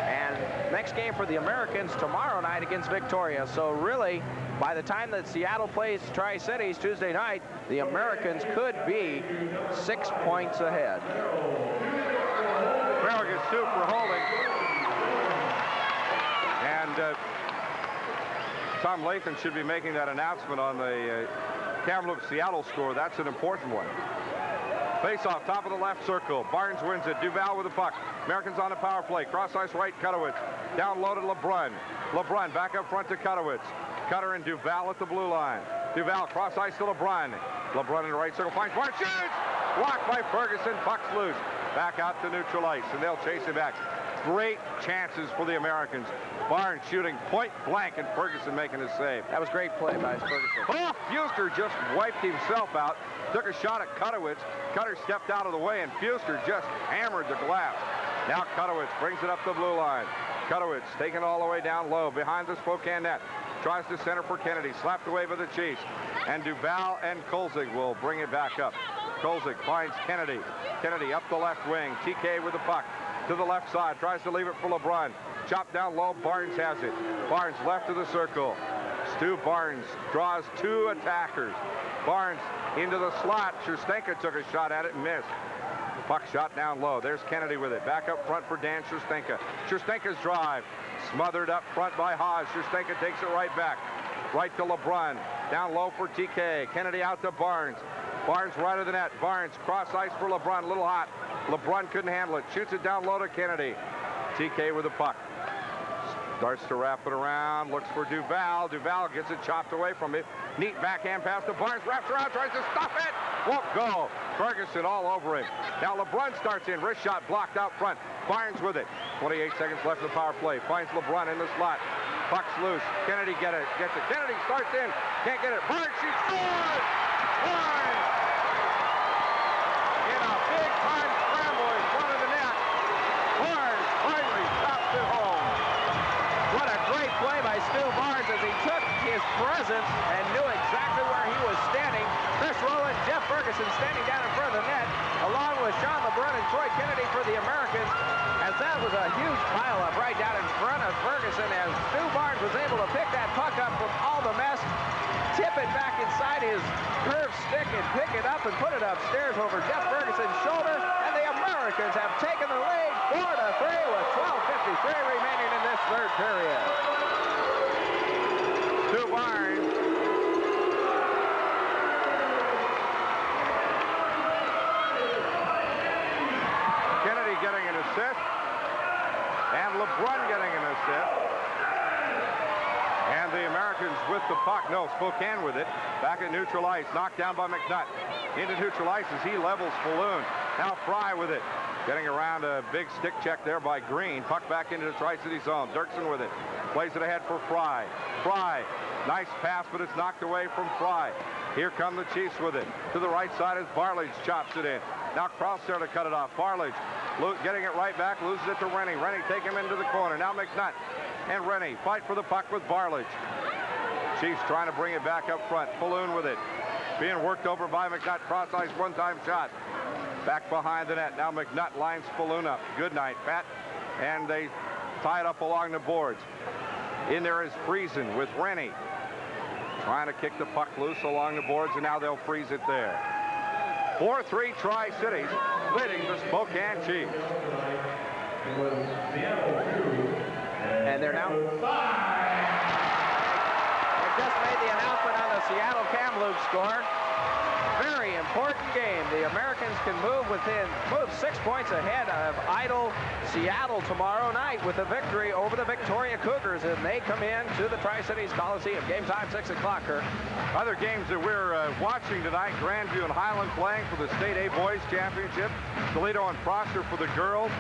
And next game for the Americans tomorrow night against Victoria. So really, by the time that Seattle plays Tri-Cities Tuesday night, the Americans could be 6 points ahead. Farrell gets 2 for holding. And Tom Lathan should be making that announcement on the Kamloops-Seattle score. That's an important one. Face-off, top of the left circle. Barnes wins it. Duval with the puck. Americans on the power play. Cross ice right, Kutowicz. Down low to LeBrun. LeBrun back up front to Kutowicz. Cutter and Duval at the blue line. Duval cross ice to LeBrun. LeBrun in the right circle finds Barnes. Shoots! Blocked by Ferguson. Puck's loose. Back out to neutral ice, and they'll chase him back. Great chances for the Americans. Barnes shooting point blank and Ferguson making a save. That was great play by Ferguson. Oh, Fuster just wiped himself out. Took a shot at Kutowicz. Cutter stepped out of the way, and Fuster just hammered the glass. Now Kutowicz brings it up the blue line. Kutowicz taken all the way down low behind the Spokane net. Tries to center for Kennedy. Slapped away by the Chiefs. And Duval and Kolzig will bring it back up. Kolzig finds Kennedy. Kennedy up the left wing. TK with the puck. To the left side, tries to leave it for LeBrun. Chopped down low, Barnes has it. Barnes left of the circle. Stu Barnes draws 2 attackers. Barnes into the slot. Scherstenka took a shot at it and missed. Puck shot down low. There's Kennedy with it. Back up front for Dan Scherstenka. Scherstenka's drive. Smothered up front by Haas. Scherstenka takes it right back. Right to LeBrun. Down low for TK. Kennedy out to Barnes. Barnes right of the net. Barnes cross ice for LeBrun. A little hot. LeBrun couldn't handle it. Shoots it down low to Kennedy. TK with the puck. Starts to wrap it around. Looks for Duval. Duval gets it chopped away from it. Neat backhand pass to Barnes. Wraps around. Tries to stop it. Won't go. Ferguson all over him. Now LeBrun starts in. Wrist shot blocked out front. Barnes with it. 28 seconds left in the power play. Finds LeBrun in the slot. Puck's loose. Kennedy gets it. Kennedy starts in. Can't get it. Barnes shoots. Scores! Barnes! In a big-time scramble in front of the net. Barnes finally stops it home. What a great play by Stu Barnes as he took his presence and knew exactly where he was standing. Chris Rowland, Jeff Ferguson standing down in front of the net, along with Sean LeBrun and Troy Kennedy for the Americans, as that was a huge pileup right down in front of Ferguson as Stu Barnes was able to pick that puck up from all the mess, tip it back inside his curved stick and pick it up and put it upstairs over Jeff Ferguson's shoulder, and the Americans have taken the lead 4-3 with 12:53 remaining in this third period. Stu Barnes. Kennedy getting an assist. And LeBrun getting an assist. And the Americans with the puck. No, Spokane with it. Back at neutral ice. Knocked down by McNutt. Into neutral ice as he levels Falloon. Now Fry with it. Getting around a big stick check there by Green. Puck back into the Tri-City zone. Dirksen with it. Plays it ahead for Fry. Fry. Nice pass, but it's knocked away from Fry. Here come the Chiefs with it. To the right side as Bartlage chops it in. Now Kraus there to cut it off. Bartlage getting it right back. Loses it to Rennie. Rennie take him into the corner. Now McNutt and Rennie fight for the puck with Bartlage. Chiefs trying to bring it back up front. Falloon with it. Being worked over by McNutt. Cross ice one-time shot. Back behind the net. Now McNutt lines Falloon up. Good night, Pat. And they tie it up along the boards. In there is Friesen with Rennie. Trying to kick the puck loose along the boards, and now they'll freeze it there. 4-3 Tri-Cities leading the Spokane Chiefs. And they're now... They just made the announcement on the Seattle Kamloops score. very important game. The Americans can move 6 points ahead of idle Seattle tomorrow night with a victory over the Victoria Cougars, and they come in to the Tri-Cities Coliseum. Game time 6 o'clock, Kirk. Other games that we're watching tonight, Grandview and Highland playing for the State A Boys Championship. Toledo and Prosser for the girls.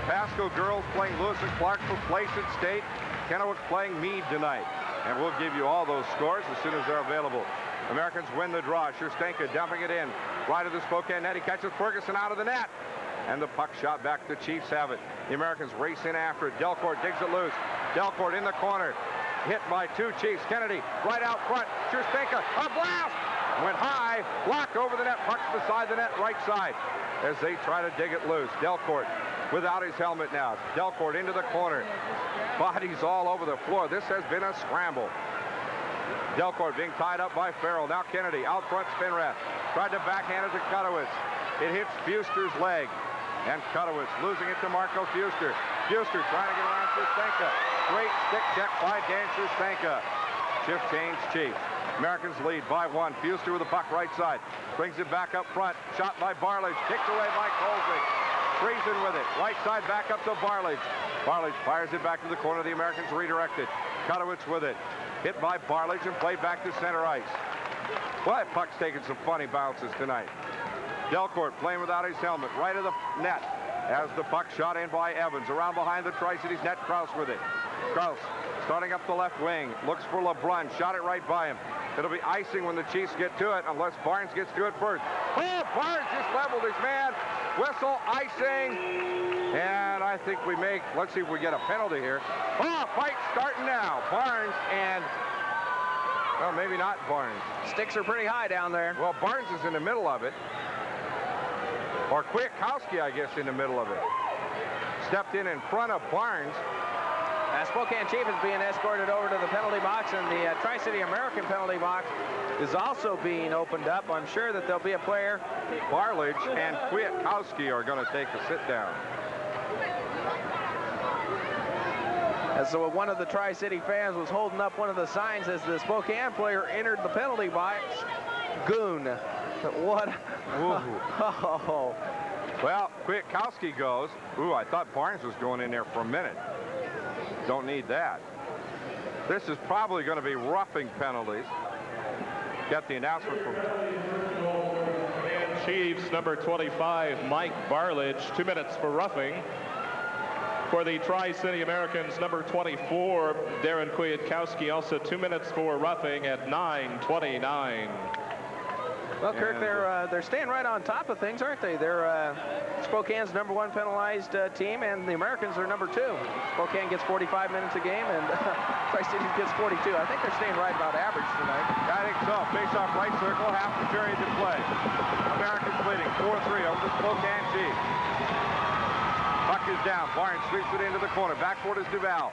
Pasco girls playing Lewis and Clark for place at state. Kennewick playing Meade tonight. And we'll give you all those scores as soon as they're available. Americans win the draw. Sherstenka dumping it in. Right of the Spokane net. He catches Ferguson out of the net. And the puck shot back. The Chiefs have it. The Americans race in after it. Delcourt digs it loose. Delcourt in the corner. Hit by 2 Chiefs. Kennedy right out front. Sherstenka. A blast! Went high. Blocked over the net. Puck's beside the net. Right side. As they try to dig it loose. Delcourt without his helmet now. Delcourt into the corner. Bodies all over the floor. This has been a scramble. Delcourt being tied up by Farrell. Now Kennedy out front. Spinrath tried to backhand it to Kutowitz. It hits Fuster's leg. And Kutowitz losing it to Marco Fuster. Fuster trying to get around Sherstenka. Great stick check by Dan Sherstenka. Shift change Chiefs. Americans lead by 1. Fuster with the puck right side. Brings it back up front. Shot by Barledge. Kicked away by Kolzig. Friesen with it. Right side back up to Barledge. Barledge fires it back to the corner. The Americans redirected. Kutowitz with it. Hit by Barledge and played back to center ice. Well, that puck's taking some funny bounces tonight. Delcourt playing without his helmet. Right of the net as the puck shot in by Evans. Around behind the Tri-Cities net. Krause with it. Krause starting up the left wing. Looks for LeBrun. Shot it right by him. It'll be icing when the Chiefs get to it unless Barnes gets to it first. Oh, Barnes just leveled his man. Whistle, icing. And I think we make, let's see if we get a penalty here. Oh, fight starting now. Barnes and, well, maybe not Barnes. Sticks are pretty high down there. Well, Barnes is in the middle of it. Or Kwiatkowski, I guess, in the middle of it. Stepped in front of Barnes. Spokane Chief is being escorted over to the penalty box, and the Tri-City American penalty box is also being opened up. I'm sure that there'll be a player. Barledge and Kwiatkowski are going to take a sit down. And so one of the Tri-City fans was holding up one of the signs as the Spokane player entered the penalty box. Goon. What? Oh. Well, Kwiatkowski goes. Ooh, I thought Barnes was going in there for a minute. Don't need that. This is probably going to be roughing penalties. Get the announcement from Chiefs number 25, Mike Barledge, 2 minutes for roughing. For the Tri-City Americans, number 24, Darren Kwiatkowski, also 2 minutes for roughing at 9:29. Well, Kirk, they're staying right on top of things, aren't they? They're Spokane's #1 penalized team, and the Americans are #2. Spokane gets 45 minutes a game, and Tri-City gets 42. I think they're staying right about average tonight. I think so. Face-off right circle, half the period to play. Americans leading 4-3 over the Spokane Chiefs. Puck is down. Barnes sweeps it into the corner. Backboard is Duval.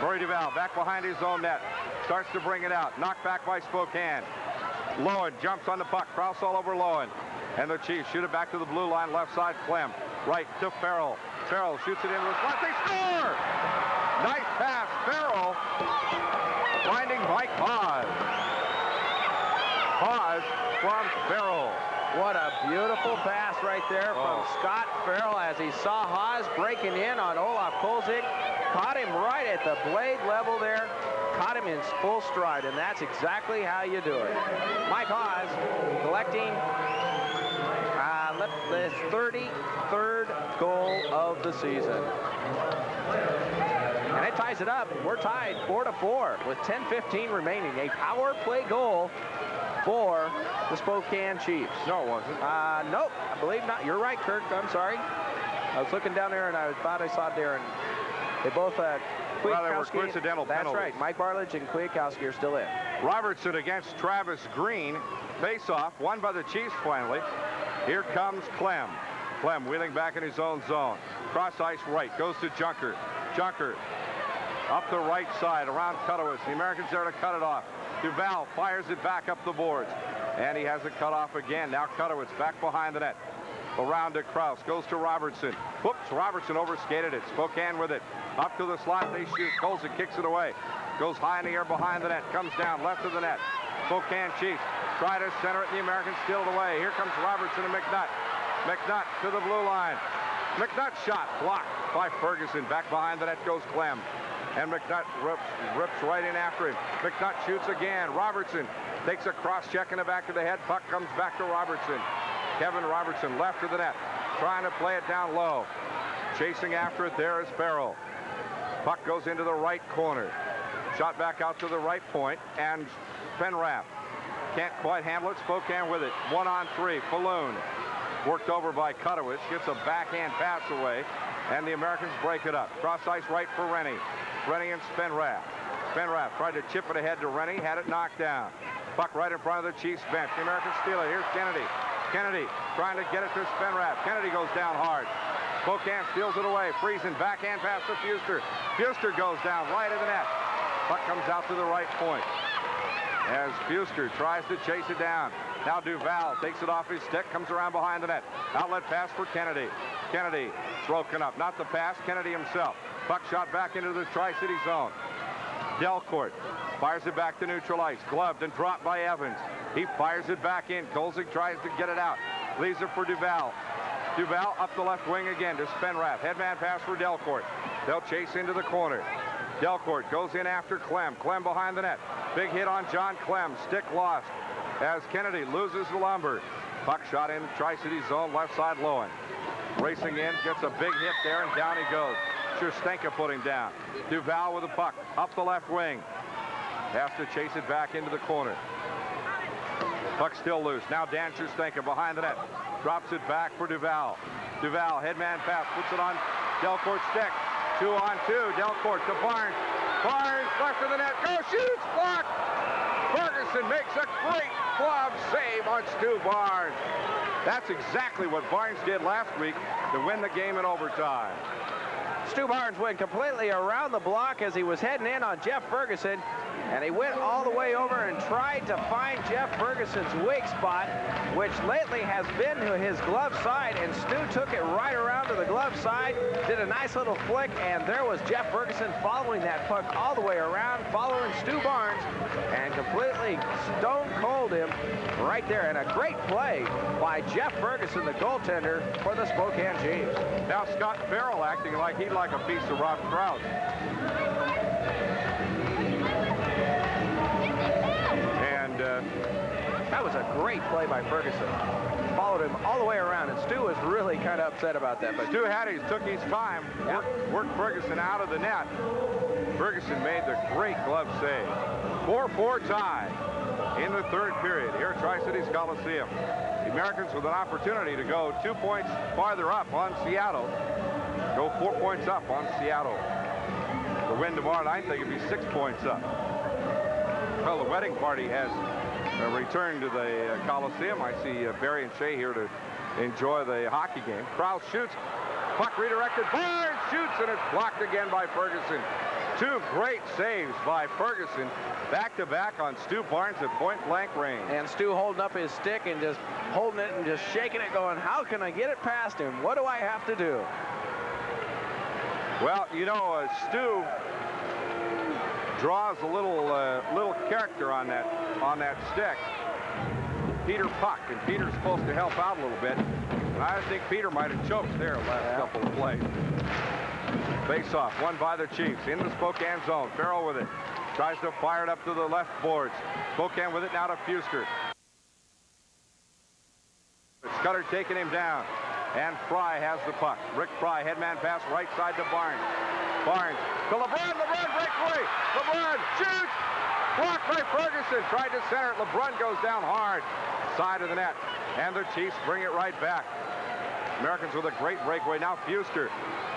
Murray Duval back behind his own net. Starts to bring it out. Knocked back by Spokane. Lowen jumps on the puck. Krause all over Lowen. And the Chiefs shoot it back to the blue line. Left side, Clem. Right to Farrell. Farrell shoots it into the slot. They score! Nice pass. Farrell finding Mike Haas. Haas from Farrell. What a beautiful pass right there from Scott Farrell as he saw Haas breaking in on Olaf Kolzig. Caught him right at the blade level there. Caught him in full stride, and that's exactly how you do it. Mike Haas collecting his 33rd goal of the season. And it ties it up. We're tied 4-4 with 10:15 remaining. A power play goal for the Spokane Chiefs. No, it wasn't. Nope, I believe not. You're right, Kirk. I'm sorry. I was looking down there, and I thought I saw Darren. They both well, they were coincidental penalties. That's right. Mike Barledge and Kwiatkowski are still in. Robertson against Travis Green. Face-off, won by the Chiefs finally. Here comes Clem. Clem wheeling back in his own zone. Cross ice right, goes to Junker. Junker up the right side, around Kutowitz. The Americans there to cut it off. Duval fires it back up the boards. And he has it cut off again. Now Kutowitz back behind the net. Around to Krause, goes to Robertson. Whoops, Robertson overskated it. Spokane with it. Up to the slot, they shoot. Kolzig kicks it away. Goes high in the air behind the net. Comes down left of the net. Spokane Chiefs try to center it, and the Americans steal it away. Here comes Robertson and McNutt. McNutt to the blue line. McNutt shot blocked by Ferguson. Back behind the net goes Clem. And McNutt rips right in after him. McNutt shoots again. Robertson takes a cross check in the back of the head. Puck comes back to Robertson. Kevin Robertson left of the net, trying to play it down low. Chasing after it there is Farrell. Puck goes into the right corner. Shot back out to the right point, and Penrath can't quite handle it. Spokane with it. 1-on-3. Falloon worked over by Kutowicz. Gets a backhand pass away, and the Americans break it up. Cross ice right for Rennie. Rennie and Spenrath. Spenrath tried to chip it ahead to Rennie. Had it knocked down. Puck right in front of the Chiefs bench. The Americans steal it. Here's Kennedy. Kennedy trying to get it to Spenrath. Kennedy goes down hard. Spokane steals it away. Friesen backhand pass to Fuster. Fuster goes down right of the net. Puck comes out to the right point as Fuster tries to chase it down. Now Duval takes it off his stick, comes around behind the net. Outlet pass for Kennedy. Kennedy broken up. Not the pass, Kennedy himself. Puck shot back into the Tri-City zone. Delcourt fires it back to neutral ice. Gloved and dropped by Evans. He fires it back in. Kolzig tries to get it out. Leaves it for Duval. Duval up the left wing again to Spenrath. Headman pass for Delcourt. They'll chase into the corner. Delcourt goes in after Clem. Clem behind the net. Big hit on John Clem. Stick lost as Kennedy loses the lumber. Puck shot in Tri-City zone, left side Lowen. Racing in, gets a big hit there, and down he goes. Schustenka put him down. Duval with the puck up the left wing. Has to chase it back into the corner. Puck still loose. Now Dan Schustenka behind the net. Drops it back for Duval. Duval, headman pass, puts it on Delcourt's stick. 2-on-2. Delcourt to Barnes. Barnes left of the net. Go, shoots, blocked. Ferguson makes a great glove save on Stu Barnes. That's exactly what Barnes did last week to win the game in overtime. Stu Barnes went completely around the block as he was heading in on Jeff Ferguson, and he went all the way over and tried to find Jeff Ferguson's weak spot, which lately has been to his glove side, and Stu took it right around to the glove side, did a nice little flick, and there was Jeff Ferguson following that puck all the way around, following Stu Barnes, and completely stone-cold him right there. And a great play by Jeff Ferguson, the goaltender for the Spokane Chiefs. Now Scott Farrell acting like he'd like a piece of Rob Krause. And that was a great play by Ferguson. Followed him all the way around, and Stu was really kind of upset about that. But Stu Hatties took his time, worked Ferguson out of the net. Ferguson made the great glove save. 4-4 tie in the third period here at Tri-Cities Coliseum. The Americans with an opportunity to go 2 points farther up on Seattle. Go 4 points up on Seattle. The win tomorrow night, they could be 6 points up. Well, the wedding party has returned to the Coliseum. I see Barry and Shea here to enjoy the hockey game. Krause shoots. Puck redirected. Barnes shoots, and it's blocked again by Ferguson. Two great saves by Ferguson, back-to-back on Stu Barnes at point-blank range. And Stu holding up his stick and just holding it and just shaking it, going, how can I get it past him? What do I have to do? Well, you know, Stu draws a little character on that stick. Peter Puck, and Peter's supposed to help out a little bit. And I think Peter might have choked there last couple of plays. Face-off, won by the Chiefs in the Spokane zone. Farrell with it. Tries to fire it up to the left boards. Spokane with it now to Fuster. Scudder taking him down. And Fry has the puck. Rick Fry, headman pass right side to Barnes. Barnes to LeBrun. LeBrun breakaway. LeBrun shoots. Blocked by Ferguson. Tried to center it. LeBrun goes down hard. Side of the net. And the Chiefs bring it right back. Americans with a great breakaway. Now Fuster.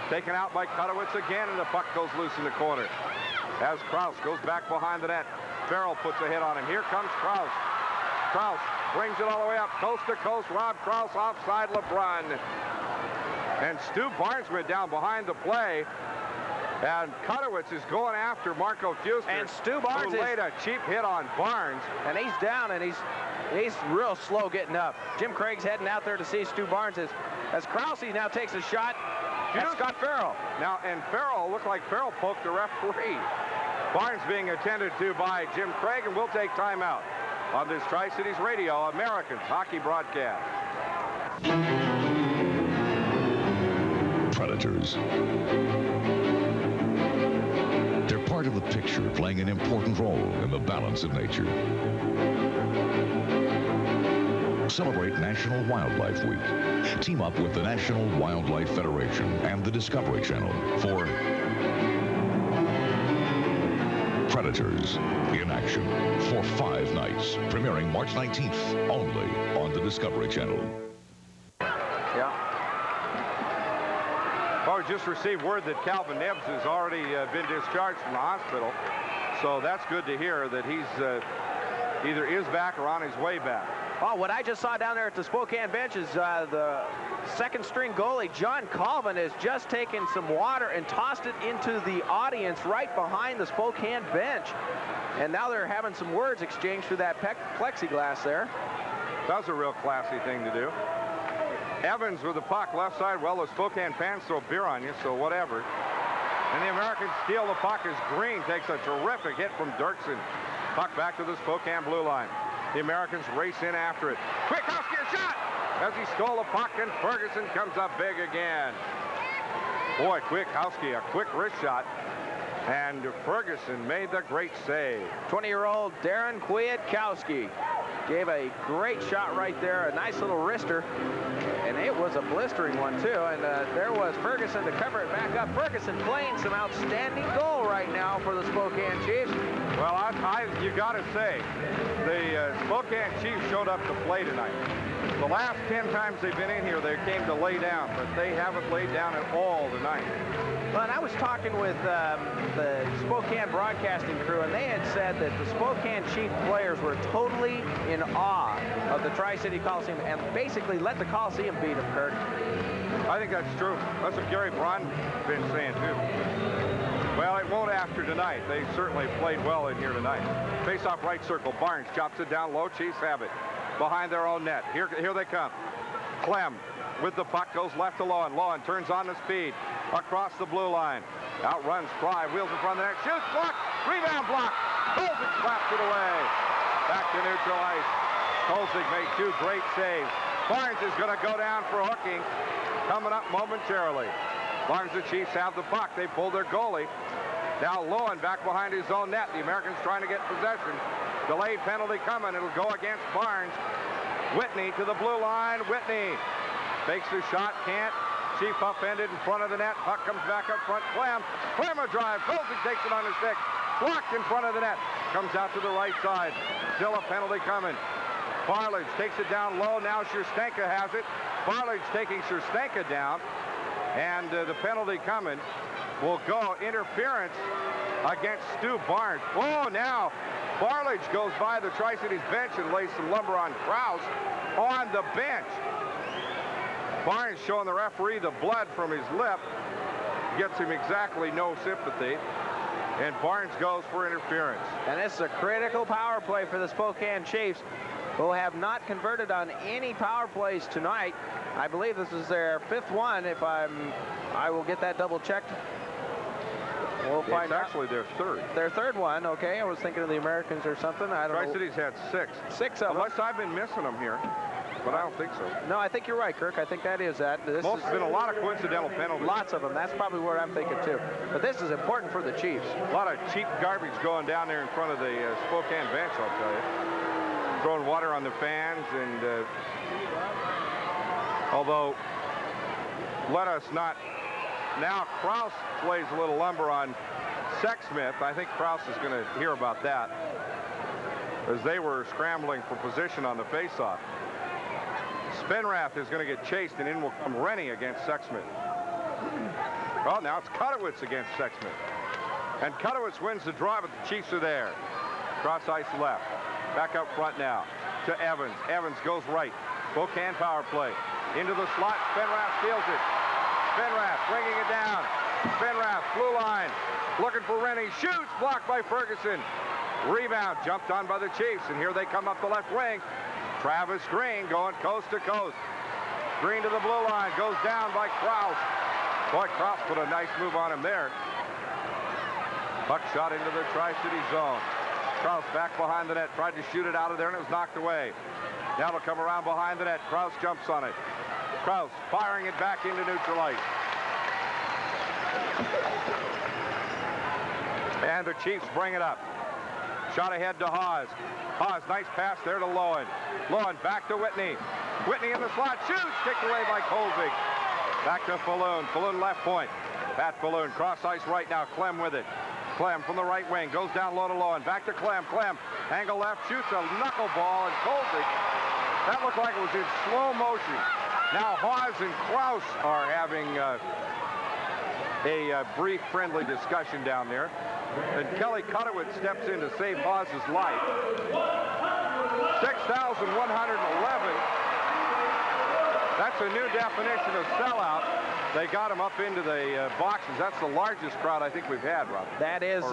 Taken out by Kutowicz again, and the puck goes loose in the corner. As Krause goes back behind the net. Farrell puts a hit on him. Here comes Krause. Krause brings it all the way up, coast to coast. Rob Krause offside LeBrun. And Stu Barnes went down behind the play. And Kutowicz is going after Marco Fuster. And Stu Barnes laid a cheap hit on Barnes. And he's down, and he's real slow getting up. Jim Craig's heading out there to see Stu Barnes as Krause now takes a shot at Scott Farrell. Now, and Farrell looked like Farrell poked the referee. Barnes being attended to by Jim Craig, and we'll take timeout. on this Tri-Cities Radio Americans hockey broadcast. Predators. They're part of the picture, playing an important role in the balance of nature. Celebrate National Wildlife Week. Team up with the National Wildlife Federation and the Discovery Channel for Predators in Action for 5 nights, premiering March 19th, only on the Discovery Channel. Yeah. Well, we just received word that Calvin Nebbs has already been discharged from the hospital, so that's good to hear that he's either is back or on his way back. Oh, what I just saw down there at the Spokane bench is the second-string goalie, John Colvin, has just taken some water and tossed it into the audience right behind the Spokane bench. And now they're having some words exchanged through that plexiglass there. That was a real classy thing to do. Evans with the puck left side. Well, the Spokane fans throw beer on you, so whatever. And the Americans steal the puck as Green takes a terrific hit from Dirksen. Puck back to the Spokane blue line. The Americans race in after it. Kwiatkowski a shot as he stole the puck, and Ferguson comes up big again. Boy, Kwiatkowski, a quick wrist shot, and Ferguson made the great save. 20-year-old Darren Kwiatkowski gave a great shot right there, a nice little wrister, and it was a blistering one too. And there was Ferguson to cover it back up. Ferguson playing some outstanding goal right now for the Spokane Chiefs. Well, you got to say, the Spokane Chiefs showed up to play tonight. The last 10 times they've been in here, they came to lay down, but they haven't laid down at all tonight. Well, and I was talking with the Spokane broadcasting crew, and they had said that the Spokane Chief players were totally in awe of the Tri-City Coliseum and basically let the Coliseum beat them, Kurt. I think that's true. That's what Gary Braun's been saying, too. Well, it won't after tonight. They certainly played well in here tonight. Face-off right circle. Barnes chops it down low. Chiefs have it behind their own net. Here they come. Clem with the puck goes left to Lohan. Lohan turns on the speed across the blue line. Outruns Fry. Wheels in front of the net. Shoots. Block. Rebound block. Kolzig slaps it away. Back to neutral ice. Kolzig made 2 great saves. Barnes is going to go down for hooking. Coming up momentarily. As long as the Chiefs have the puck, they pull their goalie. Now Lohan back behind his own net. The Americans trying to get possession. Delayed penalty coming. It'll go against Barnes. Whitney to the blue line. Whitney fakes the shot. Can't. Chief upended in front of the net. Puck comes back up front. Clem a drive. Kolzig takes it on his stick. Blocked in front of the net. Comes out to the right side. Still a penalty coming. Barlage takes it down low. Now Sherstenka has it. Barlage taking Sherstenka down. And the penalty coming will go interference against Stu Barnes. Oh, now Barlage goes by the Tri-Cities bench and lays some lumber on Krause on the bench. Barnes showing the referee the blood from his lip. Gets him exactly no sympathy. And Barnes goes for interference. And this is a critical power play for the Spokane Chiefs, who have not converted on any power plays tonight. I believe this is their 5th one. I will get that double checked. We'll find out. It's actually their 3rd. Their 3rd one, okay. I was thinking of the Americans or something. I don't know. Tri-Cities had 6. 6 of them. Unless I've been missing them here. But I don't think so. No, I think you're right, Kirk. I think that is that. This has been a lot of coincidental penalties. Lots of them. That's probably what I'm thinking, too. But this is important for the Chiefs. A lot of cheap garbage going down there in front of the Spokane bench, I'll tell you. Throwing water on the fans. And although, let us not. Now Krause plays a little lumber on Sexsmith. I think Krause is going to hear about that, as they were scrambling for position on the faceoff. Spenrath is going to get chased, and in will come Rennie against Sexsmith. Well, now it's Kutowitz against Sexsmith. And Kutowitz wins the draw, but the Chiefs are there. Cross ice left. Back up front now to Evans. Evans goes right. Spokane power play. Into the slot. Spenrath steals it. Spenrath bringing it down. Spenrath, blue line. Looking for Rennie. Shoots. Blocked by Ferguson. Rebound. Jumped on by the Chiefs. And here they come up the left wing. Travis Green going coast to coast. Green to the blue line. Goes down by Krause. Boy, Krause put a nice move on him there. Puck shot into the Tri-City zone. Kraus back behind the net, tried to shoot it out of there, and it was knocked away. Now it'll come around behind the net. Kraus jumps on it. Kraus firing it back into neutral ice. And the Chiefs bring it up. Shot ahead to Haas. Haas, nice pass there to Lowen. Lowen back to Whitney. Whitney in the slot, shoots, kicked away by Kolzig. Back to Falloon. Falloon left point. Pat Falloon, cross ice right now. Clem with it. Clem from the right wing, goes down low to Lowen. Back to Clem. Clem, angle left, shoots a knuckleball, and Kolzig. That looked like it was in slow motion. Now Haas and Kraus are having a brief friendly discussion down there. And Kelly Cudowitz steps in to save Haas's life. 6,111. That's a new definition of sellout. They got him up into the boxes. That's the largest crowd I think we've had, Rob. That is,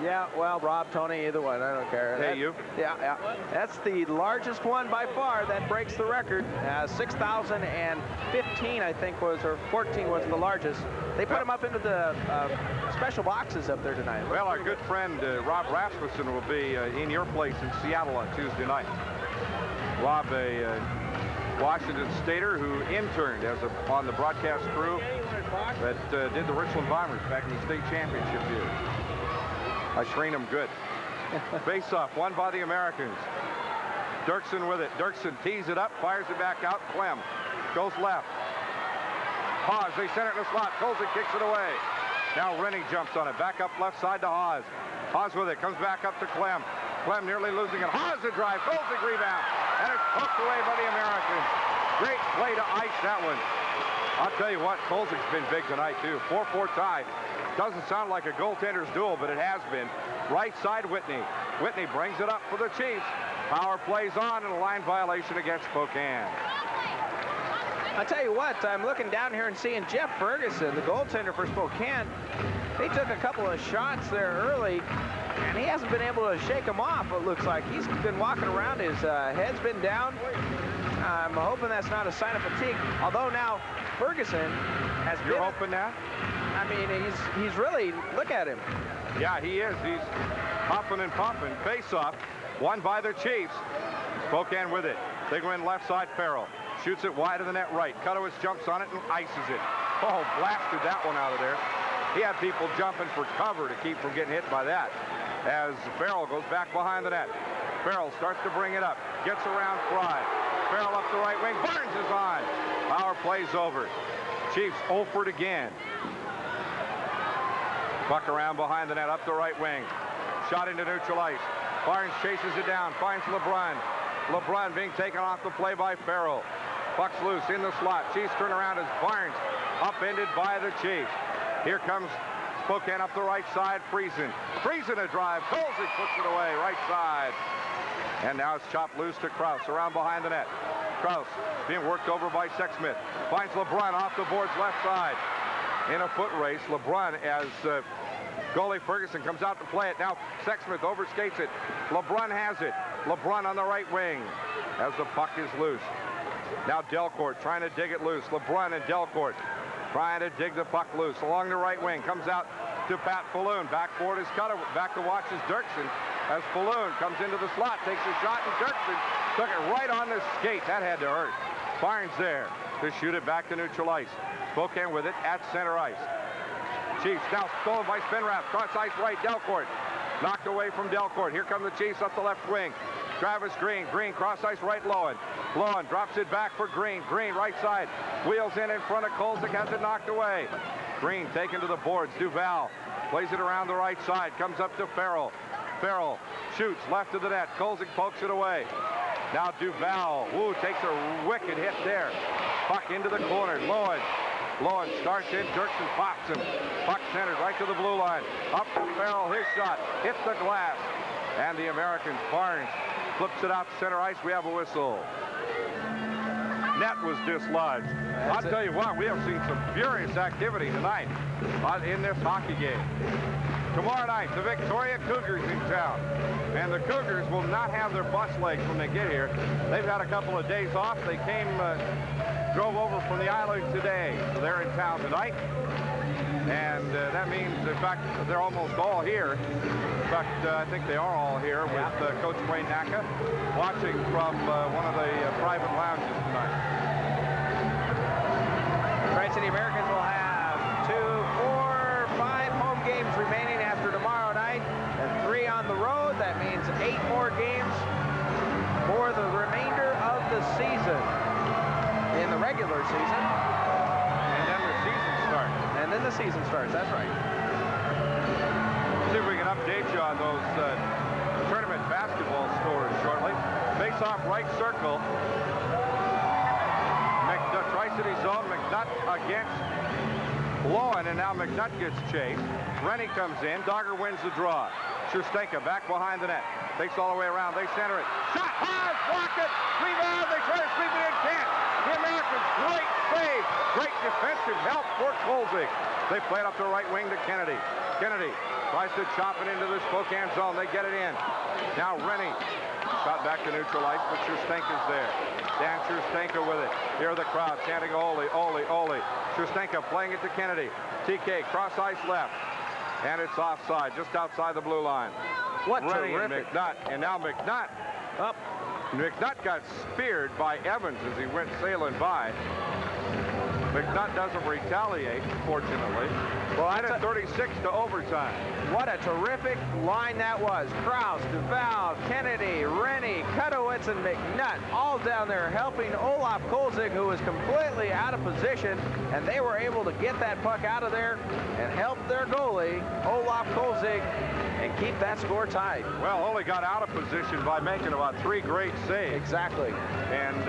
yeah, well, Rob, Tony, either one. I don't care. Hey, you? Yeah. That's the largest one by far. That breaks the record. 6,015, I think, was, or 14 was the largest. They put him up into the special boxes up there tonight. Well, our good friend Rob Rasmussen will be in your place in Seattle on Tuesday night. Rob, a Washington Stater who interned on the broadcast crew that did the Richland Bombers back in the state championship year. I trained him good. Face-off, won by the Americans. Dirksen with it. Dirksen tees it up, fires it back out. Clem goes left. Haas, they center it in the slot. Kolzig kicks it away. Now Rennie jumps on it. Back up left side to Haas. Haas with it. Comes back up to Clem. Clem nearly losing it. Haas a drive. Kolzig rebound. And it's poked away by the Americans. Great play to ice that one. I'll tell you what, Kolzig's been big tonight, too. 4-4 tie. Doesn't sound like a goaltender's duel, but it has been. Right side, Whitney. Whitney brings it up for the Chiefs. Power plays on, and a line violation against Spokane. I'll tell you what, I'm looking down here and seeing Jeff Ferguson, the goaltender for Spokane. He took a couple of shots there early, and he hasn't been able to shake them off, it looks like. He's been walking around, his head's been down. I'm hoping that's not a sign of fatigue, although now Ferguson has been... You're hoping that? I mean, he's really, look at him. Yeah, he is. He's hopping and popping. Face-off, won by the Chiefs. Spokane with it. They go in left side, Farrell. Shoots it wide of the net right. Cudowitz jumps on it and ices it. Oh, blasted that one out of there. He had people jumping for cover to keep from getting hit by that. As Farrell goes back behind the net. Farrell starts to bring it up. Gets around Fry. Farrell up the right wing. Barnes is on. Power play's over. Chiefs 0-for again. Buck around behind the net up the right wing. Shot into neutral ice. Barnes chases it down. Finds LeBrun. LeBrun being taken off the play by Farrell. Puck's loose in the slot. Chiefs turn around as Barnes upended by the Chiefs. Here comes Spokane up the right side. Friesen. Friesen a drive. Kolzig puts it away right side. And now it's chopped loose to Kraus around behind the net. Kraus being worked over by Sexsmith. Finds LeBrun off the boards left side. In a foot race, LeBrun as goalie Ferguson comes out to play it. Now Sexsmith overskates it. LeBrun has it. LeBrun on the right wing as the puck is loose. Now Delcourt trying to dig it loose. LeBrun and Delcourt trying to dig the puck loose along the right wing. Comes out to Pat Falloon. Back forward is Cutter. Back to watch is Dirksen as Falloon comes into the slot. Takes a shot, and Dirksen took it right on the skate. That had to hurt. Barnes there to shoot it back to neutral ice. Spokane with it at center ice. Chiefs now stolen by Spinrath. Cross ice right, Delcourt. Knocked away from Delcourt. Here come the Chiefs up the left wing. Travis Green. Green cross ice right, Lowen. Lowen drops it back for Green. Green right side. Wheels in front of Kolzig. Has it knocked away. Green taken to the boards. Duval plays it around the right side. Comes up to Farrell. Farrell shoots left of the net. Kolzig pokes it away. Now Duval. Woo, takes a wicked hit there. Puck into the corner. Lowen. Lowen starts in. Dirksen pops him. Puck centered right to the blue line. Up to Farrell. His shot hits the glass. And the Americans, Barnes, flips it out to center ice. We have a whistle. Net was dislodged. I'll tell you what, we have seen some furious activity tonight in this hockey game. Tomorrow night, the Victoria Cougars in town. And the Cougars will not have their bus legs when they get here. They've had a couple of days off. They drove over from the island today. So they're in town tonight. And that means, in fact, they're almost all here. In fact, I think they are all here with Coach Wayne Naka watching from one of the private lounges tonight. Tri-City Americans will have 2, 4, 5 home games remaining after tomorrow night and 3 on the road. That means 8 more games for the remainder of the season in the regular season. And then the season starts. And then the season starts, that's right. See if we can update you on those tournament basketball scores shortly. Face off right circle. Tri-City zone, McNutt against Lowen, and now McNutt gets chased. Rennie comes in. Dogger wins the draw. Schustenka back behind the net. Takes all the way around. They center it. Shot high, block it. Rebound. They try to sweep it in. Can't. The Americans, great save. Great defensive help for Kolzig. They play it up the right wing to Kennedy. Kennedy tries to chop it into the Spokane zone. They get it in. Now Rennie. Shot back to neutral ice, but Schustenka's there. Dan Schustenka with it. Here are the crowd chanting, Ole, Ole, Ole. Schustenka playing it to Kennedy. TK, cross ice left. And it's offside, just outside the blue line. What Rennie and terrific. McNutt. And now McNutt up. McNutt got speared by Evans as he went sailing by. McNutt doesn't retaliate, fortunately. Well, that's 36 to overtime. What a terrific line that was. Kraus, Duval, Kennedy, Rennie, Kutowitz, and McNutt all down there helping Olaf Kolzig, who was completely out of position, and they were able to get that puck out of there and help their goalie, Olaf Kolzig, and keep that score tied. Well, Ole got out of position by making about 3 great saves. Exactly. And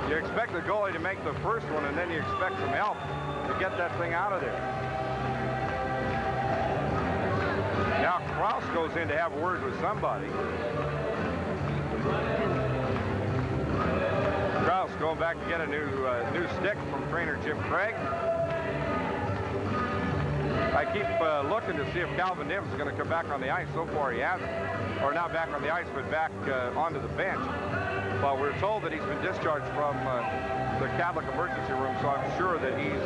you expect the goalie to make the first one, and then you expect some help to get that thing out of there. Now Kraus goes in to have a word with somebody. Kraus going back to get a new stick from trainer Jim Craig. I keep looking to see if Calvin Nims is going to come back on the ice. So far he hasn't. Or not back on the ice, but back onto the bench. Well, we're told that he's been discharged from the Catholic emergency room, so I'm sure that he's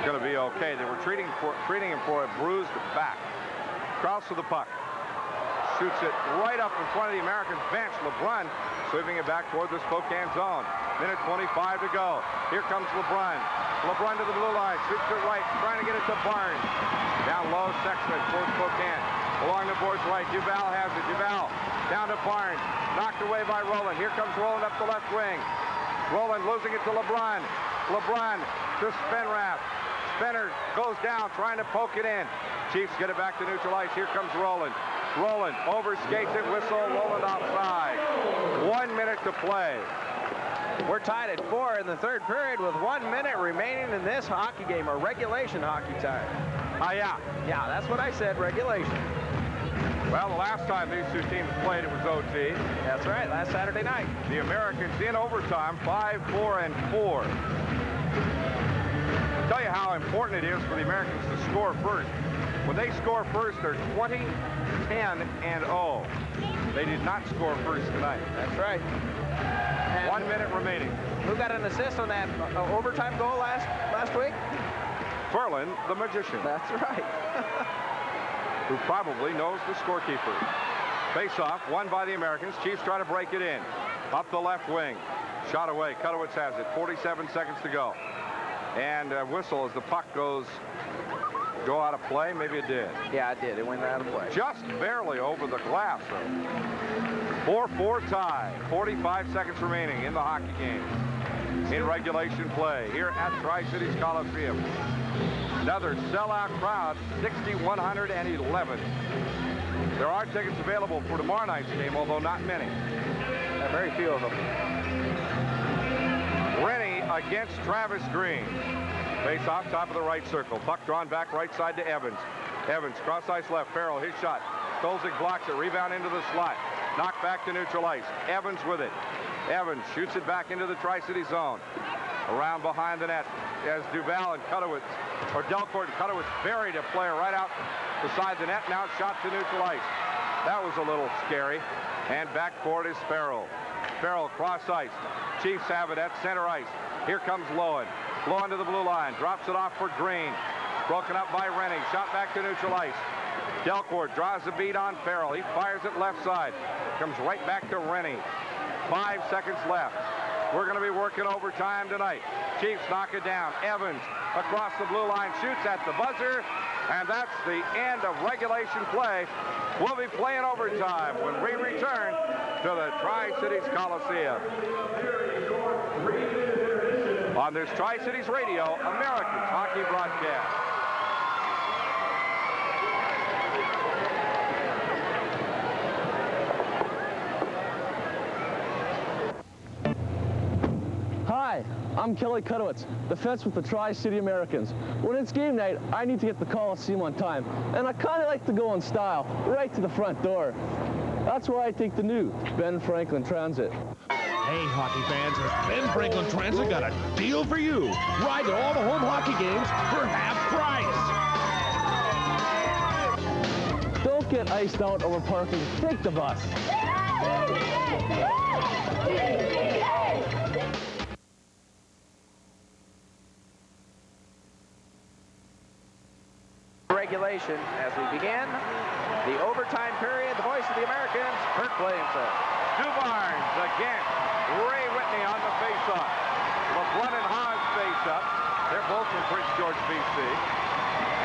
going to be okay. They were treating him for a bruised back. Kraus to the puck. Shoots it right up in front of the Americans bench. LeBrun sweeping it back toward the Spokane zone. Minute 25 to go. Here comes LeBrun. LeBrun to the blue line. Sweeps it right. Trying to get it to Barnes. Down low, Sexton for Spokane. Along the boards right. Duval has it. Duval down to Barnes. Knocked away by Rowland. Here comes Rowland up the left wing. Rowland losing it to LeBrun. LeBrun to Spenrath. Spenner goes down trying to poke it in. Chiefs get it back to neutral ice. Here comes Rowland. Rowland overskates it. Whistle. Rowland offside. 1 minute to play. We're tied at 4 in the third period with 1 minute remaining in this hockey game, or regulation hockey time. Yeah. Yeah, that's what I said, regulation. Well, the last time these two teams played, it was OT. That's right, last Saturday night. The Americans in overtime, 5-4-4. I'll tell you how important it is for the Americans to score first. When they score first, they're 20, 10, and 0. They did not score first tonight. That's right. And 1 minute remaining. Who got an assist on that overtime goal last week? Ferlin, the magician. That's right. Who probably knows the scorekeeper. Face-off, won by the Americans. Chiefs try to break it in. Up the left wing. Shot away. Kutowitz has it. 47 seconds to go. And whistle as the puck go out of play. Maybe it did. Yeah, it did. It went out of play. Just barely over the glass, though. 4-4 tie. 45 seconds remaining in the hockey game. In regulation play here at Tri-Cities Coliseum. Another sellout crowd, 6,111. There are tickets available for tomorrow night's game, although not many. Very few of them. Rennie against Travis Green. Face off top of the right circle. Puck drawn back right side to Evans. Evans cross ice left. Farrell, his shot. Kolzig blocks it. Rebound into the slot. Knocked back to neutral ice. Evans with it. Evans shoots it back into the Tri-City zone. Around behind the net as Duval and Kutowitz, or Delcourt and Kutowitz buried a player right out beside the net. Now shot to neutral ice. That was a little scary. And backcourt is Farrell. Farrell cross ice. Chiefs have it at center ice. Here comes Lowen. Blowing to the blue line. Drops it off for Green. Broken up by Rennie. Shot back to neutral ice. Delcourt draws the beat on Farrell. He fires it left side. Comes right back to Rennie. 5 seconds left. We're going to be working overtime tonight. Chiefs knock it down. Evans across the blue line shoots at the buzzer. And that's the end of regulation play. We'll be playing overtime when we return to the Tri-Cities Coliseum. On this Tri-Cities Radio, American hockey broadcast. Hi, I'm Kelly Kudowitz, defense with the Tri-City Americans. When it's game night, I need to get the Coliseum on time, and I kind of like to go in style, right to the front door. That's why I take the new Ben Franklin Transit. Hey, hockey fans, has Ben Franklin Transit got a deal for you? Ride to all the home hockey games for half price. Don't get iced out over parking. Take the bus. Regulation as we begin the overtime period. The voice of the Americans, Kirk Williamson. Stu Barnes against Ray Whitney on the faceoff. LeBrun and Haas face up. They're both from Prince George, BC.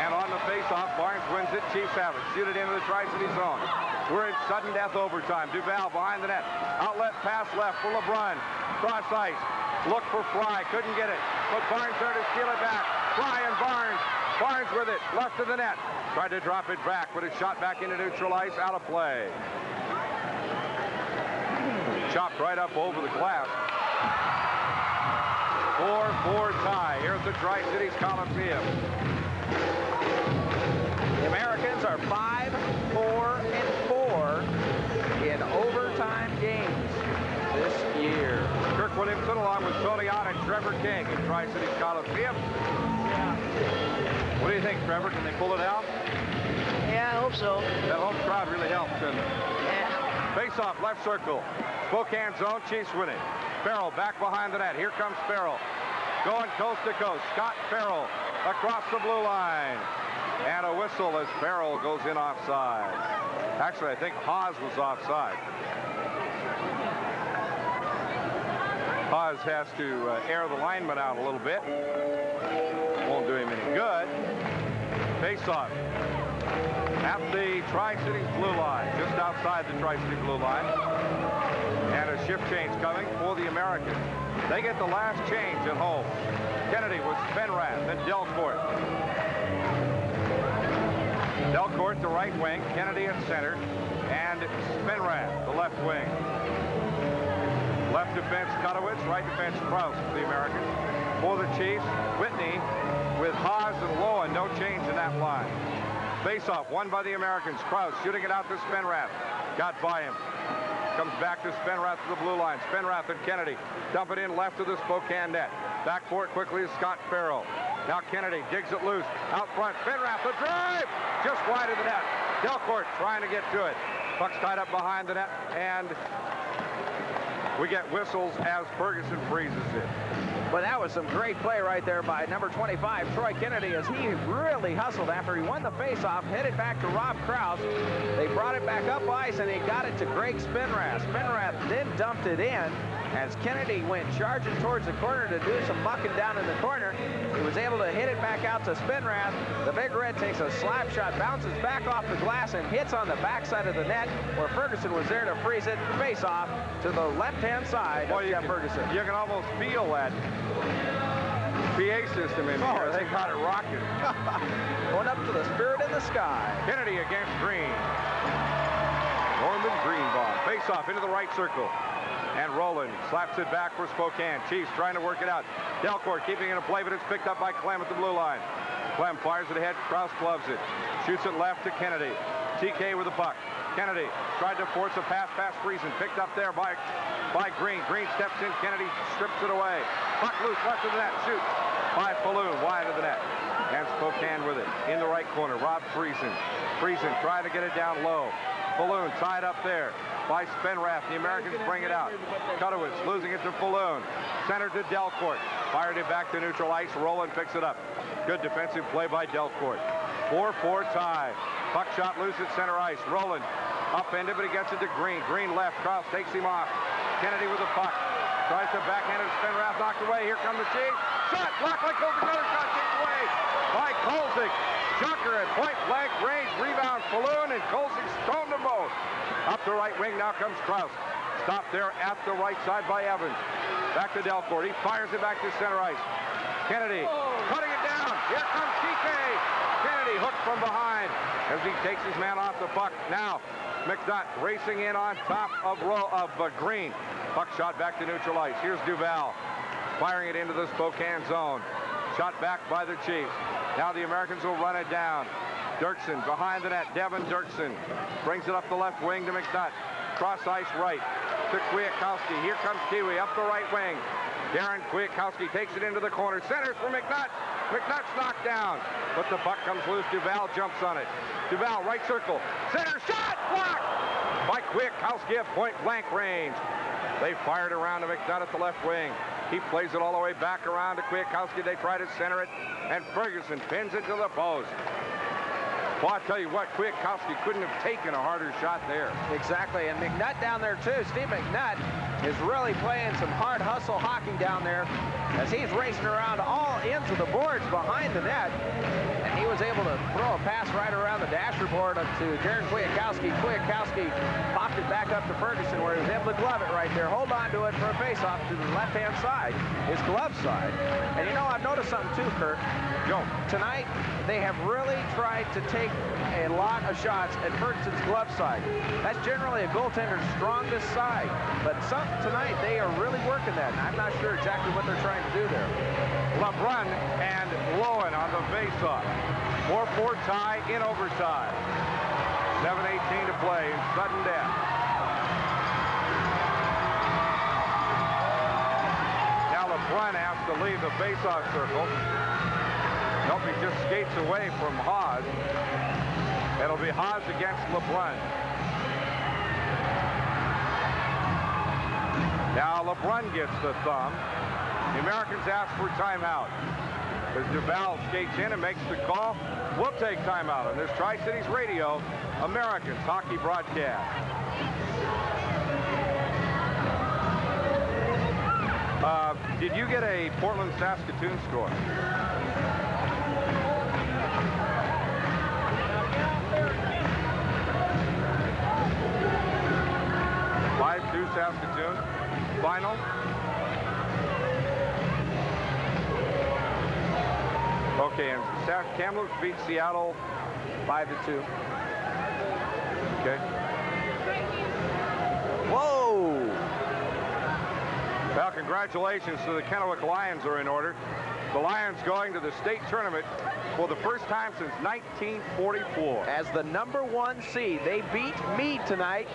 And on the faceoff, Barnes wins it. Chiefs have it. Shoot it into the Tri-City zone. We're in sudden death overtime. Duval behind the net. Outlet pass left for LeBrun. Cross ice. Look for Fry. Couldn't get it. But Barnes there to steal it back. Fry and Barnes. Barnes with it, left of the net. Tried to drop it back, but it's shot back into neutral ice, out of play. Chopped right up over the glass. 4-4 tie here at the Tri-Cities Coliseum. The Americans are 5-4-4 in overtime games this year. Kirk Williamson along with Tony Ott and Trevor King at Tri-Cities Coliseum. What do you think, Trevor? Can they pull it out? Yeah, I hope so. That home crowd really helps, doesn't it? Yeah. Face-off, left circle. Spokane zone, Chiefs winning. Farrell back behind the net. Here comes Farrell. Going coast to coast. Scott Farrell across the blue line. And a whistle as Farrell goes in offside. Actually, I think Haas was offside. Haas has to air the lineman out a little bit. Won't do him any good. Face-off at the Tri-Cities blue line, just outside the Tri-Cities blue line. And a shift change coming for the Americans. They get the last change at home. Kennedy with Spenrath and Delcourt. Delcourt, the right wing, Kennedy at center, and Spenrath, the left wing. Left defense, Kudowitz. Right defense, Krause for the Americans. For the Chiefs, Whitney with Haas and Lowen. No change in that line. Face-off, won by the Americans. Krause shooting it out to Spenrath. Got by him. Comes back to Spenrath to the blue line. Spenrath and Kennedy dump it in left of the Spokane net. Back for it quickly is Scott Farrell. Now Kennedy digs it loose. Out front, Spenrath, the drive! Just wide of the net. Delcourt trying to get to it. Puck's tied up behind the net, and we get whistles as Ferguson freezes it. Well, that was some great play right there by number 25, Troy Kennedy, as he really hustled after he won the faceoff, hit it back to Rob Krause. They brought it back up ice, and he got it to Greg Spenrath. Spenrath then dumped it in as Kennedy went charging towards the corner to do some mucking down in the corner. He was able to hit it back out to Spenrath. The Big Red takes a slap shot, bounces back off the glass, and hits on the backside of the net where Ferguson was there to freeze it. Face-off to the left-hand side of Jeff Ferguson. You can almost feel that PA system in here. They got it rocking. Going up to the Spirit in the Sky. Kennedy against Green. Norman Greenbaum. Face-off into the right circle. And Rowland slaps it back for Spokane. Chiefs trying to work it out. Delcourt keeping it in play, but it's picked up by Clem at the blue line. Clem fires it ahead. Krause gloves it. Shoots it left to Kennedy. TK with the puck. Kennedy tried to force a pass past Friesen. Picked up there by Green. Green steps in. Kennedy strips it away. Puck loose left of the net. Shoots by Falloon wide of the net. And Spokane with it in the right corner. Rob Friesen. Friesen trying to get it down low. Falloon tied up there. by Spenrath. The Americans bring it out. Kutowicz losing it to Falloon. Center to Delcourt. Fired it back to neutral ice. Rowland picks it up. Good defensive play by Delcourt. 4-4 tie. Puck shot loose at center ice. Rowland upended, but he gets it to Green. Green left. Krause takes him off. Kennedy with the puck. Tries to backhand it. Spenrath knocked away. Here come the Chiefs. Shot blocked by Kolzig. Another shot kicked away by Kolzig. Junker at point blank range. Rebound Falloon, and Kolzig stoned them both. Up the right wing. Now comes Krause. Stopped there at the right side by Evans. Back to Delcourt. He fires it back to center ice. Kennedy cutting it down. Here comes TK. Kennedy hooked from behind as he takes his man off the puck. Now McNutt racing in on top of Green. Puck shot back to neutral ice. Here's Duval firing it into the Spokane zone. Shot back by the Chiefs. Now the Americans will run it down. Dirksen behind the net. Devin Dirksen brings it up the left wing to McNutt. Cross ice right to Kwiatkowski. Here comes Kiwi up the right wing. Darren Kwiatkowski takes it into the corner. Centers for McNutt. McNutt's knocked down, but the puck comes loose. Duval jumps on it. Duval, right circle. Center shot! Blocked by Kwiatkowski at point blank range. They fired around to McNutt at the left wing. He plays it all the way back around to Kwiatkowski. They try to center it, and Ferguson pins it to the post. Well, I'll tell you what, Kwiatkowski couldn't have taken a harder shot there. Exactly, and McNutt down there too. Steve McNutt is really playing some hard hustle hockey down there as he's racing around all ends of the boards behind the net. And he was able to throw a pass right around the dasher board up to Darren Kwiatkowski. Kwiatkowski popped it back up to Ferguson where he was able to glove it right there. Hold on to it for a face-off to the left-hand side, his glove side. And you know, I've noticed something too, Kirk. Tonight, they have really tried to take a lot of shots at Ferguson's glove side. That's generally a goaltender's strongest side. But tonight, they are really working that. And I'm not sure exactly what they're trying to do there. LeBrun and Lowen on the face-off. 4-4 tie in overtime. 7:18 to play in sudden death. Now LeBrun has to leave the face-off circle. Nope, he just skates away from Haas. It'll be Haas against LeBrun. Now LeBrun gets the thumb. The Americans ask for timeout. As Duval skates in and makes the call, we'll take timeout on this Tri-Cities Radio Americans hockey broadcast. Did you get a Portland-Saskatoon score? Saskatoon. Final. Okay, and Kamloops beat Seattle 5-2. Okay. Whoa! Well, congratulations to the Kennewick Lions are in order. The Lions going to the state tournament for the first time since 1944. As the #1 seed, they beat Meade tonight.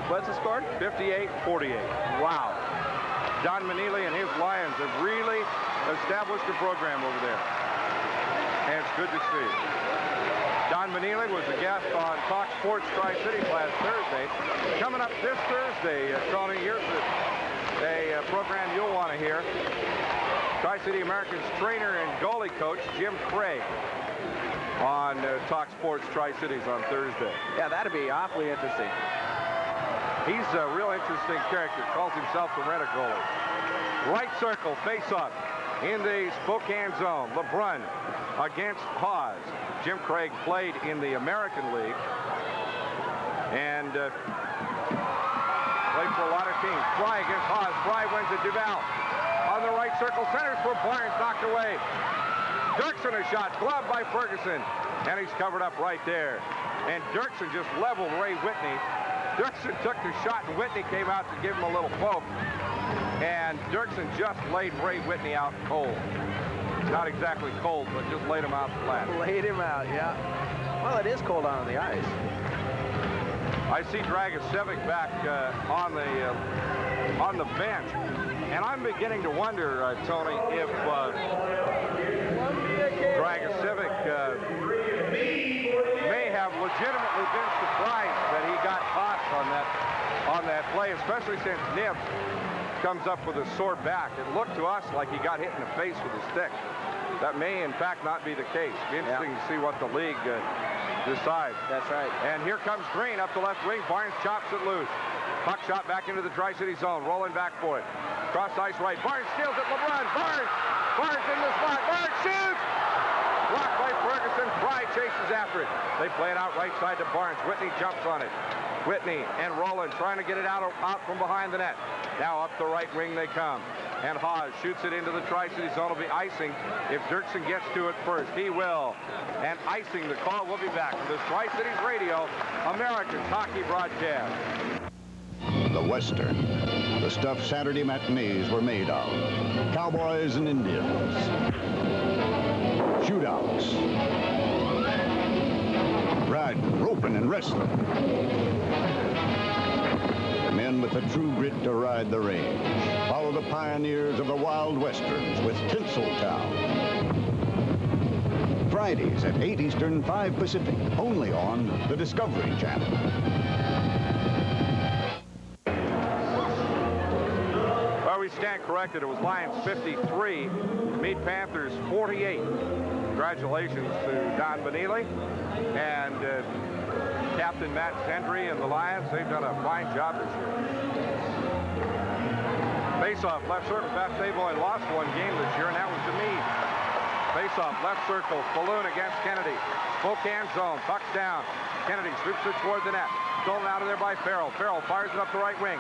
What's the score? 58-48. Wow. Don Manili and his Lions have really established a program over there. And it's good to see. Don Manili was a guest on Fox Sports Tri-Cities last Thursday. Coming up this Thursday, Tony, here's a program you'll want to hear. Tri-City Americans trainer and goalie coach Jim Craig on Talk Sports Tri-Cities on Thursday. Yeah, that'd be awfully interesting. He's a real interesting character. Calls himself the rent-a-goalie. Right circle, face-off in the Spokane zone. LeBrun against Haas. Jim Craig played in the American League and played for a lot of teams. Fry against Haas. Fry wins at Duval. On the right circle, centers for Barnes, knocked away. Dirksen a shot, gloved by Ferguson, and he's covered up right there. And Dirksen just leveled Ray Whitney. Dirksen took the shot, and Whitney came out to give him a little poke. And Dirksen just laid Ray Whitney out cold. Not exactly cold, but just laid him out flat. Laid him out, yeah. Well, it is cold on the ice. I see Dragicevic back on the bench. And I'm beginning to wonder, Tony, if Dragicevic may have legitimately been surprised that he got Haas on that play, especially since Nib comes up with a sore back. It looked to us like he got hit in the face with a stick. That may, in fact, not be the case. Be interesting to see what the league decides. That's right. And here comes Green up the left wing. Barnes chops it loose. Puck shot back into the Tri-City zone. Rolling back for it. Cross ice right. Barnes steals it. LeBron. Barnes in the slot. Barnes shoots. Blocked by Ferguson. Fry chases after it. They play it out right side to Barnes. Whitney jumps on it. Whitney and Rowland trying to get it out from behind the net. Now up the right wing they come. And Haas shoots it into the Tri-City zone. Will be icing if Dirksen gets to it first. He will. And icing the call. We'll be back with this Tri-Cities Radio Americans hockey broadcast. The Western. The stuff Saturday matinees were made of. Cowboys and Indians. Shootouts. Riding, roping, and wrestling. Men with the true grit to ride the range. Follow the pioneers of the Wild Westerns with Tinseltown. Fridays at 8 Eastern, 5 Pacific. Only on the Discovery Channel. Well, we stand corrected. It was Lions 53, Meade Panthers 48. Congratulations to Don Benili and Captain Matt Hendry and the Lions. They've done a fine job this year. Face-off, left circle. Beth Savoy lost one game this year, and that was to Meade. Face-off, left circle. Falloon against Kennedy. Spokane zone. Puck's down. Kennedy sweeps it toward the net. Stolen out of there by Farrell. Farrell fires it up the right wing.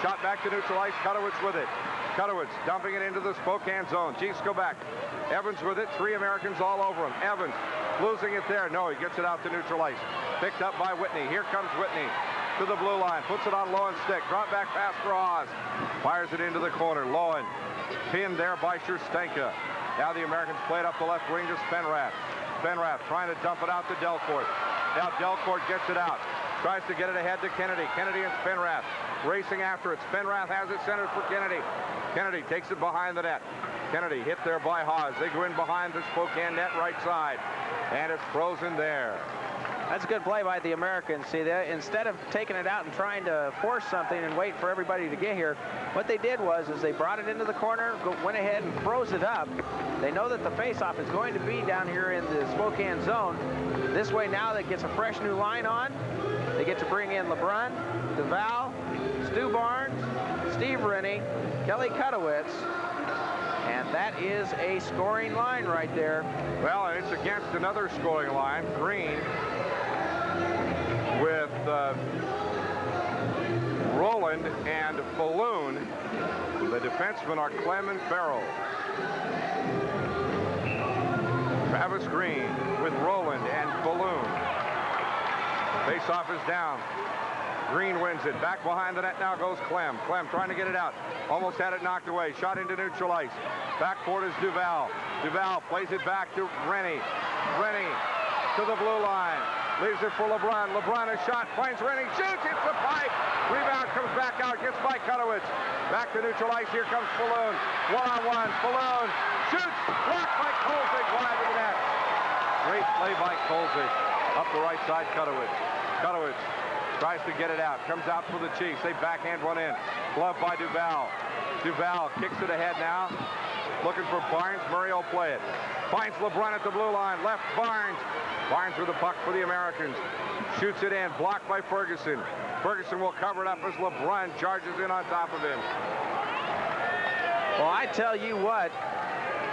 Shot back to neutral ice. Kutowicz with it. Kutowicz dumping it into the Spokane zone. Chiefs go back. Evans with it. 3 Americans all over him. Evans losing it there. No, he gets it out to neutral ice. Picked up by Whitney. Here comes Whitney to the blue line. Puts it on Lowen's stick. Drop back pass for Oz. Fires it into the corner. Lowen pinned there by Scherstenka. Now the Americans play it up the left wing to Spenrath. Spenrath trying to dump it out to Delcourt. Now Delcourt gets it out. Tries to get it ahead to Kennedy. Kennedy and Spenrath racing after it. Spenrath has it centered for Kennedy. Kennedy takes it behind the net. Kennedy hit there by Haas. They go in behind the Spokane net right side. And it's frozen there. That's a good play by the Americans. See, instead of taking it out and trying to force something and wait for everybody to get here, what they did was they brought it into the corner, went ahead and froze it up. They know that the face-off is going to be down here in the Spokane zone. This way now that gets a fresh new line on. They get to bring in LeBrun, Duval, Stu Barnes, Steve Rennie, Kelly Kutowicz, and that is a scoring line right there. Well, it's against another scoring line. Green with Rowland and Falloon. The defensemen are Clem and Farrell. Travis Green with Rowland and Falloon. Face-off is down. Green wins it. Back behind the net now goes Clem. Clem trying to get it out. Almost had it knocked away. Shot into neutral ice. Backboard is Duval. Duval plays it back to Rennie. Rennie to the blue line. Leaves it for LeBron. LeBron a shot. Finds Rennie. Shoots. Hits the pipe. Rebound comes back out. Gets by Kutowicz. Back to neutral ice. Here comes Falloon. One-on-one. Falloon shoots. Blocked by Kolzig. Wide of the net. Great play by Kolzig. Up the right side, Kutowicz. Kutowicz tries to get it out. Comes out for the Chiefs. They backhand one in. Glove by Duval. Duval kicks it ahead now. Looking for Barnes. Murray will play it. Finds LeBron at the blue line. Left Barnes. Barnes with the puck for the Americans. Shoots it in. Blocked by Ferguson. Ferguson will cover it up as LeBron charges in on top of him. Well, I tell you what,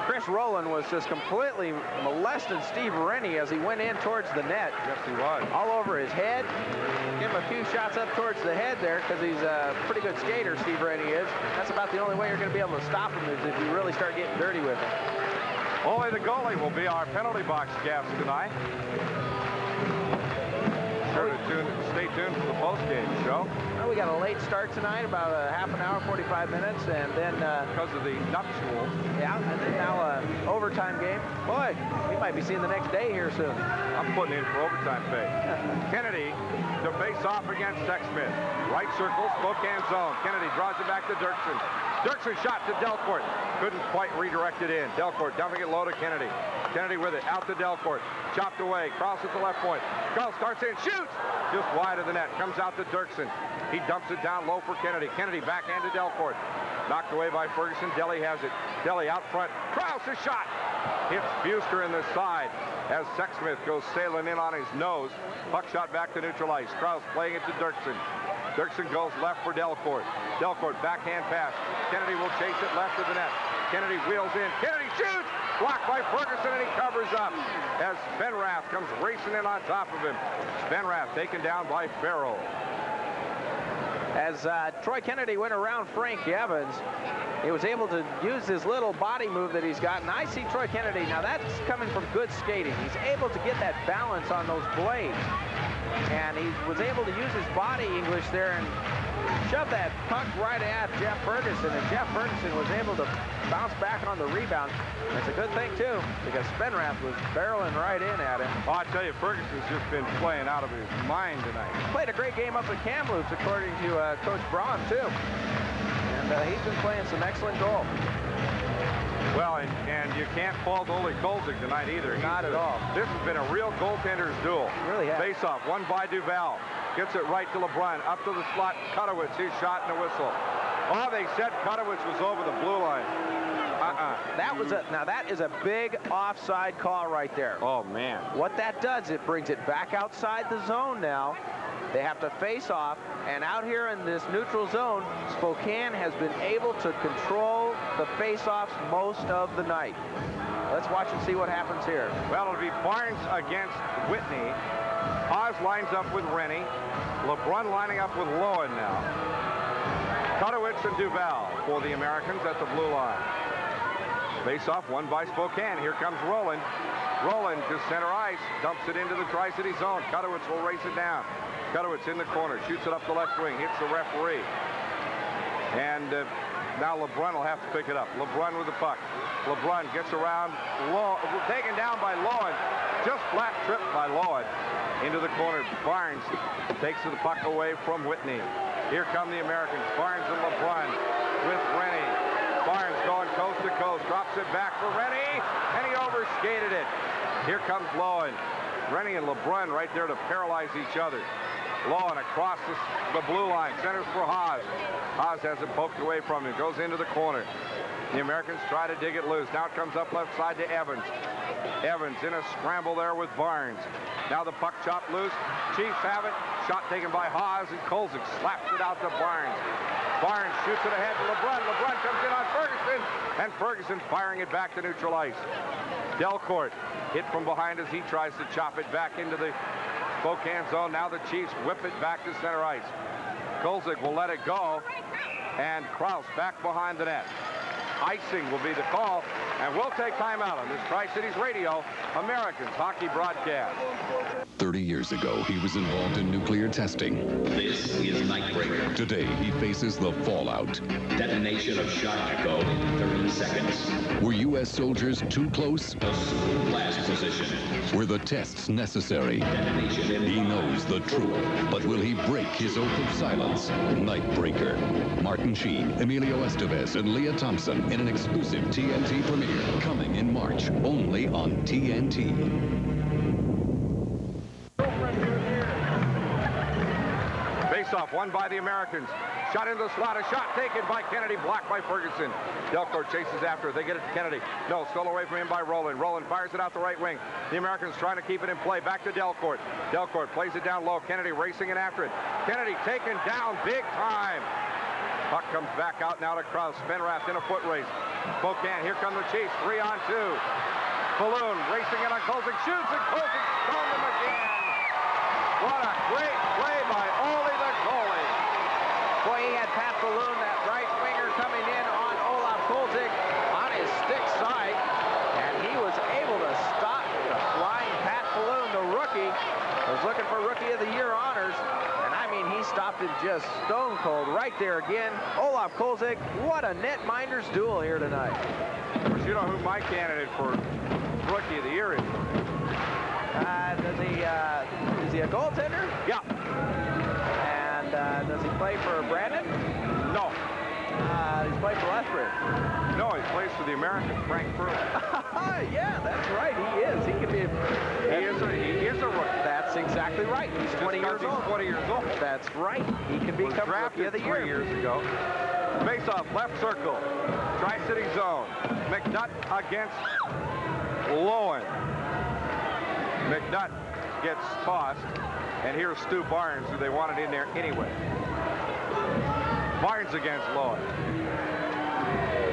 Chris Rowland was just completely molesting Steve Rennie as he went in towards the net. Yes, he was. All over his head. Give him a few shots up towards the head there because he's a pretty good skater, Steve Rennie is. That's about the only way you're going to be able to stop him is if you really start getting dirty with him. Ole the goalie will be our penalty box guest tonight. Sure to stay tuned for the post-game show. Well, we got a late start tonight, about a half an hour, 45 minutes, and then... because of the nuptials. Yeah, and then now overtime game. Boy, we might be seeing the next day here soon. I'm putting in for overtime pay. Kennedy to face off against Sexsmith. Right circle, Spokane zone. Kennedy draws it back to Dirksen. Dirksen shot to Delcourt. Couldn't quite redirect it in. Delcourt dumping it low to Kennedy. Kennedy with it, out to Delcourt. Chopped away, Cross at the left point. Cross starts in, shoots! just wide of the net. Comes out to Dirksen. He dumps it down low for Kennedy. Kennedy backhand to Delcourt. Knocked away by Ferguson. Deli has it. Deli out front. Krause a shot. Hits Buster in the side as Sexsmith goes sailing in on his nose. Puck shot back to neutral ice. Krause playing it to Dirksen. Dirksen goes left for Delcourt. Delcourt backhand pass. Kennedy will chase it left of the net. Kennedy wheels in. Kennedy shoots! Blocked by Ferguson, and he covers up as Spenrath comes racing in on top of him. Spenrath taken down by Farrell. As Troy Kennedy went around Frank Evans, he was able to use his little body move that he's got. And I see Troy Kennedy, now that's coming from good skating. He's able to get that balance on those blades. And he was able to use his body English there and shove that puck right at Jeff Ferguson. And Jeff Ferguson was able to bounce back on the rebound. And it's a good thing, too, because Spenrath was barreling right in at him. Oh, I tell you, Ferguson's just been playing out of his mind tonight. Played a great game up at Kamloops, according to Coach Braun, too. And he's been playing some excellent goal. Well, and you can't fault Ole Kolzig tonight either. Not at all. This has been a real goaltender's duel. Really has. Face-off, won by Duval. Gets it right to LeBrun. Up to the slot, Kutowicz, his shot and a whistle. Oh, they said Kutowicz was over the blue line. Now that is a big offside call right there. Oh, man. What that does, it brings it back outside the zone now. They have to face off, and out here in this neutral zone, Spokane has been able to control the face-offs most of the night. Let's watch and see what happens here. Well, it'll be Barnes against Whitney. Haas lines up with Rennie. LeBrun lining up with Lowen now. Kutowicz and Duval for the Americans at the blue line. Face-off won by Spokane. Here comes Roland. Roland to center ice. Dumps it into the Tri-City zone. Kutowicz will race it down. Kutowicz in the corner. Shoots it up the left wing. Hits the referee. And now LeBrun will have to pick it up. LeBrun with the puck. LeBrun gets around. Taken down by Lowen. Just flat tripped by Lowen. Into the corner. Barnes takes the puck away from Whitney. Here come the Americans. Barnes and LeBrun with Rennie. Barnes going coast to coast. Drops it back for Rennie. And he overskated it. Here comes Lowen. Rennie and LeBrun right there to paralyze each other. Lowen across the blue line. Centers for Haas. Haas has it poked away from him. Goes into the corner. The Americans try to dig it loose. Now it comes up left side to Evans. Evans in a scramble there with Barnes. Now the puck chopped loose. Chiefs have it. Shot taken by Haas, and Kolzig slaps it out to Barnes. Barnes shoots it ahead to LeBrun. LeBrun comes in on Ferguson, and Ferguson firing it back to neutral ice. Delcourt hit from behind as he tries to chop it back into the Spokane zone. Now the Chiefs whip it back to center ice. Kolzig will let it go, and Krause back behind the net. Icing will be the call, and we'll take time out on this Tri-Cities Radio Americans hockey broadcast. 30 years ago, he was involved in nuclear testing. This is Nightbreaker. Today, he faces the fallout. Detonation of shot echo in 30 seconds. Were U.S. soldiers too close? A super blast position. Were the tests necessary? Detonation. He knows the truth, but will he break his oath of silence? Nightbreaker. Martin Sheen, Emilio Estevez, and Leah Thompson in an exclusive TNT premiere coming in March, only on TNT. Face-off won by the Americans. Shot into the slot. A shot taken by Kennedy. Blocked by Ferguson. Delcourt chases after it. They get it to Kennedy. No, stole away from him by Roland. Roland fires it out the right wing. The Americans trying to keep it in play. Back to Delcourt. Delcourt plays it down low. Kennedy racing in after it. Kennedy taken down big time. Puck comes back out now to Krause. Spenrath in a foot race. Spokane. Here come the Chiefs. 3-on-2. Balloon racing in on Kolzig. Shoots, and Kolzig stoned him again. What a great play by Ole the goalie. Boy, he had Pat Balloon, that right winger, coming in on Olaf Kolzig on his stick side, and he was able to stop the flying Pat Balloon. The rookie was looking for Rookie of the Year honors, and I mean, he stopped it just stone cold right there again. Olaf Kolzig, what a netminders duel here tonight. Of course, you know who my candidate for Rookie of the Year is. Is he a goaltender? Yeah. And does he play for Brandon? No. He's playing for Lethbridge. No, he plays for the American, Frank Furley. Yeah, that's right. He is. He can be. He is a rookie. That's exactly right. He's 20 years old. He's 20 years old. That's right. He can become Rookie of the Year. 3 years ago. Face off, left circle. Tri-City zone. McNutt against Lowen. McNutt gets tossed. And here's Stu Barnes, who they wanted in there anyway. Barnes against Lowen.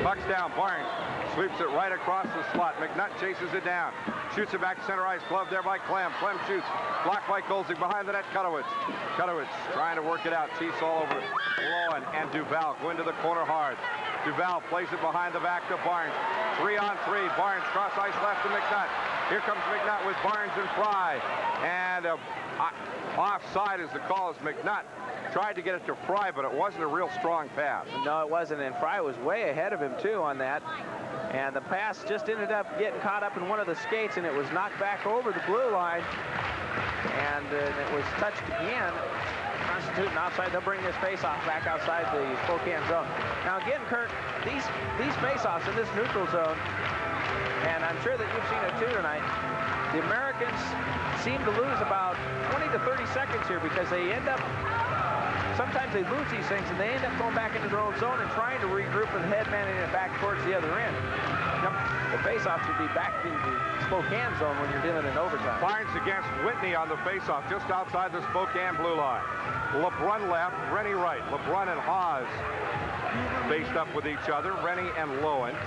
Puck's down. Barnes sweeps it right across the slot. McNutt chases it down. Shoots it back to center ice. Glove there by Clem. Clem shoots. Blocked by Kolzig. Behind the net, Kutowitz. Kutowitz trying to work it out. Chiefs all over it. Lowen and Duval go into the corner hard. Duval plays it behind the back to Barnes. 3-on-3. Barnes cross ice left to McNutt. Here comes McNutt with Barnes and Fry. And offside is the call as McNutt tried to get it to Fry, but it wasn't a real strong pass. No, it wasn't, and Fry was way ahead of him, too, on that. And the pass just ended up getting caught up in one of the skates, and it was knocked back over the blue line. And it was touched again. Constituting offside. They'll bring this face-off back outside the Spokane zone. Now, again, Kirk, these face-offs in this neutral zone, and I'm sure that you've seen it, too, tonight, the Americans seem to lose about 20 to 30 seconds here because they end up, sometimes they lose these things and they end up going back into their own zone and trying to regroup and headmanning it back towards the other end. The face-off should be back in the Spokane zone when you're dealing in overtime. Barnes against Whitney on the face-off just outside the Spokane blue line. LeBrun left, Rennie right. LeBrun and Haas faced up with each other. Rennie and Lowen.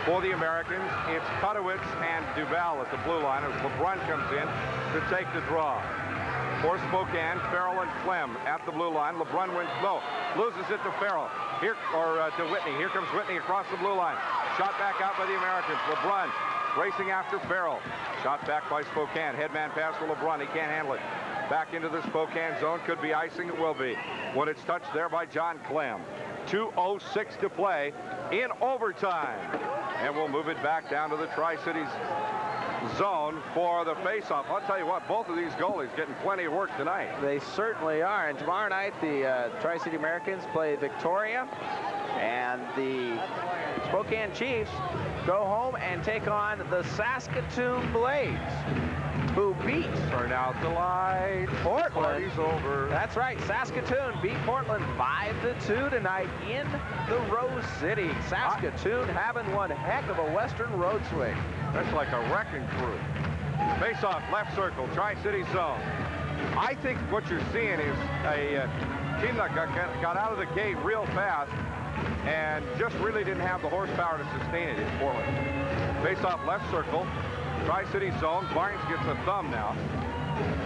For the Americans, it's Kutowitz and Duval at the blue line as LeBrun comes in to take the draw. For Spokane, Farrell and Clem at the blue line. LeBrun wins low, loses it to Farrell. To Whitney. Here comes Whitney across the blue line. Shot back out by the Americans. LeBrun racing after Farrell. Shot back by Spokane. Headman pass for LeBrun. He can't handle it. Back into the Spokane zone. Could be icing. It will be. When it's touched there by John Clem. 2:06 to play in overtime. And we'll move it back down to the Tri-Cities zone for the face-off. I'll tell you what, both of these goalies getting plenty of work tonight. They certainly are. And tomorrow night, the Tri-City Americans play Victoria. And the Spokane Chiefs go home and take on the Saskatoon Blades, who beat, turn out the light, Portland. Party's over. That's right. Saskatoon beat Portland 5-2 tonight in the Rose City. Saskatoon having one heck of a Western road swing. That's like a wrecking crew. Face off, left circle, Tri-City zone. I think what you're seeing is a team that got out of the gate real fast and just really didn't have the horsepower to sustain it in Portland. Face off, left circle. Tri-City zone. Barnes gets a thumb now.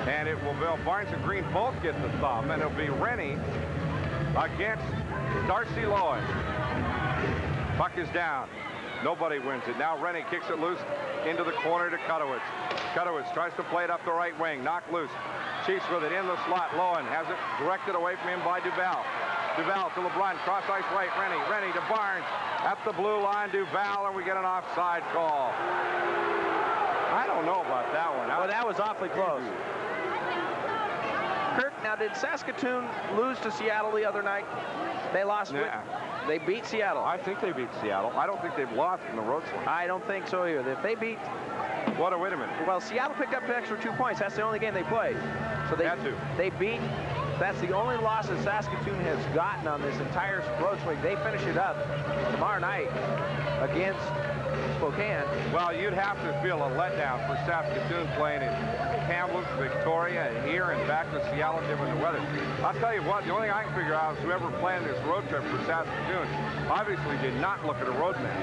And it will be Barnes and Green both get the thumb. And it'll be Rennie against Darcy Lowen. Puck is down. Nobody wins it. Now Rennie kicks it loose into the corner to Kutowitz. Kutowitz tries to play it up the right wing. Knocked loose. Chiefs with it in the slot. Lowen has it directed away from him by Duval. Duval to LeBrun. Cross ice right. Rennie. Rennie to Barnes. At the blue line. Duval. And we get an offside call. I don't know about that one. Well, that was awfully close. Kirk, now did Saskatoon lose to Seattle the other night? They lost. They beat Seattle. I think they beat Seattle. I don't think they've lost in the road swing. I don't think so either. If they beat... Wait a minute. Well, Seattle picked up an extra 2 points. That's the only game they played. So they beat... That's the only loss that Saskatoon has gotten on this entire road swing. They finish it up tomorrow night against Spokane. Well, you'd have to feel a letdown for Saskatoon playing in Kamloops, Victoria, and here, and back to Seattle given the weather. I'll tell you what, the only thing I can figure out is whoever planned this road trip for Saskatoon obviously did not look at a road map.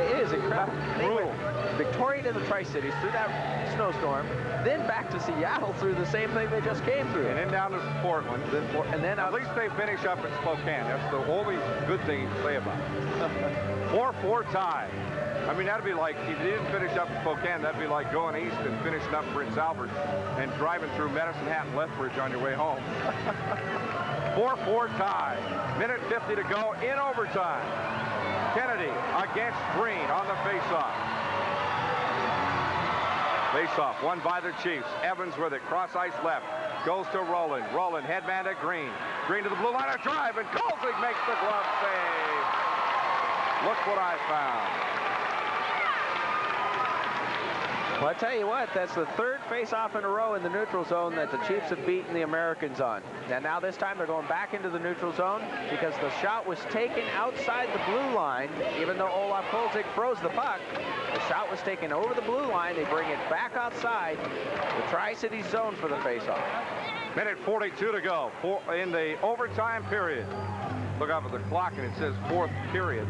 It is incredible. They went Victoria to the Tri-Cities through that snowstorm, then back to Seattle through the same thing they just came through. And then down to Portland. And then at least they finish up at Spokane. That's the only good thing you can say about it. 4-4 tie. I mean, that'd be like, if you didn't finish up in Spokane, that'd be like going east and finishing up Prince Albert and driving through Medicine Hat and Lethbridge on your way home. 4-4 tie. Minute 50 to go in overtime. Kennedy against Green on the faceoff. Faceoff won by the Chiefs. Evans with it. Cross ice left. Goes to Rowland. Rowland, headman to Green. Green to the blue line, a drive, and Kolzig makes the glove save. Look what I found. Well, I tell you what, that's the third face-off in a row in the neutral zone that the Chiefs have beaten the Americans on. And now this time they're going back into the neutral zone because the shot was taken outside the blue line. Even though Olaf Kolzig froze the puck, the shot was taken over the blue line. They bring it back outside the Tri-City zone for the face-off. Minute 42 to go in the overtime period. Look up at the clock and it says fourth period.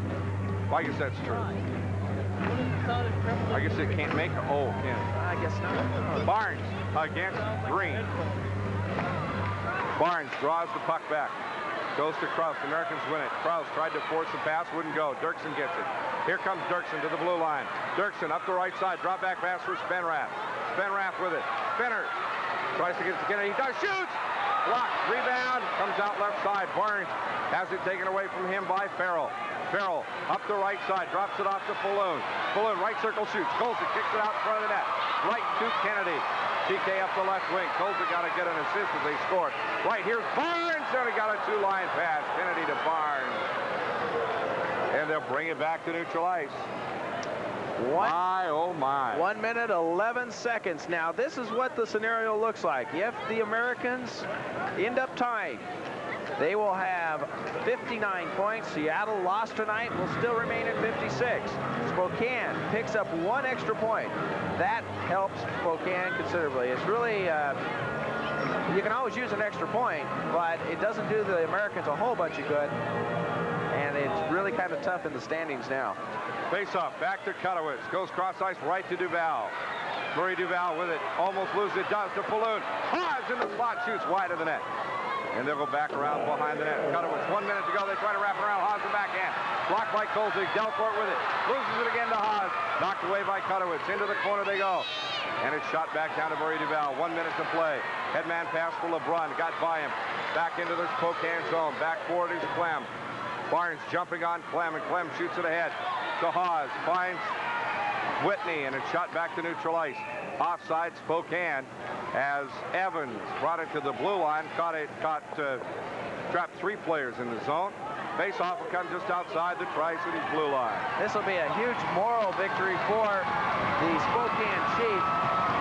Well, I guess that's true. I guess it can't make it. Oh, can it? I guess not. Barnes against Green. Barnes draws the puck back. Goes to Kraus. The Americans win it. Kraus tried to force the pass. Wouldn't go. Dirksen gets it. Here comes Dirksen to the blue line. Dirksen up the right side. Drop back pass for Spenrath. Spenrath with it. Spinner tries to get it to Kennedy. He does. Shoots! Blocked. Rebound. Comes out left side. Barnes has it taken away from him by Farrell. Farrell up the right side, drops it off to Falloon. Falloon, right circle shoots. Kolzig kicks it out in front of the net. Right to Kennedy. TK up the left wing. Kolzig got to get an assist as they scored. Right, here's Barnes, and he got a two-line pass. Kennedy to Barnes. And they'll bring it back to neutral ice. My, oh my. 1 minute, 11 seconds. Now, this is what the scenario looks like. If the Americans end up tying, they will have 59 points. Seattle lost tonight, will still remain at 56. Spokane picks up one extra point. That helps Spokane considerably. It's really, you can always use an extra point, but it doesn't do the Americans a whole bunch of good. And it's really kind of tough in the standings now. Face-off, back to Kutowicz. Goes cross-ice right to Duval. Murray Duval with it. Almost loses it. Does to Falloon. Haas in the slot, shoots wide of the net. And they'll go back around behind the net. Kutowicz, 1 minute to go. They try to wrap it around. Haas the backhand. Blocked by Kolzig. Delcourt with it. Loses it again to Haas. Knocked away by Kutowicz. Into the corner they go. And it's shot back down to Murray Duval. 1 minute to play. Headman pass for LeBrun. Got by him. Back into the Spokane zone. Back forward is Clem. Barnes jumping on Clem, and Clem shoots it ahead to Haas. Finds Whitney, and it's shot back to neutral ice. Offside Spokane as Evans brought it to the blue line. Trapped three players in the zone. Face-off will come just outside the Tri-Cities blue line. This will be a huge moral victory for the Spokane Chiefs,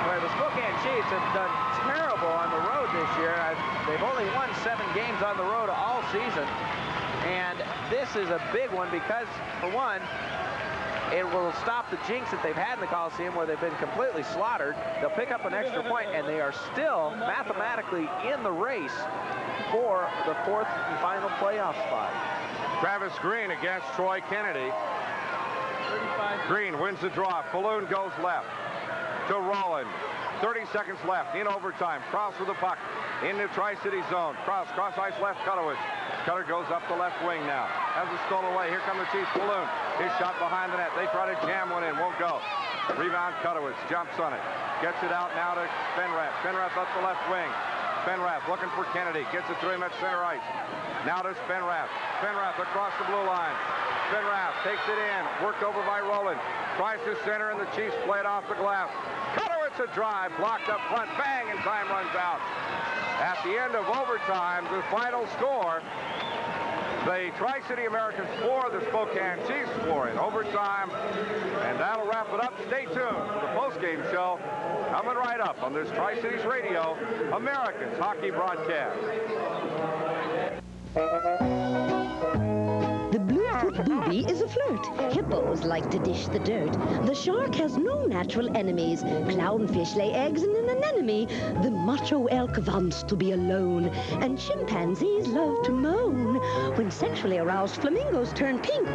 where the Spokane Chiefs have done terrible on the road this year. They've only won 7 games on the road all season. And this is a big one because, for one, it will stop the jinx that they've had in the Coliseum where they've been completely slaughtered. They'll pick up an extra point, and they are still mathematically in the race for the 4th and final playoff spot. Travis Green against Troy Kennedy. Green wins the draw. Falloon goes left to Rowland. 30 seconds left in overtime. Cross with the puck in the Tri-City zone. Cross ice left, Kutowicz. Cutter goes up the left wing now. Has it stolen away. Here come the Chiefs. Falloon. His shot behind the net. They try to jam one in. Won't go. Rebound, Kutowicz. Jumps on it. Gets it out now to Spenrath. Spenrath up the left wing. Spenrath looking for Kennedy. Gets it to him at center ice. Now to Spenrath. Spenrath across the blue line. Spenrath takes it in. Worked over by Rowland. Tries to center, and the Chiefs play it off the glass. Kutowicz a drive. Blocked up front. Bang, and time runs out. At the end of overtime, the final score, the Tri-City Americans 4, the Spokane Chiefs 4 in overtime. And that'll wrap it up. Stay tuned for the postgame show coming right up on this Tri-Cities Radio, Americans hockey broadcast. The Bluefoot booby is a flirt. Hippos like to dish the dirt. The shark has no natural enemies. Clownfish lay eggs in an anemone. The macho elk wants to be alone. And chimpanzees love to moan. When sexually aroused, flamingos turn pink.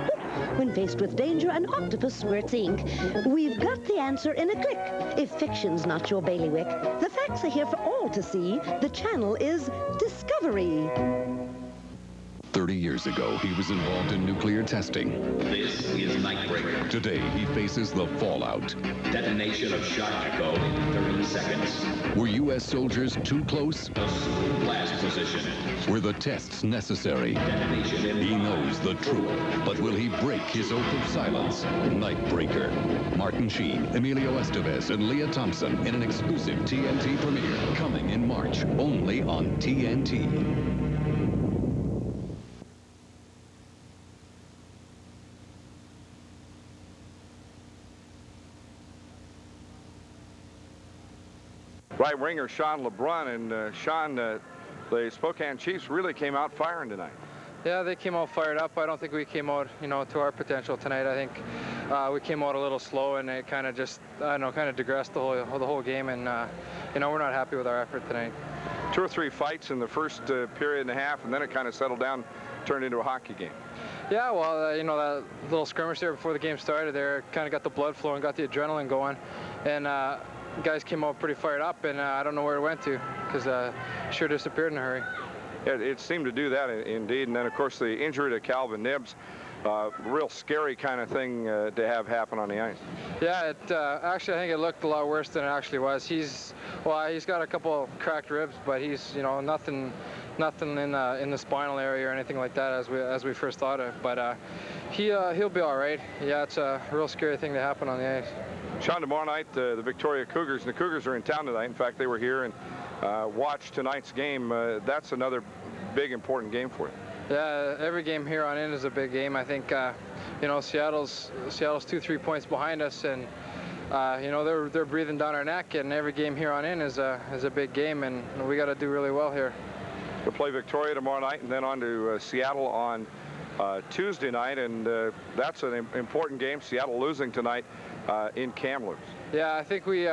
When faced with danger, an octopus squirts ink. We've got the answer in a click. If fiction's not your bailiwick, the facts are here for all to see. The channel is Discovery. The 30 years ago, he was involved in nuclear testing. This is Nightbreaker. Today, he faces the fallout. Detonation of shock echo in 30 seconds. Were U.S. soldiers too close? A super blast position. Were the tests necessary? Detonation in He knows the truth, but will he break his oath of silence? Nightbreaker. Martin Sheen, Emilio Estevez, and Leah Thompson in an exclusive TNT premiere coming in March, only on TNT. Right winger Sean LeBrun, and Sean, the Spokane Chiefs really came out firing tonight. Yeah, they came out fired up. I don't think we came out, to our potential tonight. I think we came out a little slow, and it kind of just, kind of digressed the whole game. And we're not happy with our effort tonight. 2 or 3 fights in the first period and a half, and then it kind of settled down, turned into a hockey game. Yeah, well, that little skirmish there before the game started there kind of got the blood flowing, got the adrenaline going, and guys came out pretty fired up, and I don't know where it went to, because sure disappeared in a hurry. It seemed to do that indeed, and then of course the injury to Calvin Nibbs, real scary kind of thing to have happen on the ice. Yeah, actually I think it looked a lot worse than it actually was. He's got a couple cracked ribs, but he's nothing in the spinal area or anything like that as we first thought of. But he'll be all right. Yeah, it's a real scary thing to happen on the ice. Sean, tomorrow night the Victoria Cougars, and the Cougars are in town tonight. In fact, they were here and watched tonight's game. That's another big important game for you. Yeah, every game here on in is a big game. I think Seattle's 2-3 points behind us, and they're breathing down our neck, and every game here on in is a big game, and we got to do really well here. We'll play Victoria tomorrow night, and then on to Seattle on Tuesday night, and that's an important game. Seattle losing tonight in Kamloops. Yeah, I think we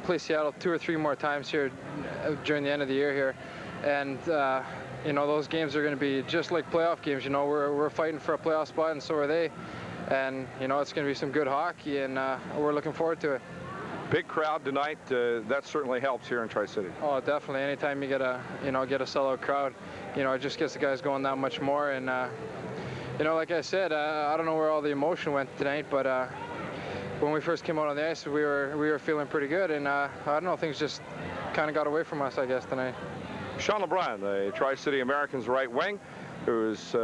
play Seattle 2 or 3 more times here during the end of the year here, and those games are going to be just like playoff games. We're fighting for a playoff spot, and so are they. And it's going to be some good hockey, and we're looking forward to it. Big crowd tonight. That certainly helps here in Tri-City. Oh, definitely. Anytime you get a sellout crowd, it just gets the guys going that much more. And like I said, I don't know where all the emotion went tonight, but when we first came out on the ice, we were feeling pretty good, and I don't know, things just kind of got away from us, I guess, tonight. Sean LeBrun, the Tri-City Americans right wing, who is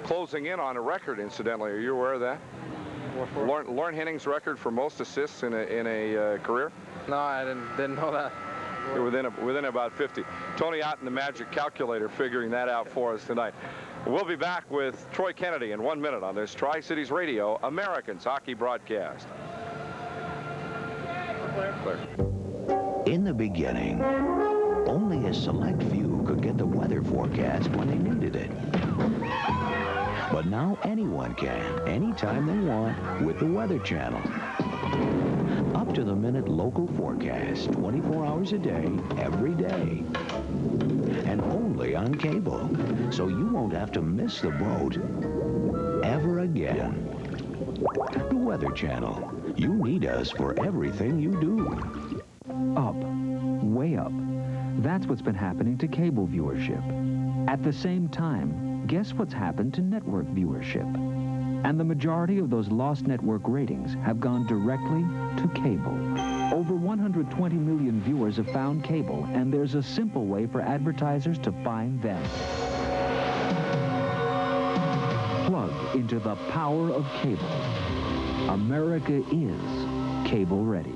closing in on a record, incidentally. Are you aware of that? Lauren Henning's record for most assists in a career? No, I didn't know that. Within about 50. Tony Ott and the Magic Calculator figuring that out for us tonight. We'll be back with Troy Kennedy in 1 minute on this Tri-Cities Radio Americans hockey broadcast. Claire. In the beginning, only a select few could get the weather forecast when they needed it. But now anyone can, anytime they want, with the Weather Channel. Up-to-the-minute local forecast, 24 hours a day, every day. And only on cable, so you won't have to miss the boat ever again. The Weather Channel. You need us for everything you do. Up. Way up. That's what's been happening to cable viewership. At the same time, guess what's happened to network viewership? And the majority of those lost network ratings have gone directly to cable. Over 120 million viewers have found cable, and there's a simple way for advertisers to find them. Plug into the power of cable. America is cable ready.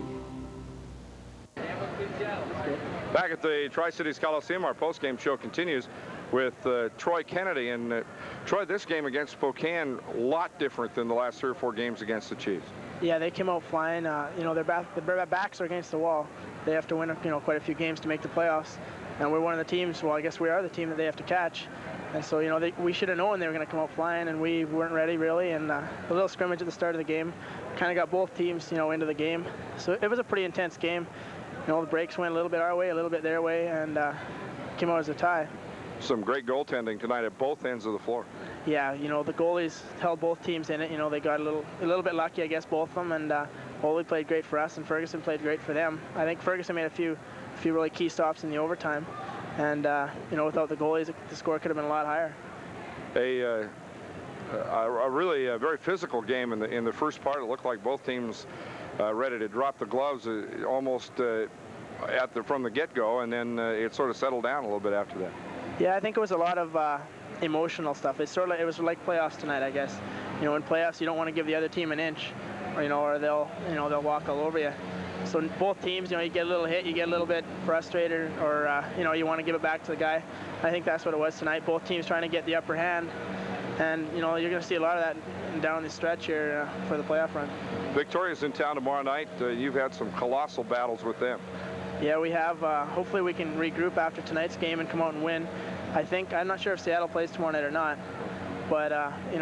Back at the Tri-Cities Coliseum, our post-game show continues with Troy Kennedy. And Troy, this game against Spokane, a lot different than the last 3 or 4 games against the Chiefs. Yeah, they came out flying. Their backs are against the wall. They have to win, quite a few games to make the playoffs. And we're one of the teams, well, I guess we are the team that they have to catch. And so, we should have known they were going to come out flying, and we weren't ready, really. And a little scrimmage at the start of the game kind of got both teams, into the game. So it was a pretty intense game. The breaks went a little bit our way, a little bit their way, and came out as a tie. Some great goaltending tonight at both ends of the floor. Yeah, the goalies held both teams in it. They got a little bit lucky, I guess, both of them. And Ole played great for us, and Ferguson played great for them. I think Ferguson made a few really key stops in the overtime. And, without the goalies, the score could have been a lot higher. a really very physical game in the first part. It looked like both teams ready to drop the gloves almost from the get-go, and then it sort of settled down a little bit after that. Yeah, I think it was a lot of emotional stuff. It was like playoffs tonight, I guess. You know, in playoffs, you don't want to give the other team an inch, or they'll walk all over you. So both teams, you get a little hit, you get a little bit frustrated, or you want to give it back to the guy. I think that's what it was tonight. Both teams trying to get the upper hand, and you're going to see a lot of that down the stretch here for the playoff run. Victoria's in town tomorrow night. You've had some colossal battles with them. Yeah, we have. Hopefully we can regroup after tonight's game and come out and win. I'm not sure if Seattle plays tomorrow night or not, but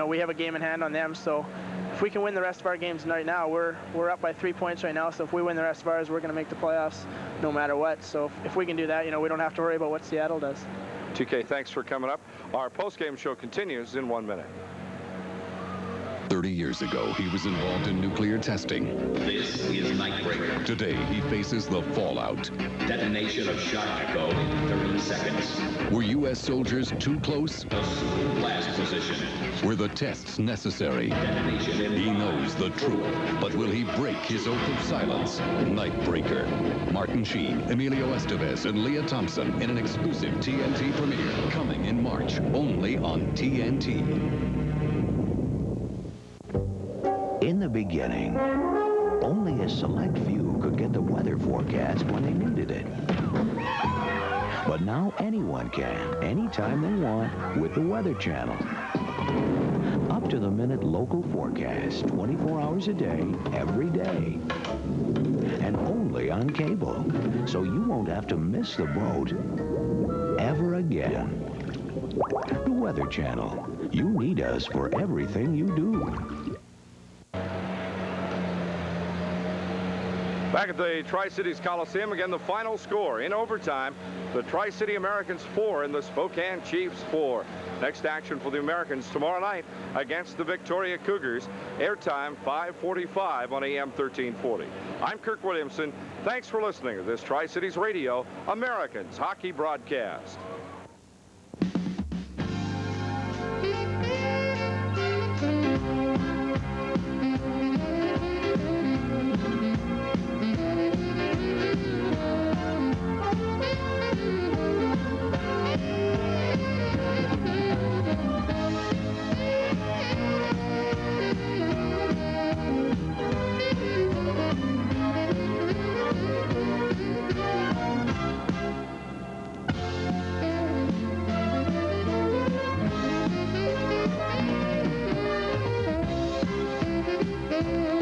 we have a game in hand on them. So if we can win the rest of our games right now, we're up by 3 points right now. So if we win the rest of ours, we're going to make the playoffs no matter what. So if we can do that, we don't have to worry about what Seattle does. TK, thanks for coming up. Our post-game show continues in 1 minute. 30 years ago, he was involved in nuclear testing. This is Nightbreaker. Today, he faces the fallout. Detonation of shock echo in 30 seconds. Were U.S. soldiers too close? Blast position. Were the tests necessary? Detonation in He knows the truth, but will he break his oath of silence? Nightbreaker. Martin Sheen, Emilio Estevez, and Leah Thompson in an exclusive TNT premiere coming in March, only on TNT. In the beginning, only a select few could get the weather forecast when they needed it. But now anyone can, anytime they want, with the Weather Channel. Up-to-the-minute local forecast, 24 hours a day, every day. And only on cable, so you won't have to miss the boat ever again. The Weather Channel. You need us for everything you do. Back at the Tri-Cities Coliseum, again, the final score in overtime. The Tri-City Americans 4 and the Spokane Chiefs 4. Next action for the Americans tomorrow night against the Victoria Cougars. Airtime 5:45 on AM 1340. I'm Kirk Williamson. Thanks for listening to this Tri-Cities Radio Americans hockey broadcast. Thank you.